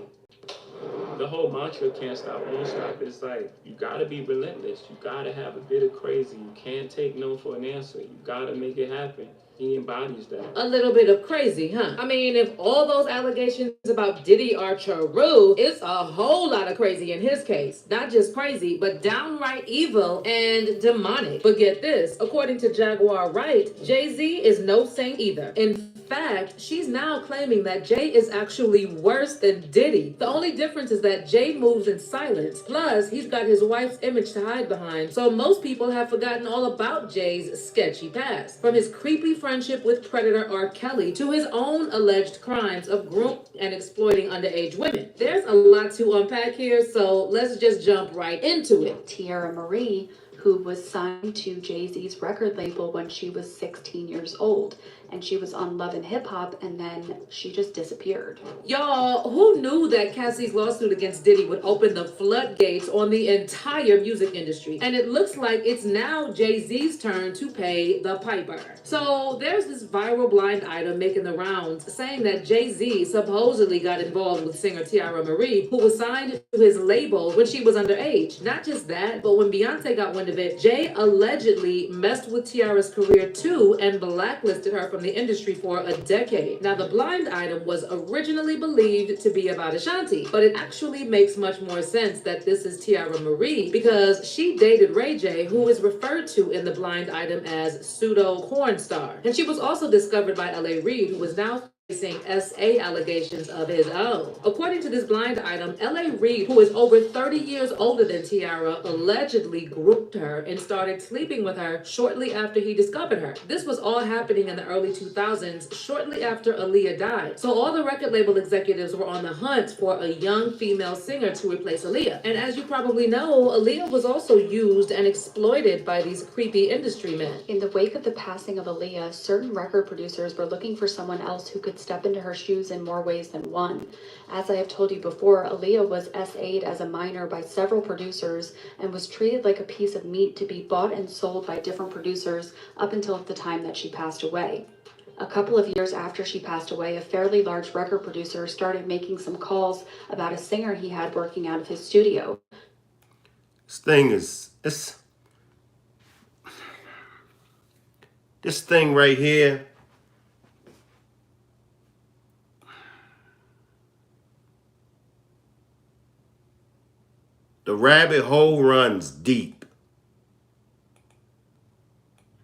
M: The whole mantra, can't stop, won't stop, is like, you gotta be relentless. You gotta have a bit of crazy. You can't take no for an answer. You gotta make it happen. He embodies that.
Q: A little bit of crazy, huh? I mean, if all those allegations about Diddy are true, it's a whole lot of crazy in his case. Not just crazy, but downright evil and demonic. But get this, according to Jaguar Wright, Jay-Z is no saint either. In fact, she's now claiming that Jay is actually worse than Diddy. The only difference is that Jay moves in silence. Plus, he's got his wife's image to hide behind. So most people have forgotten all about Jay's sketchy past. From his creepy friendship with predator R. Kelly to his own alleged crimes of grooming and exploiting underage women. There's a lot to unpack here, so let's just jump right into it.
R: Tiara Marie, who was signed to Jay-Z's record label when she was 16 years old. And she was on Love and Hip Hop, and then she just disappeared.
Q: Y'all, who knew that Cassie's lawsuit against Diddy would open the floodgates on the entire music industry? And it looks like it's now Jay-Z's turn to pay the piper. So there's this viral blind item making the rounds saying that Jay-Z supposedly got involved with singer Tiara Marie, who was signed to his label when she was underage. Not just that, but when Beyonce got wind of it, Jay allegedly messed with Tiara's career too and blacklisted her from the industry for a decade. Now, the blind item was originally believed to be about Ashanti, but it actually makes much more sense that this is Tiara Marie because she dated Ray J, who is referred to in the blind item as pseudo porn star. And she was also discovered by L.A. Reid, who is now facing SA allegations of his own. According to this blind item, L.A. Reid, who is over 30 years older than Tiara, allegedly grouped her and started sleeping with her shortly after he discovered her. This was all happening in the early 2000s, shortly after Aaliyah died. So all the record label executives were on the hunt for a young female singer to replace Aaliyah. And as you probably know, Aaliyah was also used and exploited by these creepy industry men.
R: In the wake of the passing of Aaliyah, certain record producers were looking for someone else who could step into her shoes in more ways than one. As I have told you before, Aaliyah was SA'd as a minor by several producers and was treated like a piece of meat to be bought and sold by different producers up until the time that she passed away. A couple of years after she passed away, a fairly large record producer started making some calls about a singer he had working out of his studio.
A: This thing right here, the rabbit hole runs deep.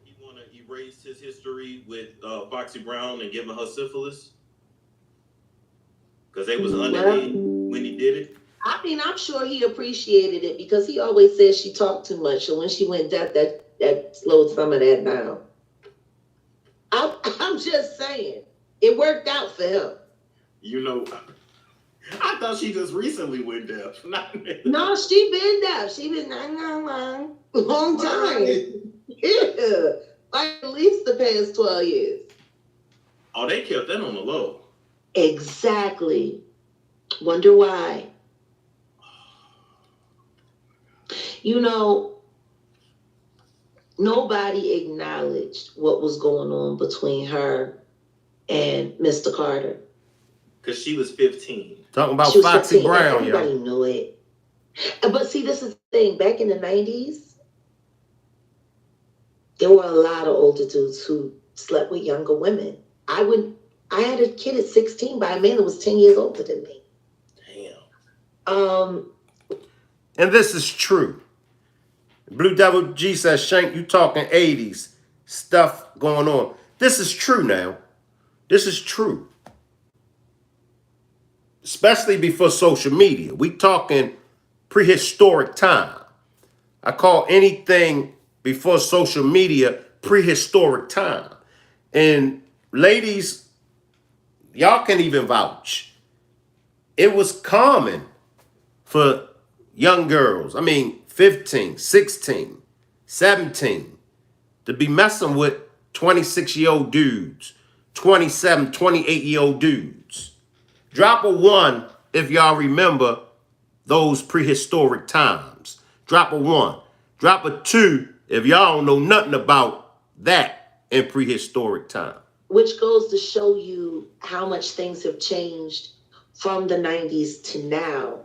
S: He want to erase his history with Foxy Brown and giving her syphilis because they was underage when he did it.
P: I mean, I'm sure he appreciated it because he always says she talked too much. So when she went deaf, that slowed some of that down. I'm just saying, it worked out for him.
S: You know, I thought she just recently went deaf.
P: No, she been deaf. She been long time. Yeah, like at least the past 12 years.
S: Oh, they kept that on the low.
P: Exactly. Wonder why. You know, nobody acknowledged what was going on between her and Mr. Carter.
S: Because she was 15.
A: Talking about
P: She was
A: Foxy
P: 15, and
A: Brown,
P: everybody
A: yo.
P: knew it. But see, this is the thing. Back in the 90s, there were a lot of older dudes who slept with younger women. I had a kid at 16 by a man that was 10 years older than me.
S: Damn.
A: And this is true. Blue Devil G says, Shank, you talking 80s stuff going on. This is true now. This is true. Especially before social media. We talking prehistoric time. I call anything before social media prehistoric time. And ladies, y'all can even vouch. It was common for young girls, 15, 16, 17, to be messing with 26-year-old dudes, 27, 28-year-old dudes. Drop a 1 if y'all remember those prehistoric times. Drop a 1. Drop a 2 if y'all don't know nothing about that in prehistoric time.
P: Which goes to show you how much things have changed from the 90s to now.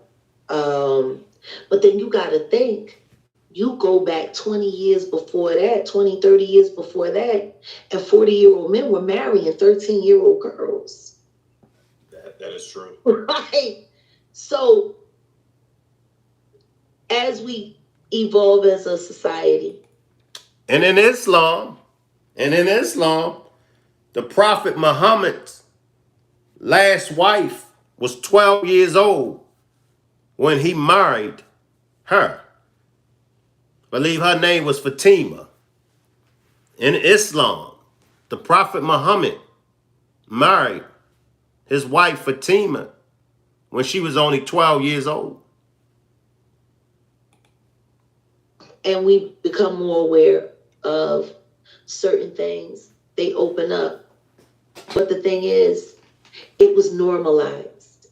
P: But then you got to think, you go back 20 years before that, 20, 30 years before that, and 40-year-old men were marrying 13-year-old girls.
S: That is true.
P: Right? So, as we evolve as a society.
A: And in Islam, the Prophet Muhammad's last wife was 12 years old when he married her. I believe her name was Fatima. In Islam, the Prophet Muhammad married his wife Fatima when she was only 12 years old.
P: And we become more aware of certain things. They open up. But the thing is, it was normalized.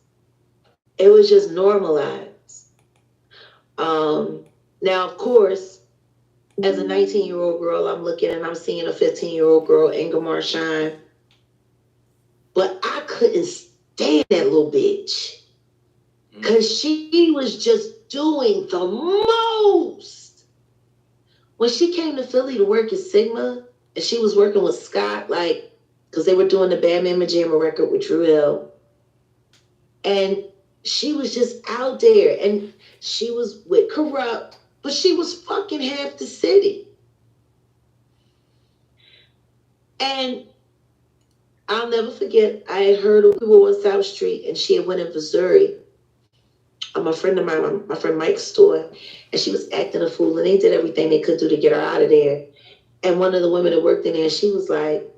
P: It was just normalized. Now, of course, as a 19-year-old girl, I'm looking and I'm seeing a 15-year-old girl, Inga Marshine. But I couldn't stand that little bitch. Because she was just doing the most. When she came to Philly to work at Sigma, and she was working with Scott, because they were doing the Bad Mama Jamma record with Drew Hill. And she was just out there, and she was with Corrupt, but she was fucking half the city. And I'll never forget, I had heard we were on South Street, and she had went in Missouri. My friend of mine, my friend Mike's store, and she was acting a fool, and they did everything they could do to get her out of there. And one of the women that worked in there, she was like,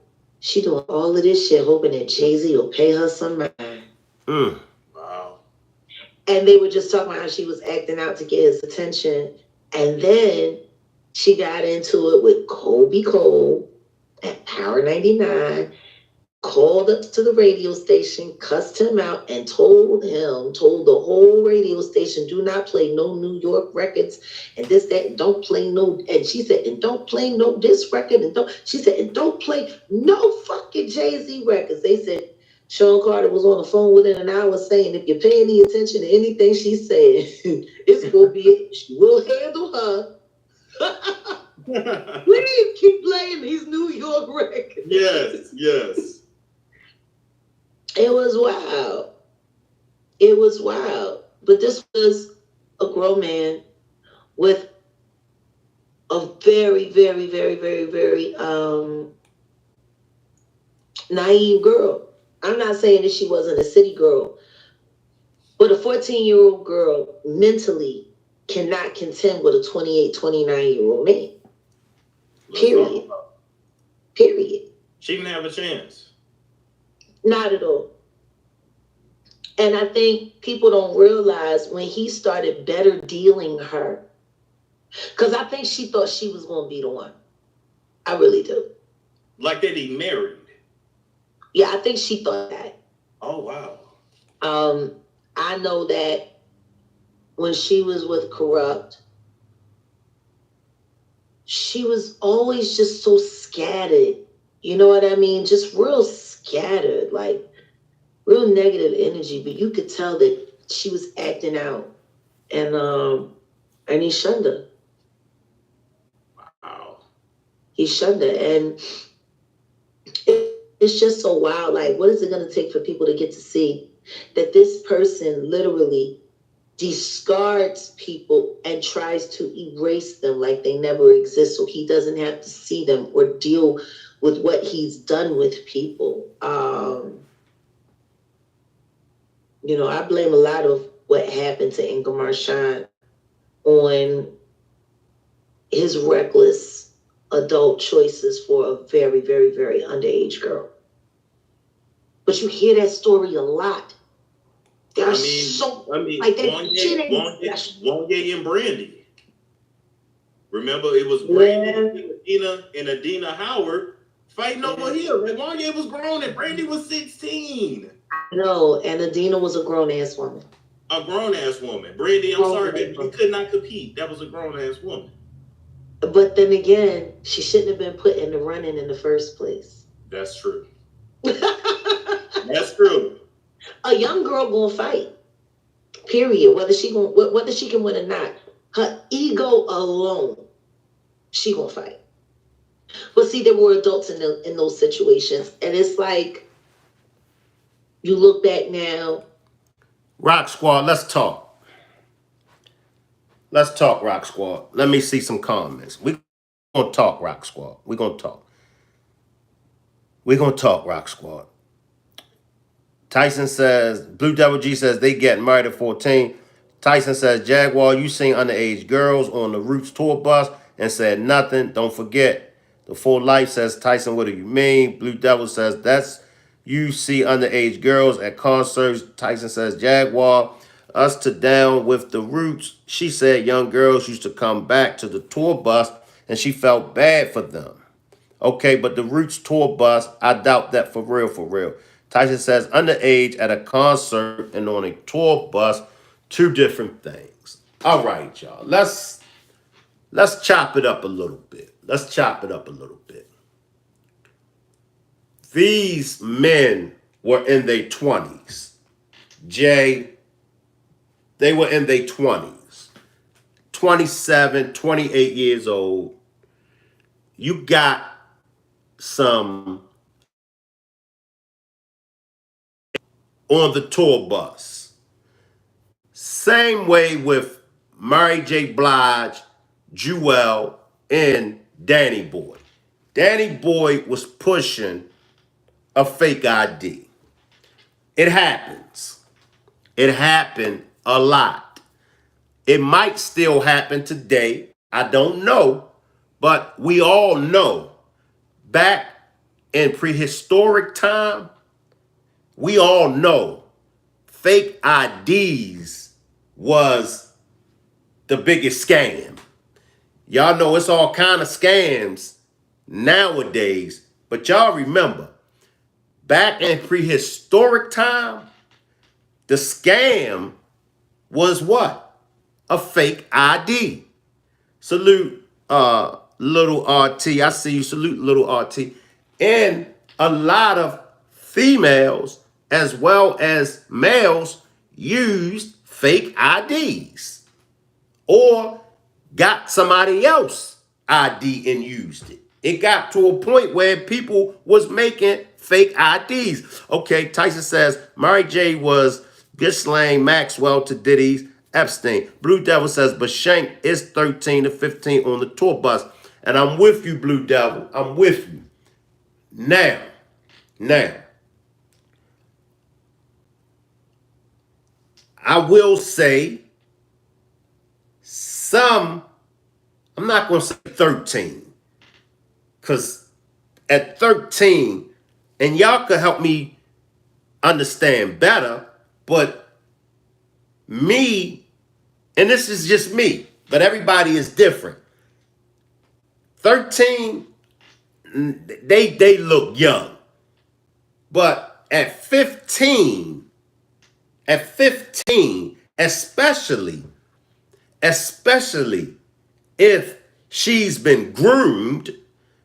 P: she doing all of this shit, hoping that Jay-Z will pay her some money.
S: Wow.
P: And they were just talking about how she was acting out to get his attention. And then she got into it with Kobe Cole at Power 99, called up to the radio station, cussed him out, and told the whole radio station, do not play no New York records, and this, that, and don't play no, and she said, and don't play no this record, and don't play no fucking Jay-Z records. They said, Sean Carter was on the phone within an hour saying, if you pay any attention to anything she said, it's going to be it. We'll handle her. Please keep playing these New York records.
S: Yes.
P: It was wild. It was wild. But this was a grown man with a very, very, very, very, very naive girl. I'm not saying that she wasn't a city girl, but a 14-year-old girl mentally cannot contend with a 28, 29-year-old man. Period.
S: She didn't have a chance.
P: Not at all. And I think people don't realize when he started better dealing her, because I think she thought she was going to be the one. I really do.
S: Like that he married?
P: Yeah, I think she thought that.
S: Oh, wow.
P: I know that when she was with Corrupt, she was always just so scattered. You know what I mean? Just real scattered. scattered, like real negative energy, but you could tell that she was acting out, and he shunned her.
S: Wow.
P: He shunned her, and it's just so wild. Like, what is it going to take for people to get to see that this person literally discards people and tries to erase them like they never exist, so he doesn't have to see them or deal with what he's done with people. You know, I blame a lot of what happened to Inga Marchand on his reckless adult choices for a very, very, very underage girl. But you hear that story a lot.
S: I mean,
P: like that
S: Wanye and Brandy. Remember, it was Brandy and Adina Howard fighting over here. And Wanye was grown and Brandy was 16.
P: No, and Adina was a grown-ass woman.
S: A grown-ass woman. Brandy, I'm sorry, baby, you could not compete. That was a grown-ass woman.
P: But then again, she shouldn't have been put in the running in the first place.
S: That's true. That's true.
P: A young girl gonna fight. Period. Whether she can win or not, her ego alone, she gonna fight. But see, there were adults in those situations, and it's like you look back now.
A: Rock Squad, let's talk. Let's talk, Rock Squad. Let me see some comments. We're gonna talk, Rock Squad. We're gonna talk. We're gonna talk, Rock Squad. Tyson says, Blue Devil G says they get married at 14. Tyson says, Jaguar, you seen underage girls on the Roots tour bus and said nothing. Don't forget. The Full Life says, Tyson, what do you mean? Blue Devil says, that's you see underage girls at concerts. Tyson says, Jaguar, us to down with the Roots. She said young girls used to come back to the tour bus and she felt bad for them. Okay, but the Roots tour bus, I doubt that for real, for real. Tyson says underage at a concert and on a tour bus, two different things. All right, y'all. Let's chop it up a little bit. Let's chop it up a little bit. These men were in their 20s. Jay, they were in their 20s. 27, 28 years old. You got some on the tour bus. Same way with Mary J. Blige, Jewel, and Danny Boy. Danny Boy was pushing a fake ID. It happens. It happened a lot. It might still happen today. I don't know. But we all know back in prehistoric time, we all know fake IDs was the biggest scam. Y'all know it's all kind of scams nowadays, but y'all remember, back in prehistoric time, the scam was what? A fake ID. Salute, little RT. I see you. Salute, little RT. And a lot of females as well as males used fake IDs or got somebody else ID and used it. It got to a point where people was making fake IDs. Okay, Tyson says Mary J was Ghislaine Maxwell to Diddy's Epstein. Blue Devil says, but Shank is 13 to 15 on the tour bus. And I'm with you, Blue Devil. I'm with you. Now, I will say some, I'm not going to say 13, because at 13, and y'all could help me understand better, but me, and this is just me, but everybody is different. 13, they look young. But at 15, especially if she's been groomed,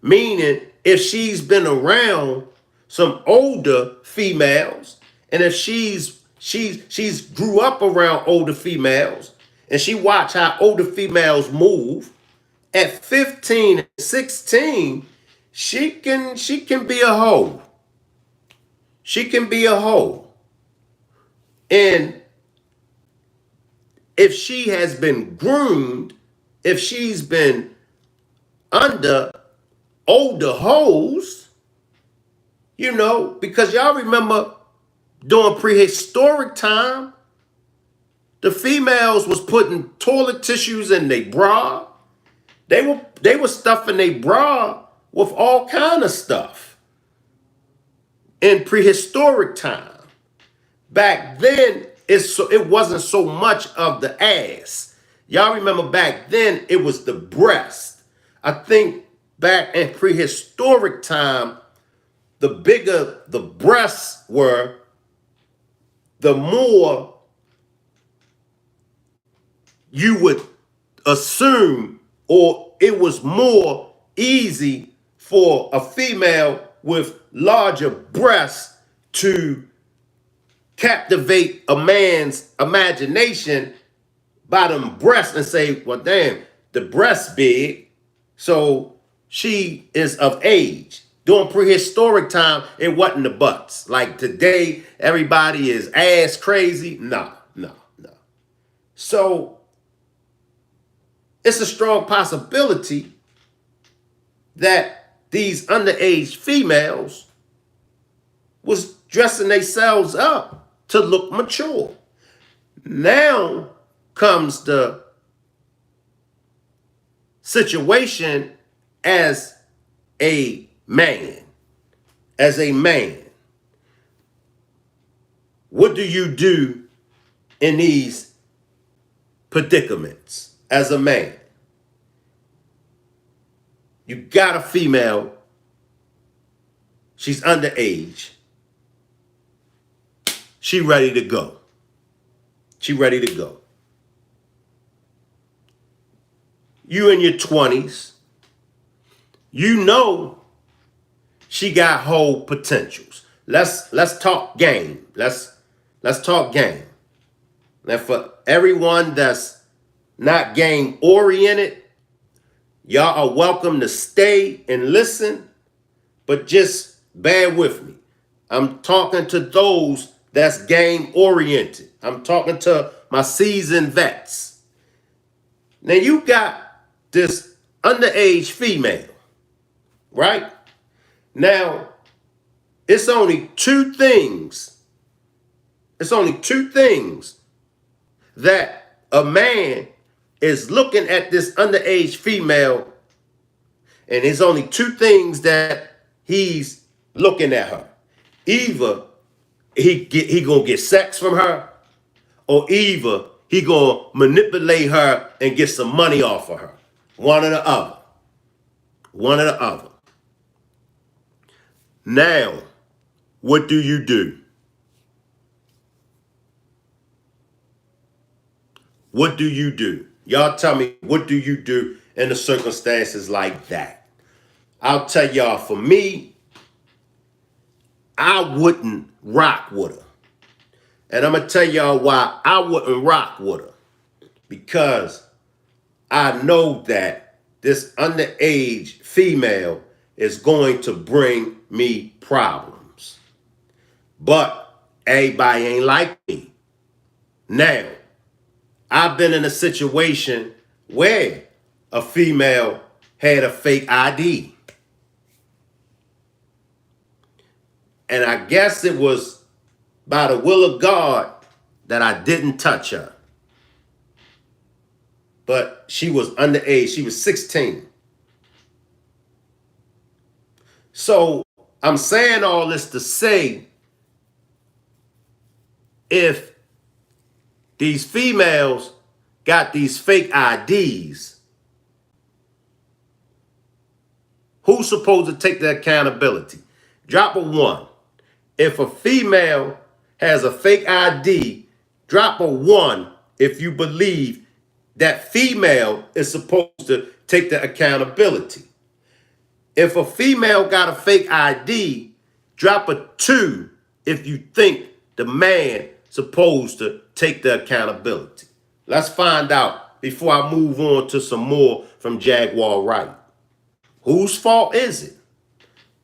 A: meaning if she's been around some older females, and if she's grew up around older females, and she watch how older females move, at 15 and 16, she can be a hoe. She can be a hoe. And if she has been groomed, if she's been under older hoes, you know, because y'all remember during prehistoric time, the females was putting toilet tissues in their bra. They were stuffing their bra with all kind of stuff in prehistoric time. Back then, it wasn't so much of the ass. Y'all remember back then, it was the breast. I think back in prehistoric time, the bigger the breasts were, the more you would assume, or it was more easy for a female with larger breasts to captivate a man's imagination by them breasts and say, well, damn, the breast's big, so she is of age. During prehistoric time, it wasn't the butts. Like today, everybody is ass crazy. No. So it's a strong possibility that these underage females was dressing themselves up to look mature. Now comes the situation as a man. As a man, what do you do in these predicaments as a man? You got a female, she's underage. She ready to go. She ready to go. You in your 20s. You know she got whole potentials. Let's talk game. Let's talk game. Now for everyone that's not game oriented, y'all are welcome to stay and listen, but just bear with me. I'm talking to those that's game oriented. I'm talking to my seasoned vets. Now you got this underage female, right? Now, it's only two things. It's only two things that a man is looking at this underage female, and it's only two things that he's looking at her. Either he gonna get sex from her, or either he gonna manipulate her and get some money off of her. One or the other. One or the other. Now, what do you do? What do you do? Y'all tell me, what do you do in the circumstances like that? I'll tell y'all, for me, I wouldn't rock with her. And I'm going to tell y'all why I wouldn't rock with her. Because I know that this underage female is going to bring me problems. But everybody ain't like me. Now, I've been in a situation where a female had a fake ID. And I guess it was by the will of God that I didn't touch her. But she was underage. She was 16. So I'm saying all this to say, if these females got these fake IDs, who's supposed to take the accountability? Drop a 1. If a female has a fake ID, drop a 1 if you believe that female is supposed to take the accountability. If a female got a fake ID, Drop a 2 if you think the man supposed to take the accountability. Let's find out before I move on to some more from Jaguar Wright. Whose fault is it?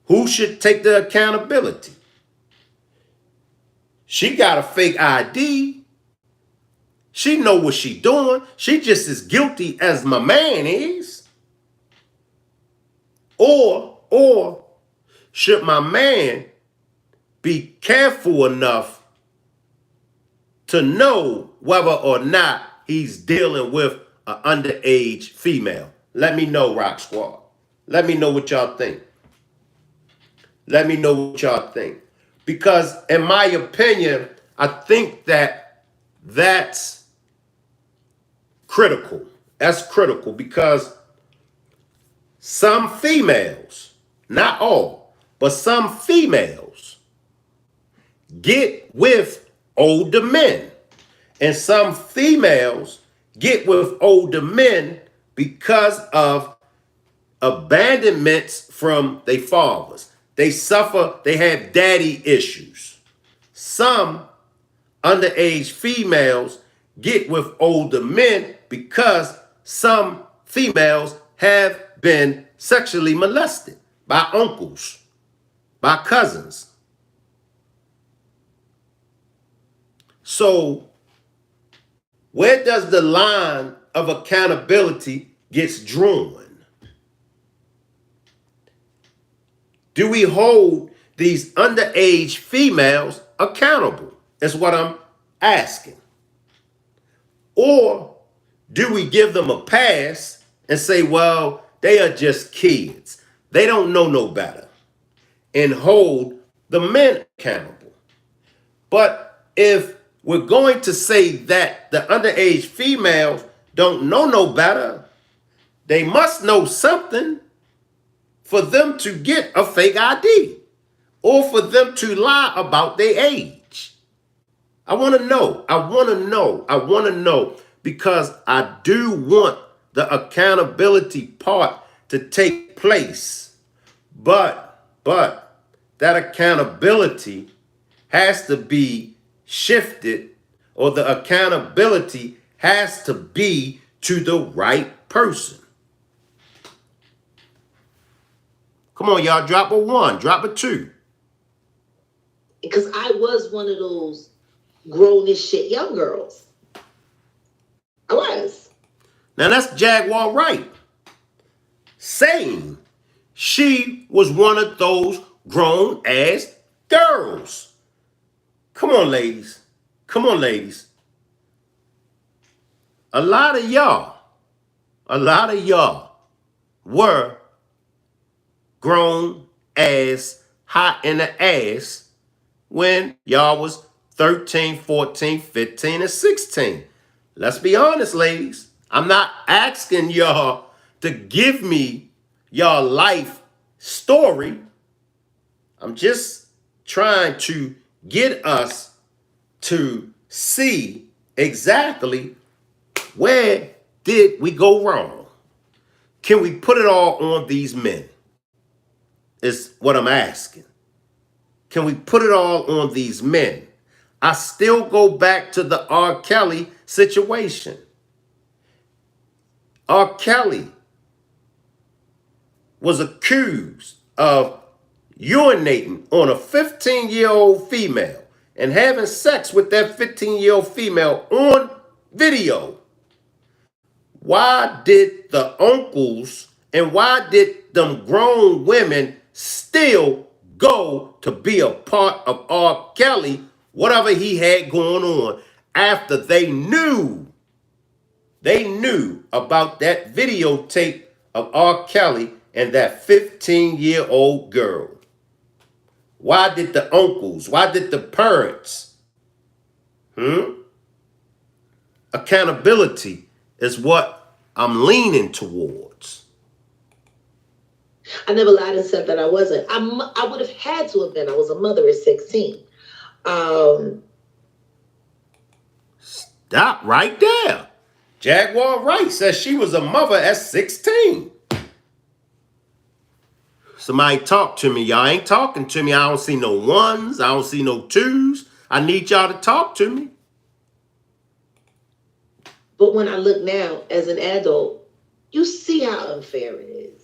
A: Who should take the accountability? She got a fake ID. She know what she doing. She just as guilty as my man is. Or should my man be careful enough to know whether or not he's dealing with an underage female? Let me know, Rock Squad. Let me know what y'all think. Let me know what y'all think. Because in my opinion, I think that's critical. That's critical because some females, not all, but some females get with older men. And some females get with older men because of abandonments from their fathers. They suffer, they have daddy issues. Some underage females get with older men because some females have been sexually molested by uncles, by cousins. So where does the line of accountability gets drawn? Do we hold these underage females accountable? Is what I'm asking. Or do we give them a pass and say, well, they are just kids. They don't know no better, and hold the men accountable? But if we're going to say that the underage females don't know no better, they must know something for them to get a fake ID or for them to lie about their age. I want to know. I want to know because I do want the accountability part to take place. But that accountability has to be shifted, or the accountability has to be to the right person. Come on, y'all, drop a 1, drop a 2.
P: Because I was one of those grown as shit young girls. I was.
A: Now that's Jaguar Wright saying she was one of those grown ass girls. Come on, ladies. Come on, ladies. A lot of y'all were grown ass, hot in the ass when y'all was 13, 14, 15, and 16. Let's be honest, ladies. I'm not asking y'all to give me your life story. I'm just trying to get us to see exactly where did we go wrong. Can we put it all on these men? Is what I'm asking. Can we put it all on these men? I still go back to the R. Kelly situation. R. Kelly was accused of urinating on a 15-year-old female and having sex with that 15-year-old female on video. Why did the uncles and why did them grown women still go to be a part of R. Kelly, whatever he had going on, after they knew about that videotape of R. Kelly and that 15-year-old girl? Why did the uncles, why did the parents? Accountability is what I'm leaning towards.
P: I never lied and said that I wasn't. I would have had to have been. I was a mother at 16.
A: Stop right there. Jaguar Wright says she was a mother at 16. Somebody talk to me. Y'all ain't talking to me. I don't see no ones. I don't see no twos. I need y'all to talk to me.
P: But when I look now as an adult, you see how unfair it is.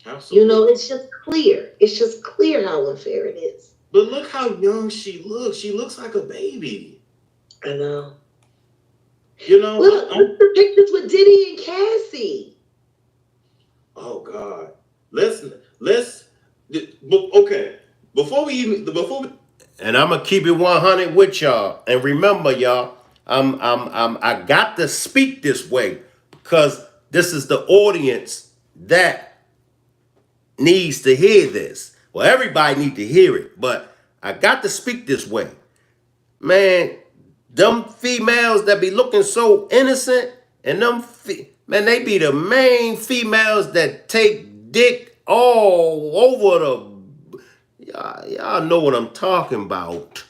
S: Absolutely.
P: You know, it's just clear. It's just clear how unfair it is.
S: But look how young she looks. She looks like a baby.
P: I know.
S: You know,
P: look the pictures with Diddy and Cassie.
S: Oh God. Let's okay. Before we
A: and I'm gonna keep it 100 with y'all. And remember, y'all, I got to speak this way because this is the audience that needs to hear this. Well, everybody need to hear it, but I got to speak this way. Man, them females that be looking so innocent, and man, they be the main females that take dick all over the. Y'all know what I'm talking about.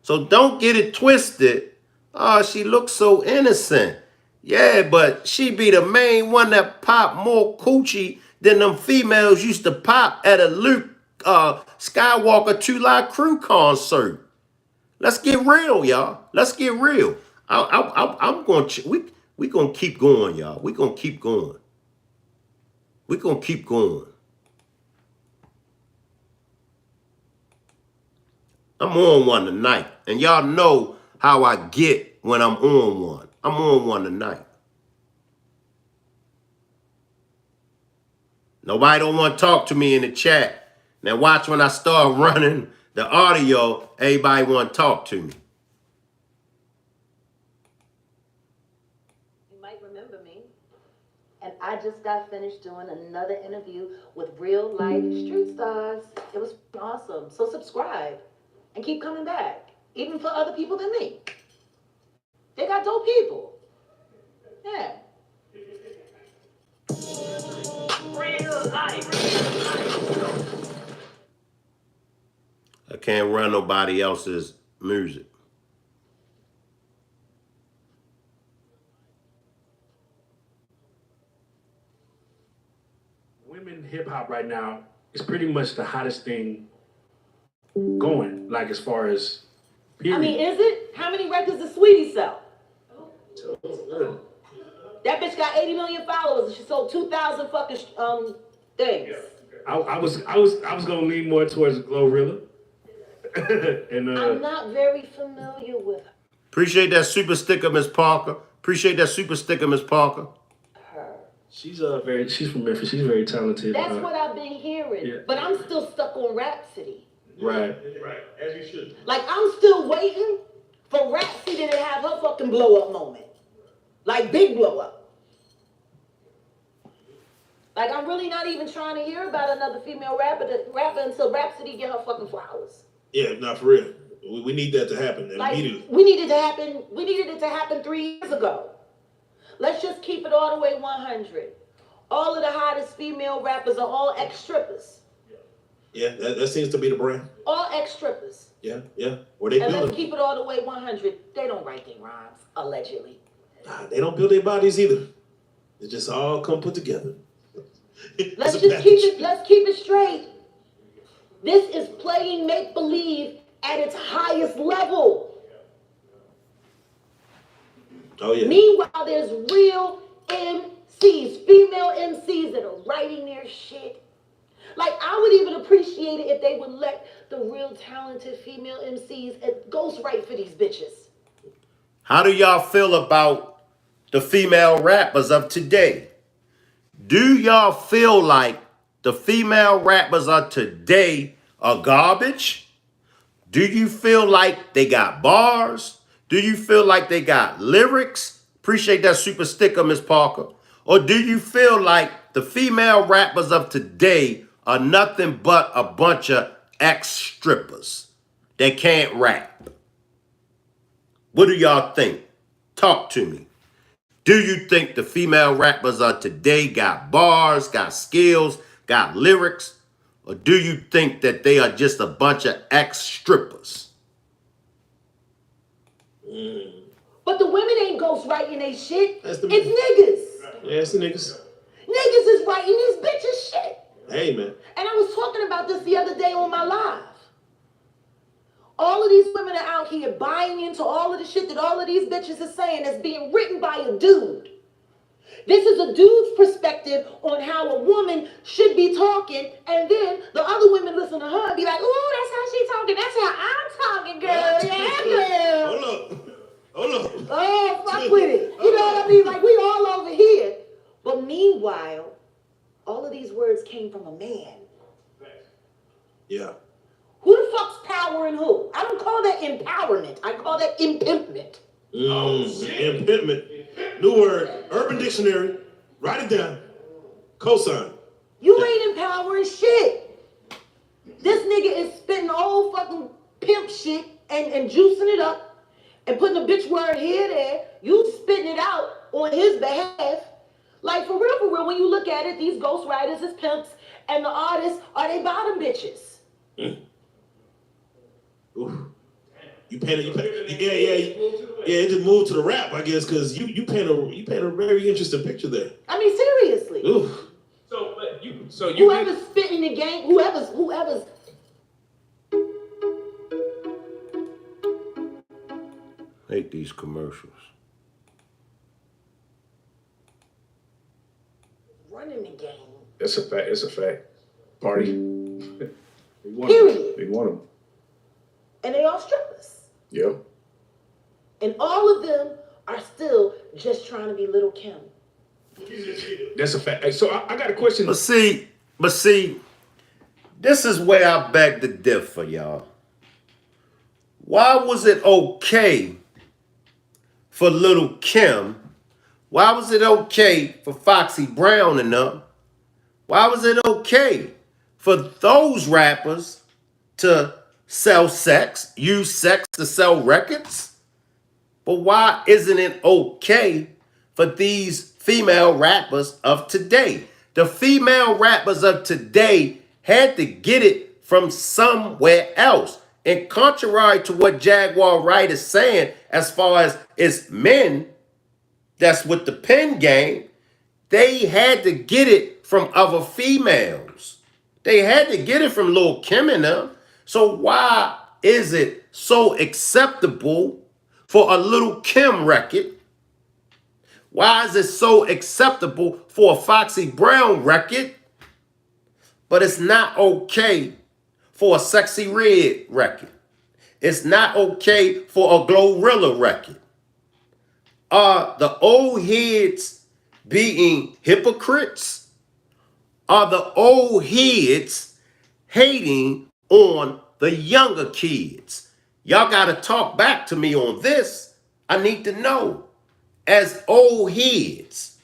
A: So don't get it twisted. Oh, she looks so innocent. Yeah, but she be the main one that pop more coochie than them females used to pop at a Luke Skywalker 2 Live Crew concert. Let's get real, y'all. Let's get real. I'm going to we gonna keep going, y'all. We gonna keep going. We gonna keep going. I'm on one tonight, and y'all know how I get when I'm on one. I'm on one tonight. Nobody don't want to talk to me in the chat. Now watch when I start running the audio, everybody want to talk to me.
T: You might remember me. And I just got finished doing another interview with real life street stars. It was awesome. So subscribe and keep coming back, even for other people than me. They got dope people. Yeah. Real life.
A: I can't run nobody else's music.
U: Women hip hop right now is pretty much the hottest thing going, like as far as period.
T: I mean, is it? How many records does Sweetie sell? That bitch got 80 million followers and she sold 2,000 fucking things.
U: I was gonna lean more towards Glorilla. And
T: I'm not very familiar with her.
A: Appreciate that super sticker, Miss Parker. Appreciate that super sticker, Miss Parker.
U: She's from Memphis. She's very talented.
T: That's what I've been hearing. Yeah. But I'm still stuck on Rhapsody.
U: Right.
S: As you should.
T: Like, I'm still waiting for Rhapsody to have her fucking blow up moment. Like, big blow up. Like, I'm really not even trying to hear about another female rapper until Rhapsody get her fucking flowers.
S: Yeah, not for real. We need that to happen immediately.
T: Like, we needed it to happen 3 years ago. Let's just keep it all the way 100. All of the hottest female rappers are all ex-strippers.
S: Yeah, that seems to be the brand.
T: All ex-strippers.
S: Yeah. Or they
T: and
S: build
T: let's keep it all the way 100. They don't write their rhymes, allegedly.
S: Nah, they don't build their bodies either. They just all come put together.
T: Let's keep it straight. This is playing make-believe at its highest level.
S: Oh, yeah.
T: Meanwhile, there's real MCs, female MCs that are writing their shit. Like, I would even appreciate it if they would let the real talented female MCs ghostwrite for these bitches.
A: How do y'all feel about the female rappers of today? Do y'all feel like the female rappers of today are garbage? Do you feel like they got bars? Do you feel like they got lyrics? Appreciate that super sticker, Miss Parker. Or do you feel like the female rappers of today are nothing but a bunch of ex-strippers that can't rap? What do y'all think? Talk to me. Do you think the female rappers of today got bars, got skills, got lyrics? Or do you think that they are just a bunch of ex-strippers?
T: But the women ain't ghostwriting they shit. It's niggas.
S: Yeah, it's the niggas.
T: Niggas is writing these bitches shit.
S: Hey, man.
T: And I was talking about this the other day on my live. All of these women are out here buying into all of the shit that all of these bitches are saying that's being written by a dude. This is a dude's perspective on how a woman should be talking, and then the other women listen to her and be like, ooh, that's how she talking. That's how I'm talking, girl. Yeah, girl.
S: Hold up.
T: Oh, fuck with it. You know what I mean? Like, we all over here. But meanwhile, all of these words came from a man.
S: Yeah.
T: Who the fuck's powering who? I don't call that empowerment. I call that impimpment.
S: Impimpment. New word. Urban Dictionary. Write it down. Cosign.
T: You ain't empowering shit. This nigga is spitting old fucking pimp shit and juicing it up and putting a bitch word here there. You spitting it out on his behalf. Like, for real, when you look at it, these ghostwriters is pimps and the artists are they bottom bitches.
S: Ooh. You paint it, it just moved to the rap, I guess, because you paint a very interesting picture there.
T: I mean, seriously.
S: Ooh.
T: Whoever's spitting the game, whoever's
A: Hate these commercials.
T: running the game.
U: That's a fact. It's a fact. Party.
T: Period.
U: They want them.
T: And they all strippers.
U: Yeah.
T: And all of them are still just trying to be Little Kim.
U: That's a fact. Hey, so I got a question.
A: But see, this is where I beg to differ, y'all. Why was it okay for Little Kim? Why was it okay for Foxy Brown and them? Why was it okay for those rappers to sell sex, use sex to sell records? But why isn't it okay for these female rappers of today? The female rappers of today had to get it from somewhere else. And contrary to what Jaguar Wright is saying, as far as it's men that's with the pen game, they had to get it from other females. They had to get it from Lil' Kim and them. So why is it so acceptable for a Little Kim record? Why is it so acceptable for a Foxy Brown record, but it's not okay for a Sexy Red record? It's not okay for a Glorilla record. Are the old heads being hypocrites? Are the old heads hating on the younger kids? Y'all got to talk back to me on this. I need to know. As old heads,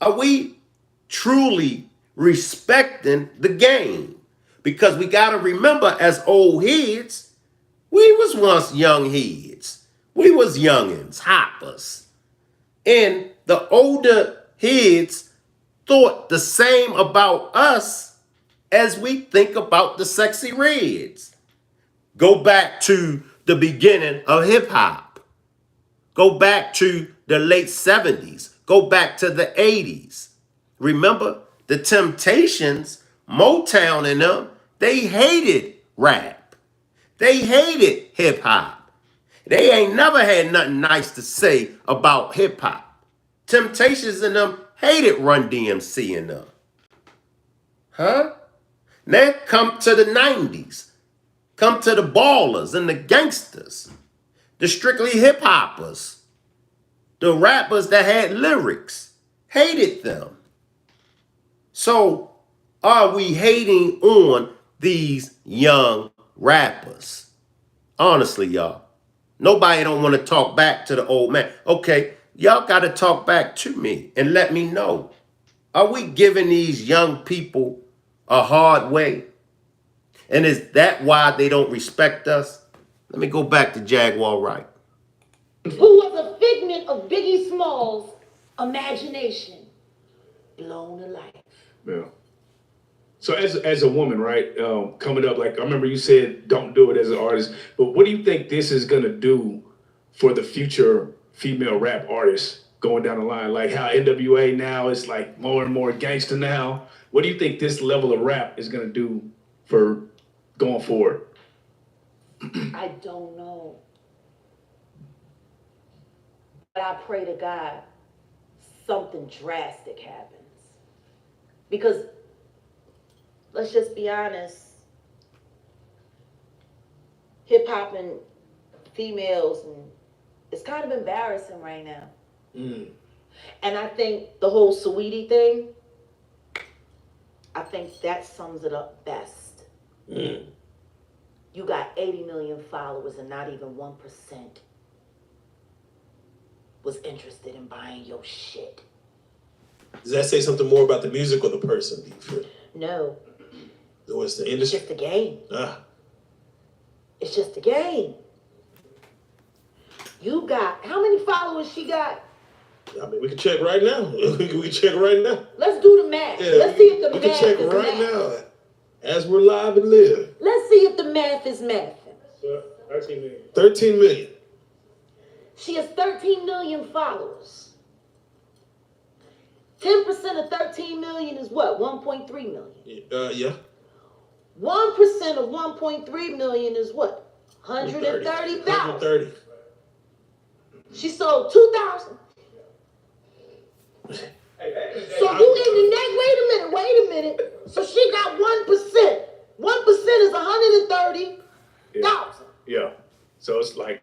A: are we truly respecting the game? Because we got to remember, as old heads, we was once young heads. We was youngins, hoppers. And the older heads thought the same about us as we think about the Sexy Reds. Go back to the beginning of hip hop. Go back to the late 70s. Go back to the 80s. Remember, the Temptations, Motown and them, they hated rap. They hated hip hop. They ain't never had nothing nice to say about hip hop. Temptations and them hated Run DMC and them. Huh? Now come to the 90s. Come to the ballers and the gangsters. The strictly hip hoppers. The rappers that had lyrics. Hated them. So are we hating on these young rappers? Honestly, y'all. Nobody don't want to talk back to the old man. Okay, y'all got to talk back to me and let me know. Are we giving these young people a hard way? And is that why they don't respect us? Let me go back to Jaguar Wright.
T: Who was a figment of Biggie Smalls' imagination, blown to life.
U: Yeah. So as a woman, right, coming up, like I remember you said, don't do it as an artist. But what do you think this is gonna do for the future female rap artists going down the line? Like how NWA now is like more and more gangster now. What do you think this level of rap is gonna do for going forward?
T: I don't know. But I pray to God something drastic happens. Because let's just be honest, hip hop and females, and it's kind of embarrassing right now. And I think the whole Saweetie thing, I think that sums it up best. You got 80 million followers and not even 1% was interested in buying your shit.
D: Does that say something more about the music or the person, do you feel?
T: No.
D: What's the
T: It's
D: industry?
T: just a game.
D: Ah.
T: It's just a game. You got, how many followers she got?
D: I mean, we can check right now. we can check right now.
T: Let's do the math.
D: Yeah,
T: Let's see if the
D: we
T: math
D: can check
T: is
D: right
T: math.
D: now as we're live and live.
T: Let's see if the math is math.
U: 13 million.
D: 13 million.
T: She has 13 million followers. 10% of 13 million is what? 1.3 million.
D: Yeah.
T: 1% of 1.3 million is what? 130,000.
D: 130.
T: She sold 2,000. So you in the next, wait a minute. So she got 1%. 1% is 130,000.
U: Yeah. So it's like,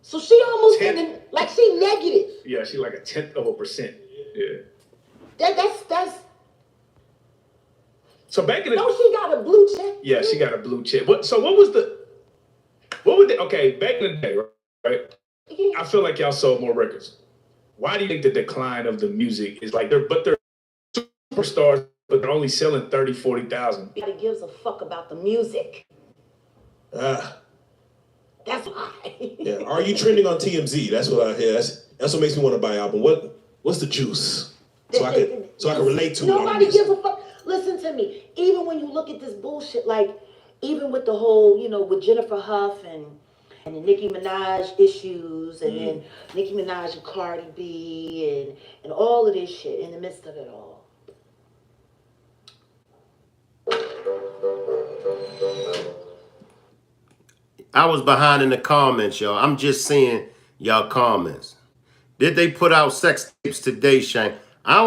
T: So she almost in the, like she negative.
U: yeah, she's like 1/10%. Yeah.
T: That's.
U: So back in the
T: No, she got a blue check.
U: yeah, she got a blue chip. What okay, back in the day, right? I feel like y'all sold more records. Why do you think the decline of the music is like they're superstars, but they're only selling 30, 40,000?
T: Nobody gives a fuck about the music.
D: Ah.
T: That's why.
D: Yeah. Are you trending on TMZ? That's what I hear. That's what makes me want to buy an album. What's the juice? So I can relate to it.
T: Nobody gives a fuck. Listen to me. Even when you look at this bullshit, like even with the whole, with Jennifer Huff and the Nicki Minaj issues, and then Nicki Minaj and Cardi B and all of this shit in the midst of it all.
A: I was behind in the comments, y'all. I'm just seeing y'all comments. Did they put out sex tapes today, Shane? I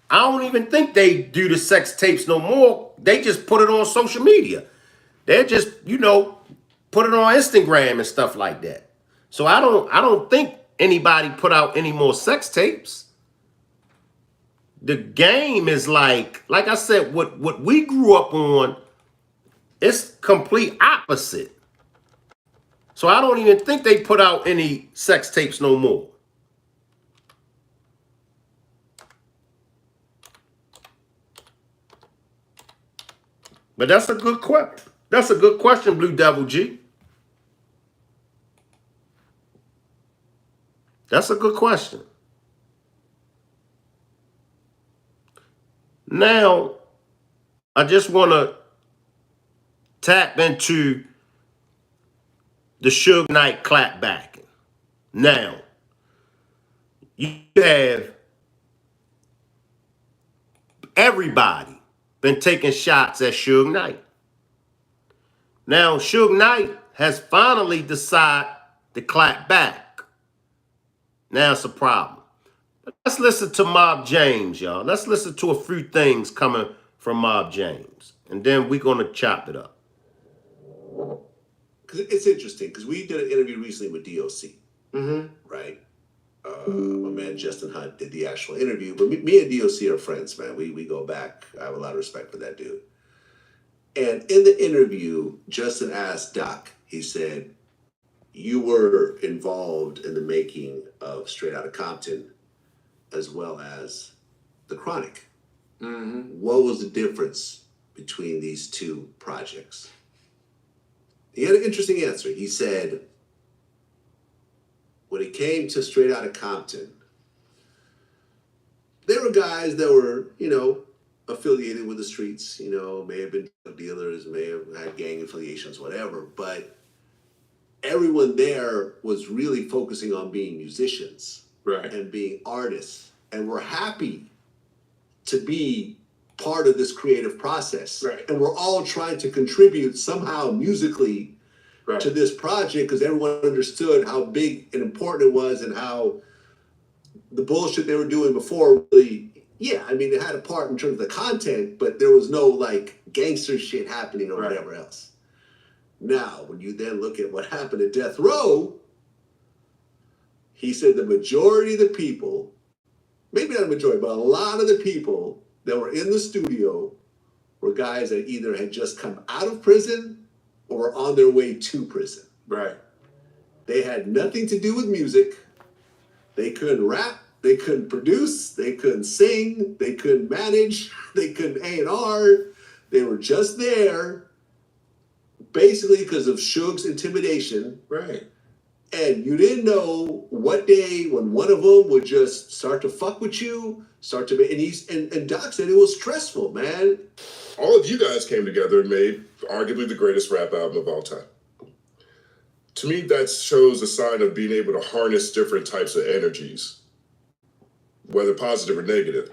A: don't even think they do the sex tapes no more. They just put it on social media. They just, put it on Instagram and stuff like that. So I don't think anybody put out any more sex tapes. The game is like I said, what we grew up on, it's complete opposite. So I don't even think they put out any sex tapes no more. But that's a good question. That's a good question, Blue Devil G. That's a good question. Now, I just want to tap into the Suge Knight clapback. Now, you have everybody been taking shots at Suge Knight. Now, Suge Knight has finally decided to clap back. Now it's a problem. But let's listen to Mob James, y'all. Let's listen to a few things coming from Mob James. And then we're going to chop it up.
V: Because it's interesting, because we did an interview recently with DOC, right? My man Justin Hunt did the actual interview, but me and DOC are friends, man. We go back. I have a lot of respect for that dude. And in the interview, Justin asked Doc, he said, you were involved in the making of Straight Outta Compton as well as The Chronic. What was the difference between these two projects? He had an interesting answer. He said, when it came to Straight Outta Compton, there were guys that were, affiliated with the streets, may have been drug dealers, may have had gang affiliations, whatever, but everyone there was really focusing on being musicians. and being artists. And we're happy to be part of this creative process. And we're all trying to contribute somehow musically to this project because everyone understood how big and important it was and how the bullshit they were doing before really, yeah, I mean, it had a part in terms of the content, but there was no like gangster shit happening or whatever else. Now, when you then look at what happened at Death Row, he said the majority of the people, maybe not a majority, but a lot of the people that were in the studio were guys that either had just come out of prison or were on their way to prison. They had nothing to do with music. They couldn't rap. They couldn't produce. They couldn't sing. They couldn't manage. They couldn't A&R. They were just there basically because of Suge's intimidation. And you didn't know what day when one of them would just start to fuck with you, and Doc said it was stressful, man.
E: All of you guys came together and made arguably the greatest rap album of all time. To me, that shows a sign of being able to harness different types of energies, whether positive or negative,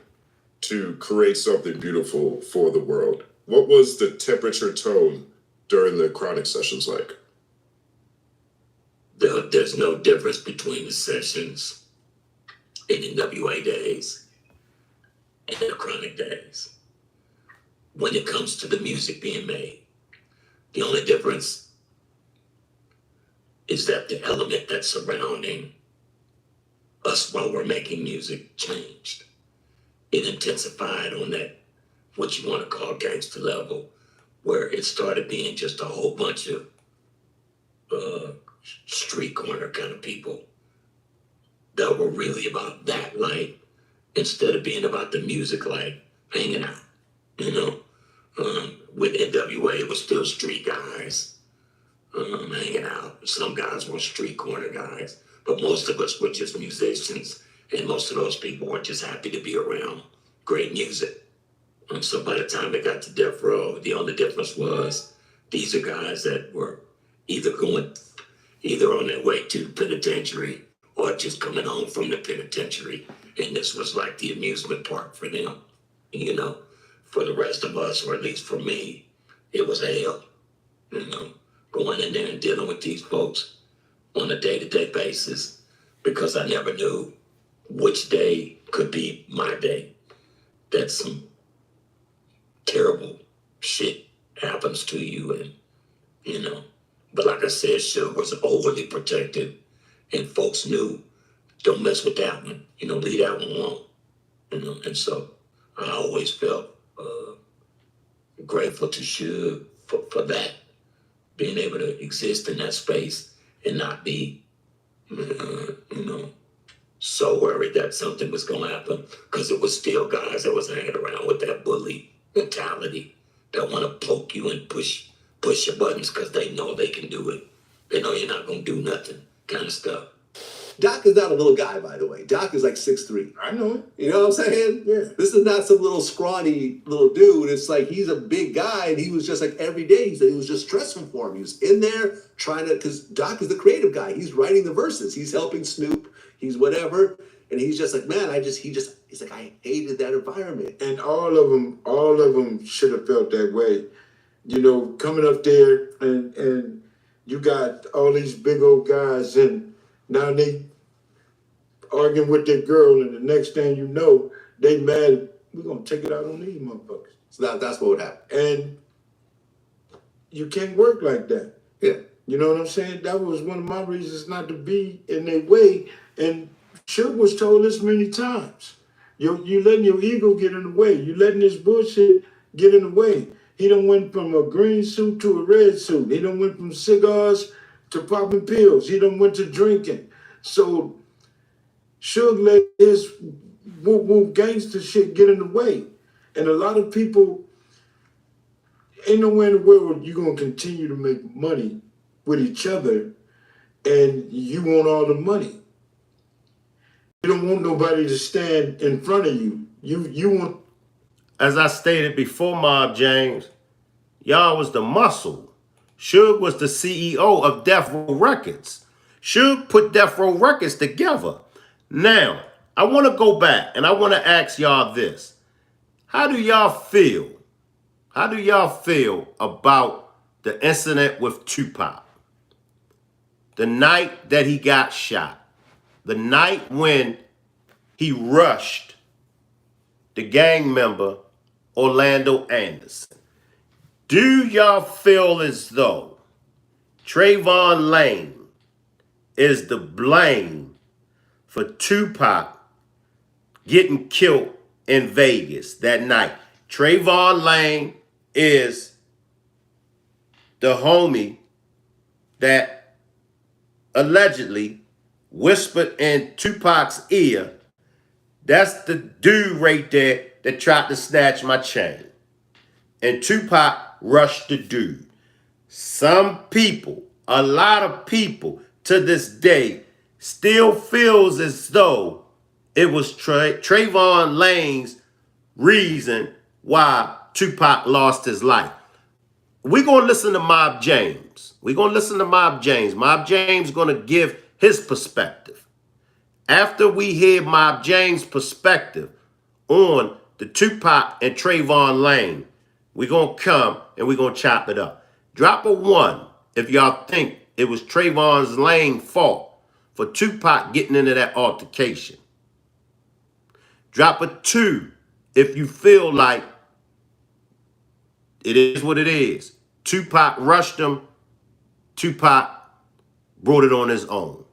E: to create something beautiful for the world. What was the temperature tone during the Chronic sessions like?
H: There's no difference between the sessions in the NWA days and the Chronic days when it comes to the music being made. The only difference is that the element that's surrounding us while we're making music changed. It intensified on that, what you want to call gangster level, where it started being just a whole bunch of street corner kind of people that were really about that life instead of being about the music life, hanging out, you know. With NWA, it was still street guys hanging out. Some guys were street corner guys, but most of us were just musicians, and most of those people were just happy to be around great music. And so by the time it got to Death Row, the only difference was these are guys that were either on their way to the penitentiary or just coming home from the penitentiary. And this was like the amusement park for them, you know. For the rest of us, or at least for me, it was hell, you know, going in there and dealing with these folks on a day-to-day basis because I never knew which day could be my day. That some terrible shit happens to you and, you know. But like I said, Suge was overly protective and folks knew, don't mess with that one, you know, leave that one alone, you know. And so I always felt grateful to Suge for that, being able to exist in that space and not be, you know, so worried that something was going to happen, because it was still guys that was hanging around with that bully mentality that want to poke you and push your buttons because they know they can do it. They know you're not going to do nothing kind of stuff.
V: Doc is not a little guy, by the way. Doc is like 6'3".
J: I know it.
V: You know what I'm saying?
J: Yeah.
V: This is not some little scrawny little dude. It's like he's a big guy, and he was just like every day. He said it was just stressful for him. He was in there trying to, because Doc is the creative guy. He's writing the verses. He's helping Snoop. He's whatever. And he's just like, man, he's like, I hated that environment.
J: And all of them should have felt that way. You know, coming up there and you got all these big old guys, and now they arguing with their girl, and the next thing you know, they mad. We're gonna take it out on these motherfuckers.
V: So that's what would happen.
J: And you can't work like that.
V: Yeah.
J: You know what I'm saying? That was one of my reasons not to be in their way. And Suge was told this many times. You letting your ego get in the way. You letting this bullshit get in the way. He done went from a green suit to a red suit. He done went from cigars to popping pills. He done went to drinking. So Suge let his woo gangster shit get in the way. And a lot of people, ain't nowhere in the world you're going to continue to make money with each other and you want all the money. You don't want nobody to stand in front of you. You want...
A: As I stated before, Mob James, y'all was the muscle. Suge was the CEO of Death Row Records. Suge put Death Row Records together. Now, I want to go back and I want to ask y'all this. How do y'all feel? How do y'all feel about the incident with Tupac? The night that he got shot. The night when he rushed the gang member Orlando Anderson. Do y'all feel as though Trayvon Lane is the blame for Tupac getting killed in Vegas that night? Trayvon Lane is the homie that allegedly whispered in Tupac's ear. That's the dude right there that tried to snatch my chain. And Tupac rushed the dude. Some people, a lot of people to this day still feels as though it was Trayvon Lane's reason why Tupac lost his life. We're going to listen to Mob James. We're going to listen to Mob James. Mob James going to give his perspective. After we hear Mob James' perspective on the Tupac and Trayvon Lane, we're going to come and we're going to chop it up. Drop a 1 if y'all think it was Trayvon Lane's fault for Tupac getting into that altercation. Drop a 2 if you feel like it is what it is. Tupac rushed him. Tupac brought it on his own.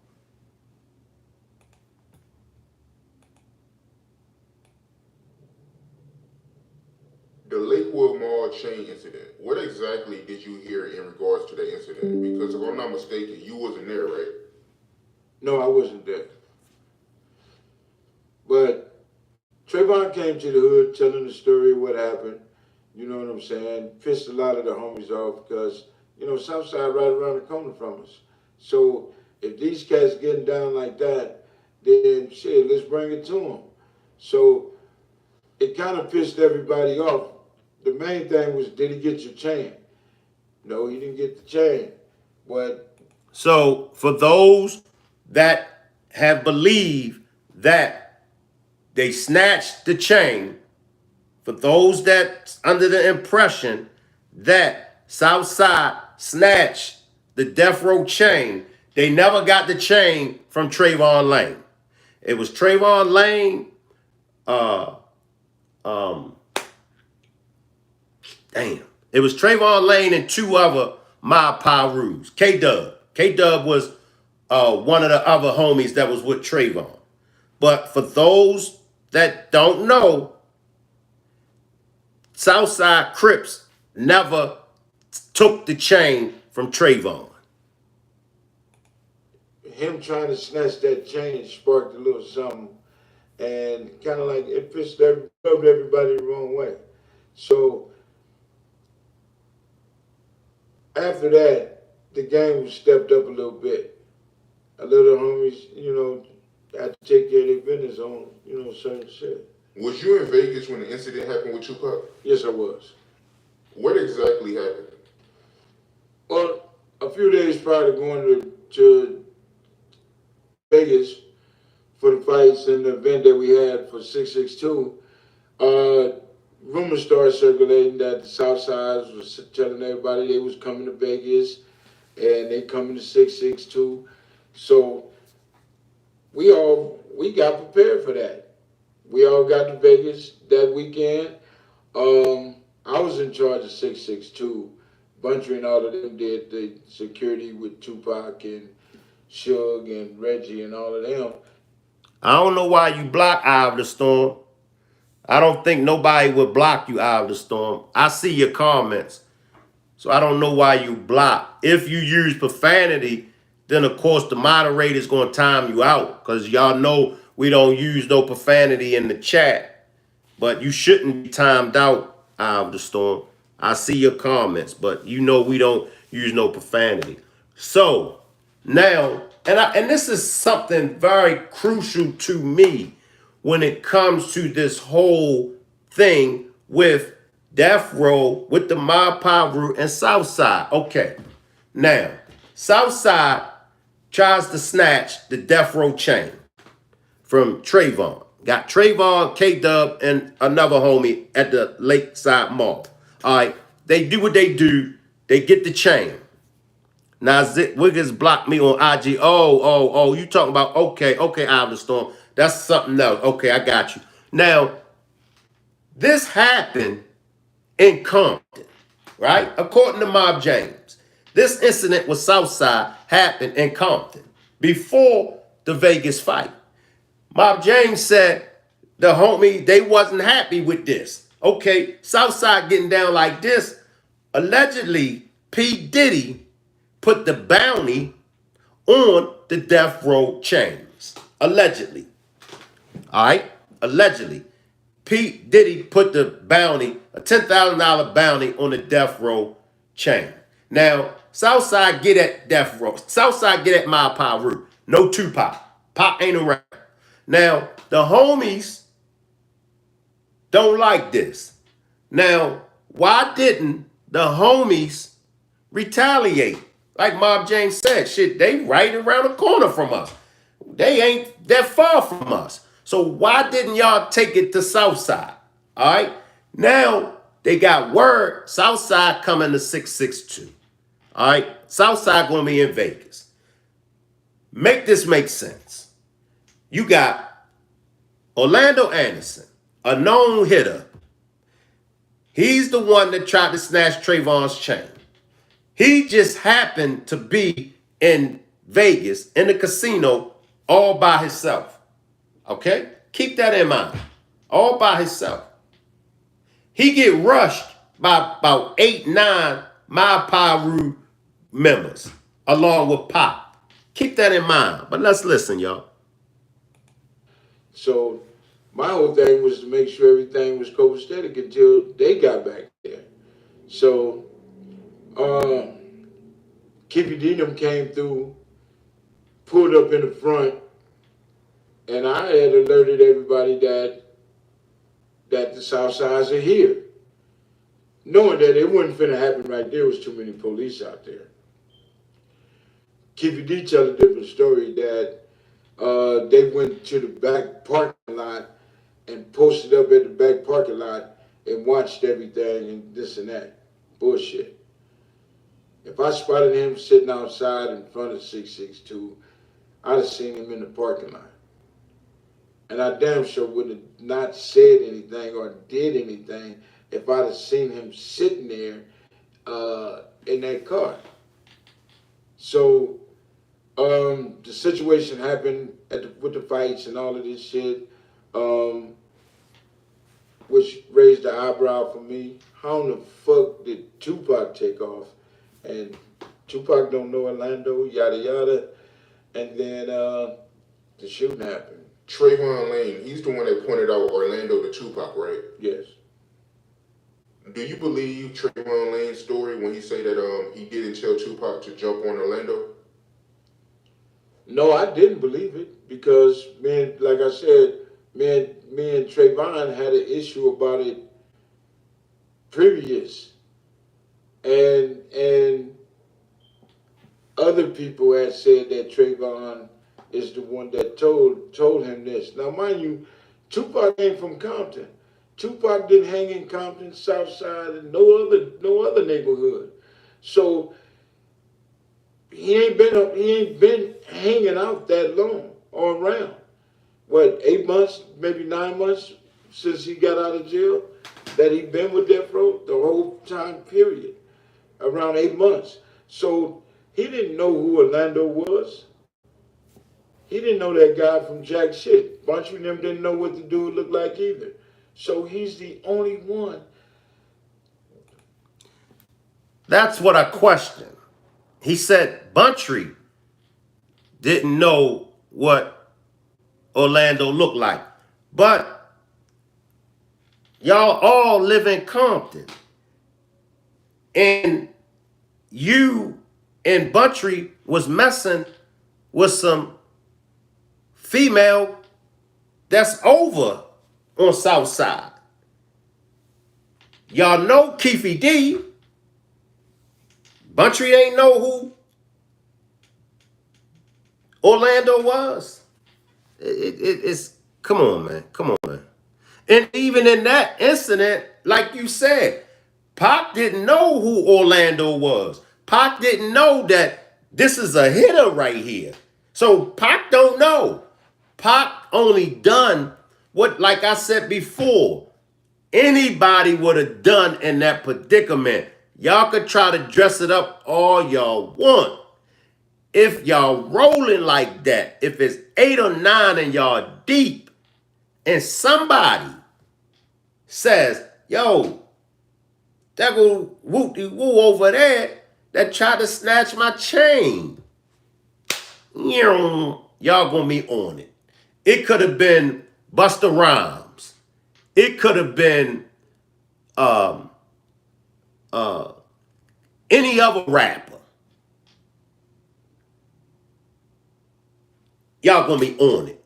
B: The Lakewood Mall chain incident. What exactly did you hear in regards to that incident? Because if I'm not mistaken, you wasn't there, right?
F: No, I wasn't there. But Trayvon came to the hood telling the story of what happened. You know what I'm saying? Pissed a lot of the homies off because, you know, Southside right around the corner from us. So if these cats getting down like that, then shit, let's bring it to them. So it kind of pissed everybody off. The main thing was, did he get your chain? No, he didn't get the chain. But
A: so for those that have believed that they snatched the chain, for those that's under the impression that Southside snatched the Death Row chain, they never got the chain from Trayvon Lane. It was Trayvon Lane, it was Trayvon Lane and 2 other Mob Pirus. K-Dub. K-Dub was one of the other homies that was with Trayvon. But for those that don't know, Southside Crips never took the chain from Trayvon.
F: him trying to snatch that chain sparked a little something, and kind of like it rubbed everybody the wrong way. So after that, the game was stepped up a little bit. A little homies, you know, had to take care of their business on, you know, certain shit.
B: Was you in Vegas when the incident happened with Tupac?
F: Yes, I was.
B: What exactly happened?
F: Well, a few days prior to going to Vegas for the fights and the event that we had for 662, rumors started circulating that the Southsides was telling everybody they was coming to Vegas and they coming to 662. So we got prepared for that. We all got to Vegas that weekend. I was in charge of 662. Buntry and all of them did the security with Tupac and Suge and Reggie and all of them.
A: I don't know why you block Eye of the Storm. I don't think nobody would block you, Eye of the Storm. I see your comments. So I don't know why you block. If you use profanity, then of course the moderator's going to time you out, because y'all know we don't use no profanity in the chat. But you shouldn't be timed out, Eye of the Storm. I see your comments, but you know we don't use no profanity. So now, and this is something very crucial to me when it comes to this whole thing with Death Row, with the Mob Piru and Southside. Okay, now, Southside tries to snatch the Death Row chain. from Trayvon. Got Trayvon, K-Dub, and another homie at the Lakeside Mall. All right, they do what they do. They get the chain. Now, Wiggins blocked me on IG. Oh, you talking about, okay, Out of the Storm. That's something else. Okay, I got you. Now, this happened in Compton, right? According to Mob James. This incident with Southside happened in Compton before the Vegas fight. Mob James said the homie, they wasn't happy with this. Okay, Southside getting down like this. Allegedly, P. Diddy put the bounty on the death row chains. Allegedly. All right? Allegedly. P. Diddy put the bounty, a $10,000 bounty on the death row chain. Now, Southside get at death row. Southside get at my Paru. No Tupac. Pop ain't around. Now, the homies don't like this. Now, why didn't the homies retaliate? Like Mob James said, shit, they right around the corner from us. They ain't that far from us. So why didn't y'all take it to Southside? All right? Now, they got word, Southside coming to 662. All right? Southside going to be in Vegas. Make this make sense. You got Orlando Anderson, a known hitter. He's the one that tried to snatch Trayvon's chain. He just happened to be in Vegas, in the casino, all by himself. Okay? Keep that in mind. All by himself. He get rushed by about 8, 9 My Paru members, along with Pop. Keep that in mind. But let's listen, y'all.
F: So my whole thing was to make sure everything was copacetic until they got back there. So Kippy Dinham came through, pulled up in the front, and I had alerted everybody that the Southsides are here. Knowing that it wasn't finna happen right there, was too many police out there. Kippy D tell a different story that they went to the back parking lot and posted up at the back parking lot and watched everything and this and that. Bullshit. If I spotted him sitting outside in front of 662, I'd have seen him in the parking lot. And I damn sure would have not said anything or did anything if I'd have seen him sitting there in that car. So the situation happened with the fights and all of this shit, which raised the eyebrow for me. How in the fuck did Tupac take off? And Tupac don't know Orlando, yada yada. And then the shooting happened.
B: Trayvon Lane, he's the one that pointed out Orlando to Tupac, right?
F: Yes.
B: Do you believe Trayvon Lane's story when he say that he didn't tell Tupac to jump on Orlando?
F: No, I didn't believe it because, man, like I said, me and Trayvon had an issue about it previous. And other people had said that Trayvon is the one that told him this. Now, mind you, Tupac ain't from Compton. Tupac didn't hang in Compton, Southside, and no other neighborhood. So he ain't been hanging out that long or around. What, 8 months, maybe 9 months since he got out of jail? That he been with Death Row the whole time period, around 8 months. So he didn't know who Orlando was. He didn't know that guy from jack shit. Bunch of them didn't know what the dude looked like either. So he's the only one.
A: That's what I question. He said Buntry didn't know what Orlando looked like. But y'all all live in Compton. And you and Buntry was messing with some female that's over on Southside. Y'all know Keefy D. Buntry ain't know who Orlando was. It's come on, man. Come on, man. And even in that incident, like you said, Pac didn't know who Orlando was. Pac didn't know that this is a hitter right here. So Pac don't know. Pac only done what, like I said before, anybody would have done in that predicament. Y'all could try to dress it up all y'all want. If y'all rolling like that, if it's 8 or 9 and y'all deep, and somebody says, yo, that go whoop-de-woo over there that tried to snatch my chain. Y'all gonna be on it. It could have been Busta Rhymes. It could have been any other rapper. Y'all gonna be on it.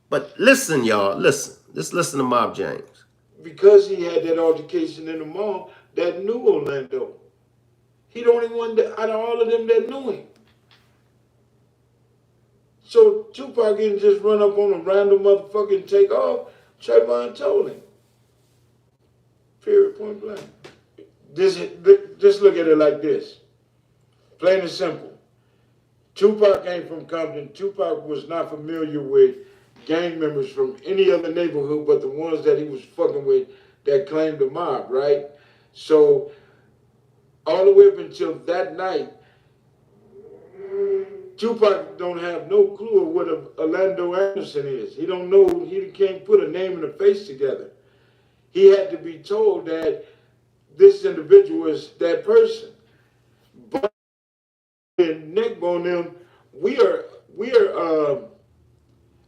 A: But listen, y'all, listen. Just listen to Mob James.
F: Because he had that altercation in the mall that knew Orlando. He the only one that, out of all of them that knew him. So Tupac didn't just run up on a random motherfucker and take off. Trayvon told him. Period, point blank. Just look at it like this. Plain and simple. Tupac ain't from Compton. Tupac was not familiar with gang members from any other neighborhood but the ones that he was fucking with that claimed the mob, right? So all the way up until that night, Tupac don't have no clue of what Orlando Anderson is. He don't know, he can't put a name and a face together. He had to be told that this individual is that person. But in Neckbone them,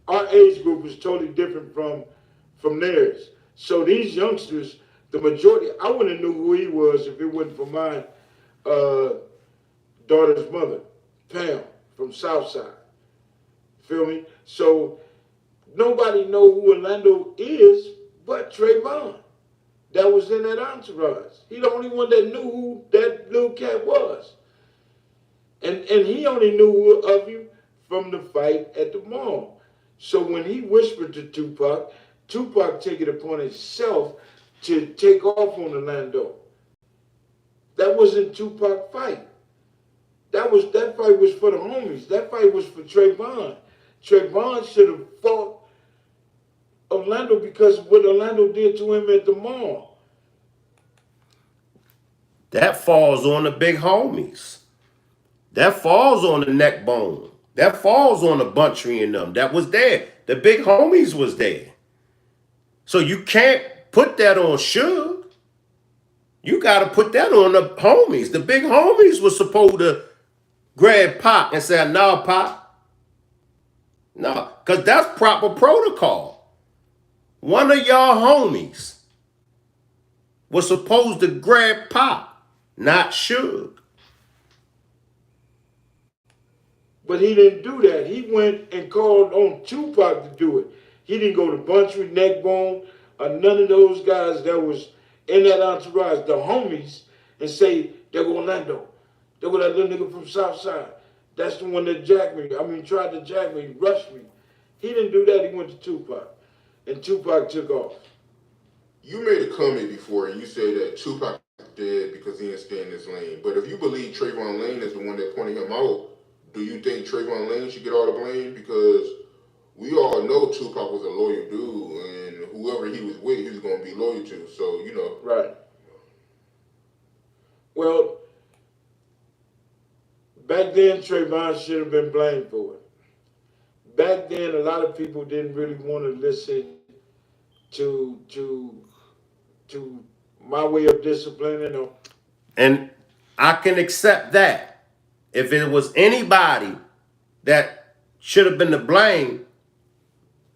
F: our age group is totally different from theirs. So these youngsters, the majority, I wouldn't have knew who he was if it wasn't for my daughter's mother, Pam, from Southside. Feel me? So nobody know who Orlando is but Trayvon. That was in that entourage. He the only one that knew who that little cat was. And he only knew of him from the fight at the mall. So when he whispered to Tupac, Tupac took it upon himself to take off on Orlando. That wasn't Tupac's fight. That fight was for the homies. That fight was for Trayvon. Trayvon should have fought Orlando because of what Orlando did to him at the mall.
A: That falls on the big homies. That falls on the Neckbone. That falls on the Buntry and them. That was there. The big homies was there. So you can't put that on Suge. You got to put that on the homies. The big homies was supposed to grab Pac and say, no, Pac. No, because that's proper protocol. One of y'all homies was supposed to grab Pac, not Suge.
F: But he didn't do that. He went and called on Tupac to do it. He didn't go to Buntry, Neckbone, or none of those guys that was in that entourage, the homies, and say, there go Orlando. There go that little nigga from Southside. That's the one that jacked me. Tried to jack me, rushed me. He didn't do that. He went to Tupac. And Tupac took off.
B: You made a comment before, and you said that Tupac is dead because he didn't stay in his lane. But if you believe Trayvon Lane is the one that pointed him out, do you think Trayvon Lane should get all the blame? Because we all know Tupac was a loyal dude, and whoever he was with, he was going to be loyal to. So, you know.
F: Right. Well, back then, Trayvon should have been blamed for it. Back then, a lot of people didn't really want to listen to my way of disciplining them.
A: And I can accept that. If it was anybody that should have been to blame,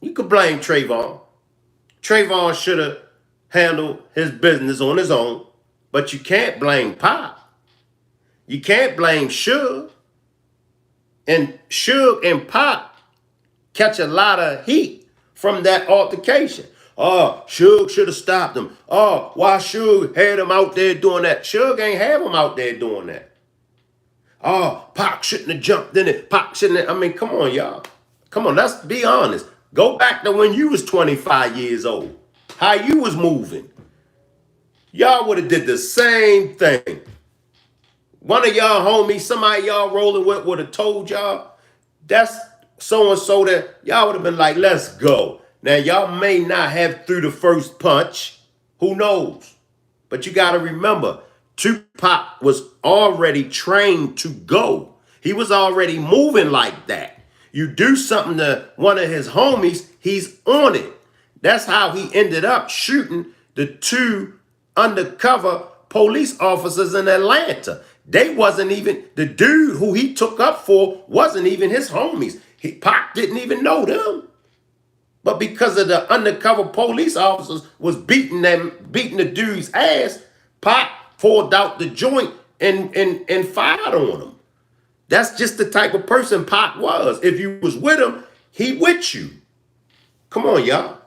A: you could blame Trayvon. Trayvon should have handled his business on his own, but you can't blame Pac. You can't blame Suge. And Suge and Pac catch a lot of heat from that altercation. Oh, Suge should have stopped him. Oh, why Suge had him out there doing that? Suge ain't have him out there doing that. Oh, Pac shouldn't have jumped in it. Pac shouldn't have. I mean, come on, y'all. Come on, let's be honest. Go back to when you was 25 years old. How you was moving. Y'all would have did the same thing. One of y'all homies, somebody y'all rolling with would have told y'all, that's so-and-so, that y'all would have been like, let's go. Now, y'all may not have threw the first punch. Who knows? But you got to remember, Tupac was already trained to go. He was already moving like that. You do something to one of his homies, he's on it. That's how he ended up shooting the 2 undercover police officers in Atlanta. They wasn't even, the dude who he took up for wasn't even his homies. Pac didn't even know them. But because of the undercover police officers was beating the dude's ass, Pac pulled out the joint and fired on him. That's just the type of person Pac was. If you was with him, he with you. Come on, y'all.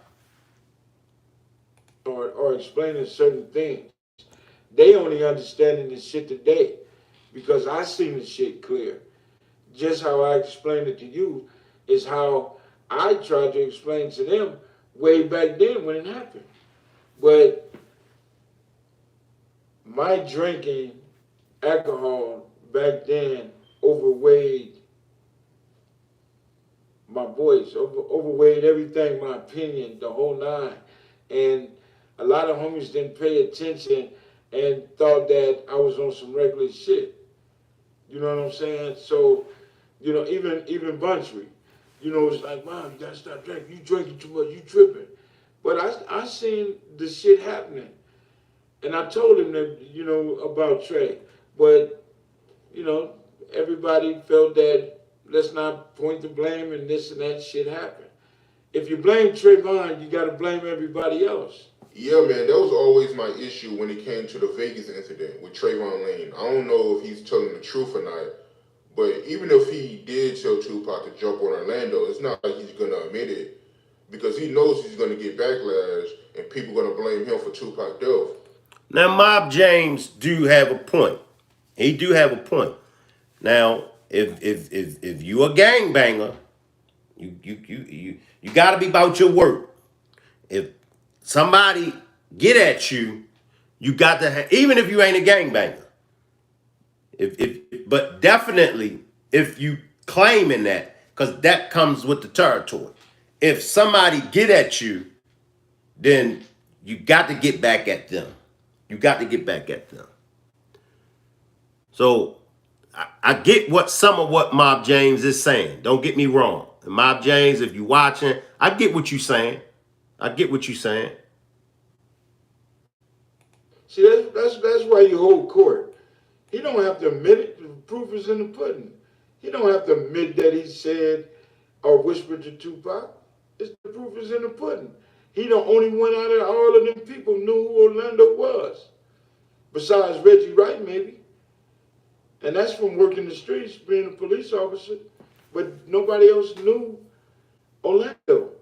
F: Or explaining certain things. They only understanding the shit today because I seen the shit clear. Just how I explained it to you is how I tried to explain to them way back then when it happened. But my drinking alcohol back then overweighed my voice, overweighed everything, my opinion, the whole nine. And a lot of homies didn't pay attention and thought that I was on some regular shit. You know what I'm saying? So, you know, even Buntry, you know, it's like, Mom, you gotta stop drinking. You drinking too much, you tripping. But I seen the shit happening. And I told him that, you know, about Trey. But, you know, everybody felt that let's not point the blame and this and that shit happened. If you blame Trayvon, you gotta blame everybody else.
B: Yeah, man, that was always my issue when it came to the Vegas incident with Trayvon Lane. I don't know if he's telling the truth or not, but even if he did tell Tupac to jump on Orlando, it's not like he's going to admit it because he knows he's going to get backlash and people going to blame him for Tupac's death.
A: Now, Mob James do have a point. He do have a point. Now, if you a gangbanger, you got to be about your work. If somebody get at you, you got to even if you ain't a gangbanger. But definitely if you claiming that, because that comes with the territory. If somebody get at you, then you got to get back at them. You got to get back at them. So I get some of what Mob James is saying. Don't get me wrong. And Mob James, if you watching, I get what you saying. I get what you saying.
F: See, that's why you hold court. He don't have to admit it. The proof is in the pudding. He don't have to admit that he said or whispered to Tupac. The proof is in the pudding. He the only one out of all of them people knew who Orlando was. Besides Reggie Wright, maybe. And that's from working the streets, being a police officer. But nobody else knew Orlando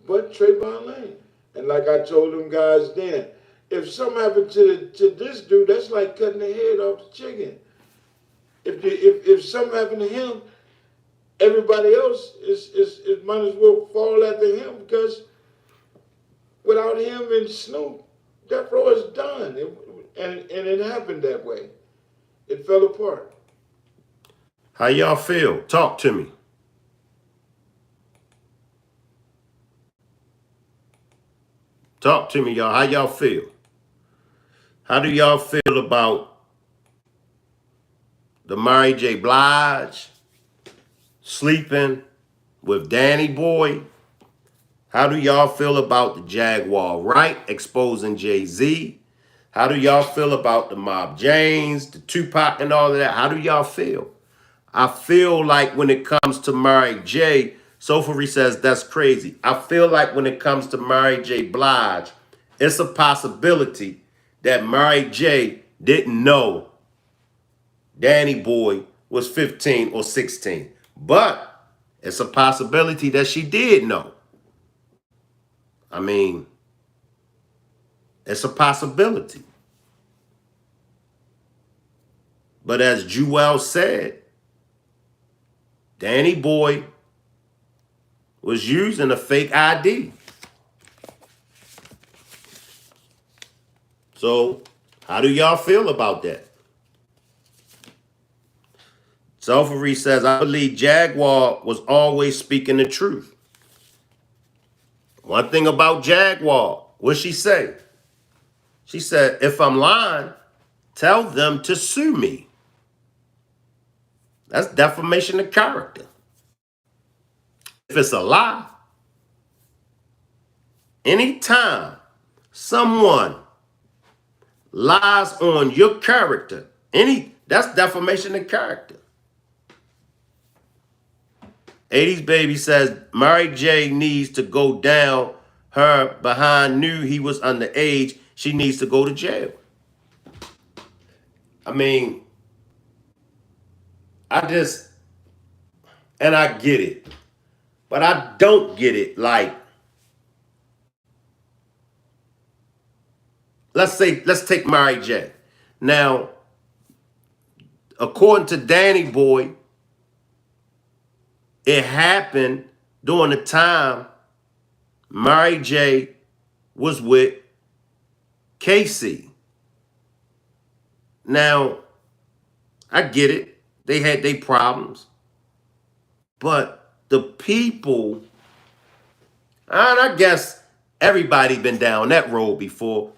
F: but Trayvon Lane. And like I told them guys then, if something happened to this dude, that's like cutting the head off the chicken. If something happened to him, everybody else is might as well fall after him because without him and Snoop, Death Row is done. And it happened that way. It fell apart.
A: How y'all feel? Talk to me. Talk to me, y'all. How y'all feel? How do y'all feel about the Mary J. Blige sleeping with Danny Boy? How do y'all feel about the Jaguar Wright exposing Jay-Z? How do y'all feel about the Mob James, the Tupac and all of that? How do y'all feel? I feel like when it comes to Mary J., Sofari says that's crazy. I feel like when it comes to Mary J. Blige, it's a possibility that Mary J. didn't know Danny Boy was 15 or 16. But it's a possibility that she did know. I mean, it's a possibility. But as Jewel said, Danny Boy was using a fake ID. So how do y'all feel about that? Selfie says, I believe Jaguar was always speaking the truth. One thing about Jaguar, what'd she say? She said, if I'm lying, tell them to sue me. That's defamation of character. If it's a lie, anytime someone lies on your character, that's defamation of character. 80s Baby says, Mary J needs to go down. Her behind knew he was underage. She needs to go to jail. I mean, I get it, but I don't get it. Like, let's take Mary J. Now, according to Danny Boy, it happened during the time Mary J was with Casey. Now, I get it. They had their problems. But the people, and I guess everybody been down that road before,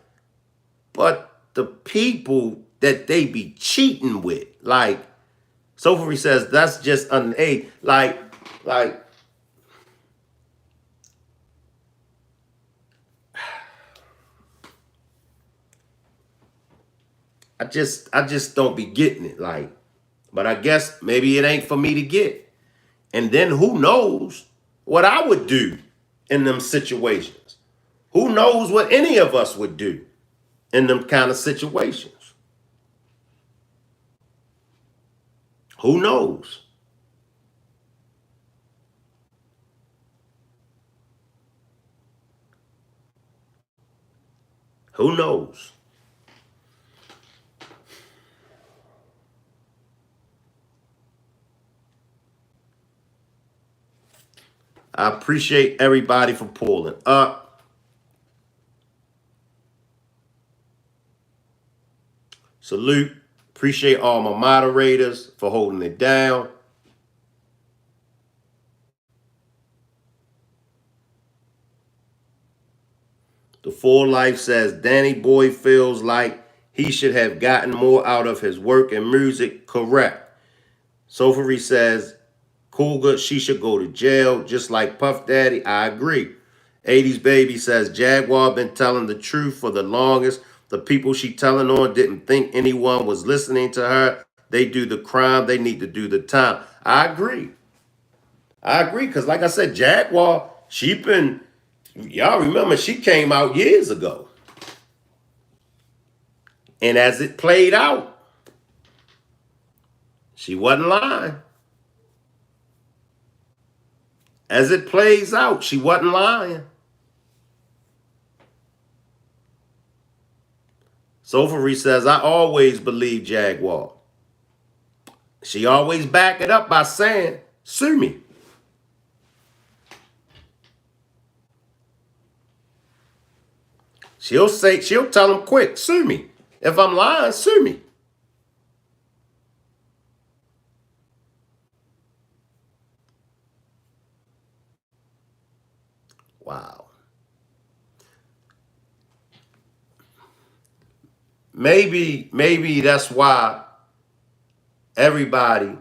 A: but the people that they be cheating with, like, Sophie says, that's just underage. Like, I just don't be getting it. Like, but I guess maybe it ain't for me to get. And then who knows what I would do in them situations? Who knows what any of us would do in them kind of situations? Who knows? Who knows? I appreciate everybody for pulling up. Salute. Appreciate all my moderators for holding it down. The Full Life says, Danny Boy feels like he should have gotten more out of his work and music. Correct. Sophie says, Cougar, she should go to jail, just like Puff Daddy. I agree. 80s Baby says, Jaguar been telling the truth for the longest. The people she telling on didn't think anyone was listening to her. They do the crime. They need to do the time. I agree. Because like I said, Jaguar, y'all remember, she came out years ago. And as it played out, she wasn't lying. As it plays out, she wasn't lying. Sophie says, I always believe Jaguar. She always back it up by saying, sue me. She'll tell them quick, sue me. If I'm lying, sue me. Wow. Maybe that's why everybody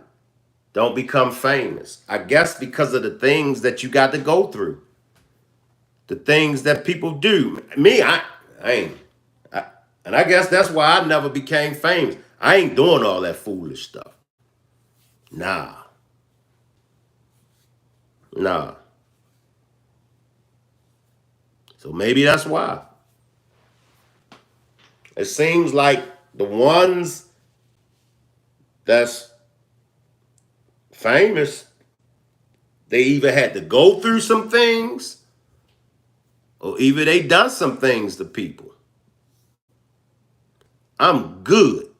A: don't become famous. I guess because of the things that you got to go through. The things that people do. Me, I ain't. And I guess that's why I never became famous. I ain't doing all that foolish stuff. Nah. So maybe that's why. It seems like the ones that's famous, they either had to go through some things or either they done some things to people. I'm good.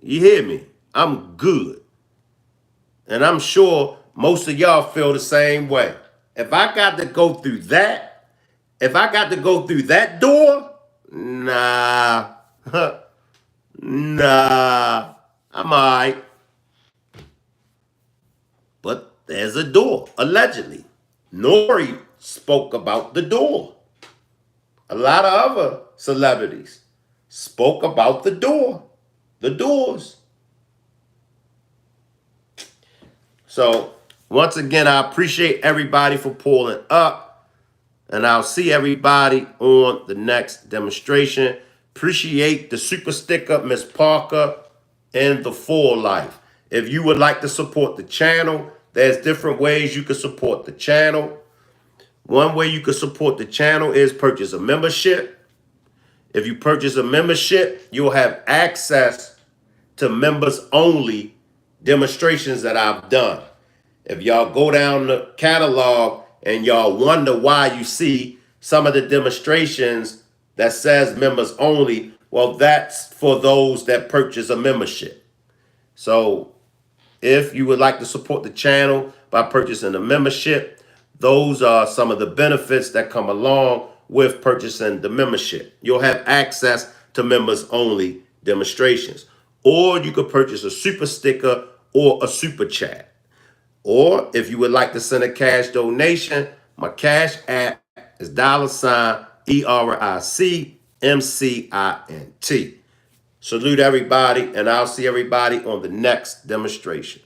A: You hear me? I'm good. And I'm sure most of y'all feel the same way. If I got to go through that, door, nah, nah, I'm all right. But there's a door, allegedly. Nori spoke about the door. A lot of other celebrities spoke about the door, the doors. So, once again, I appreciate everybody for pulling up, and I'll see everybody on the next demonstration. Appreciate the super sticker, Miss Parker, and the For Life. If you would like to support the channel, there's different ways you can support the channel. One way you can support the channel is purchase a membership. If you purchase a membership, you'll have access to members only demonstrations that I've done. If y'all go down the catalog and y'all wonder why you see some of the demonstrations that says members only, well, that's for those that purchase a membership. So if you would like to support the channel by purchasing a membership, those are some of the benefits that come along with purchasing the membership. You'll have access to members only demonstrations. Or you could purchase a super sticker or a super chat. Or if you would like to send a cash donation, my cash app is $ERICMCINT. Salute everybody, and I'll see everybody on the next demonstration.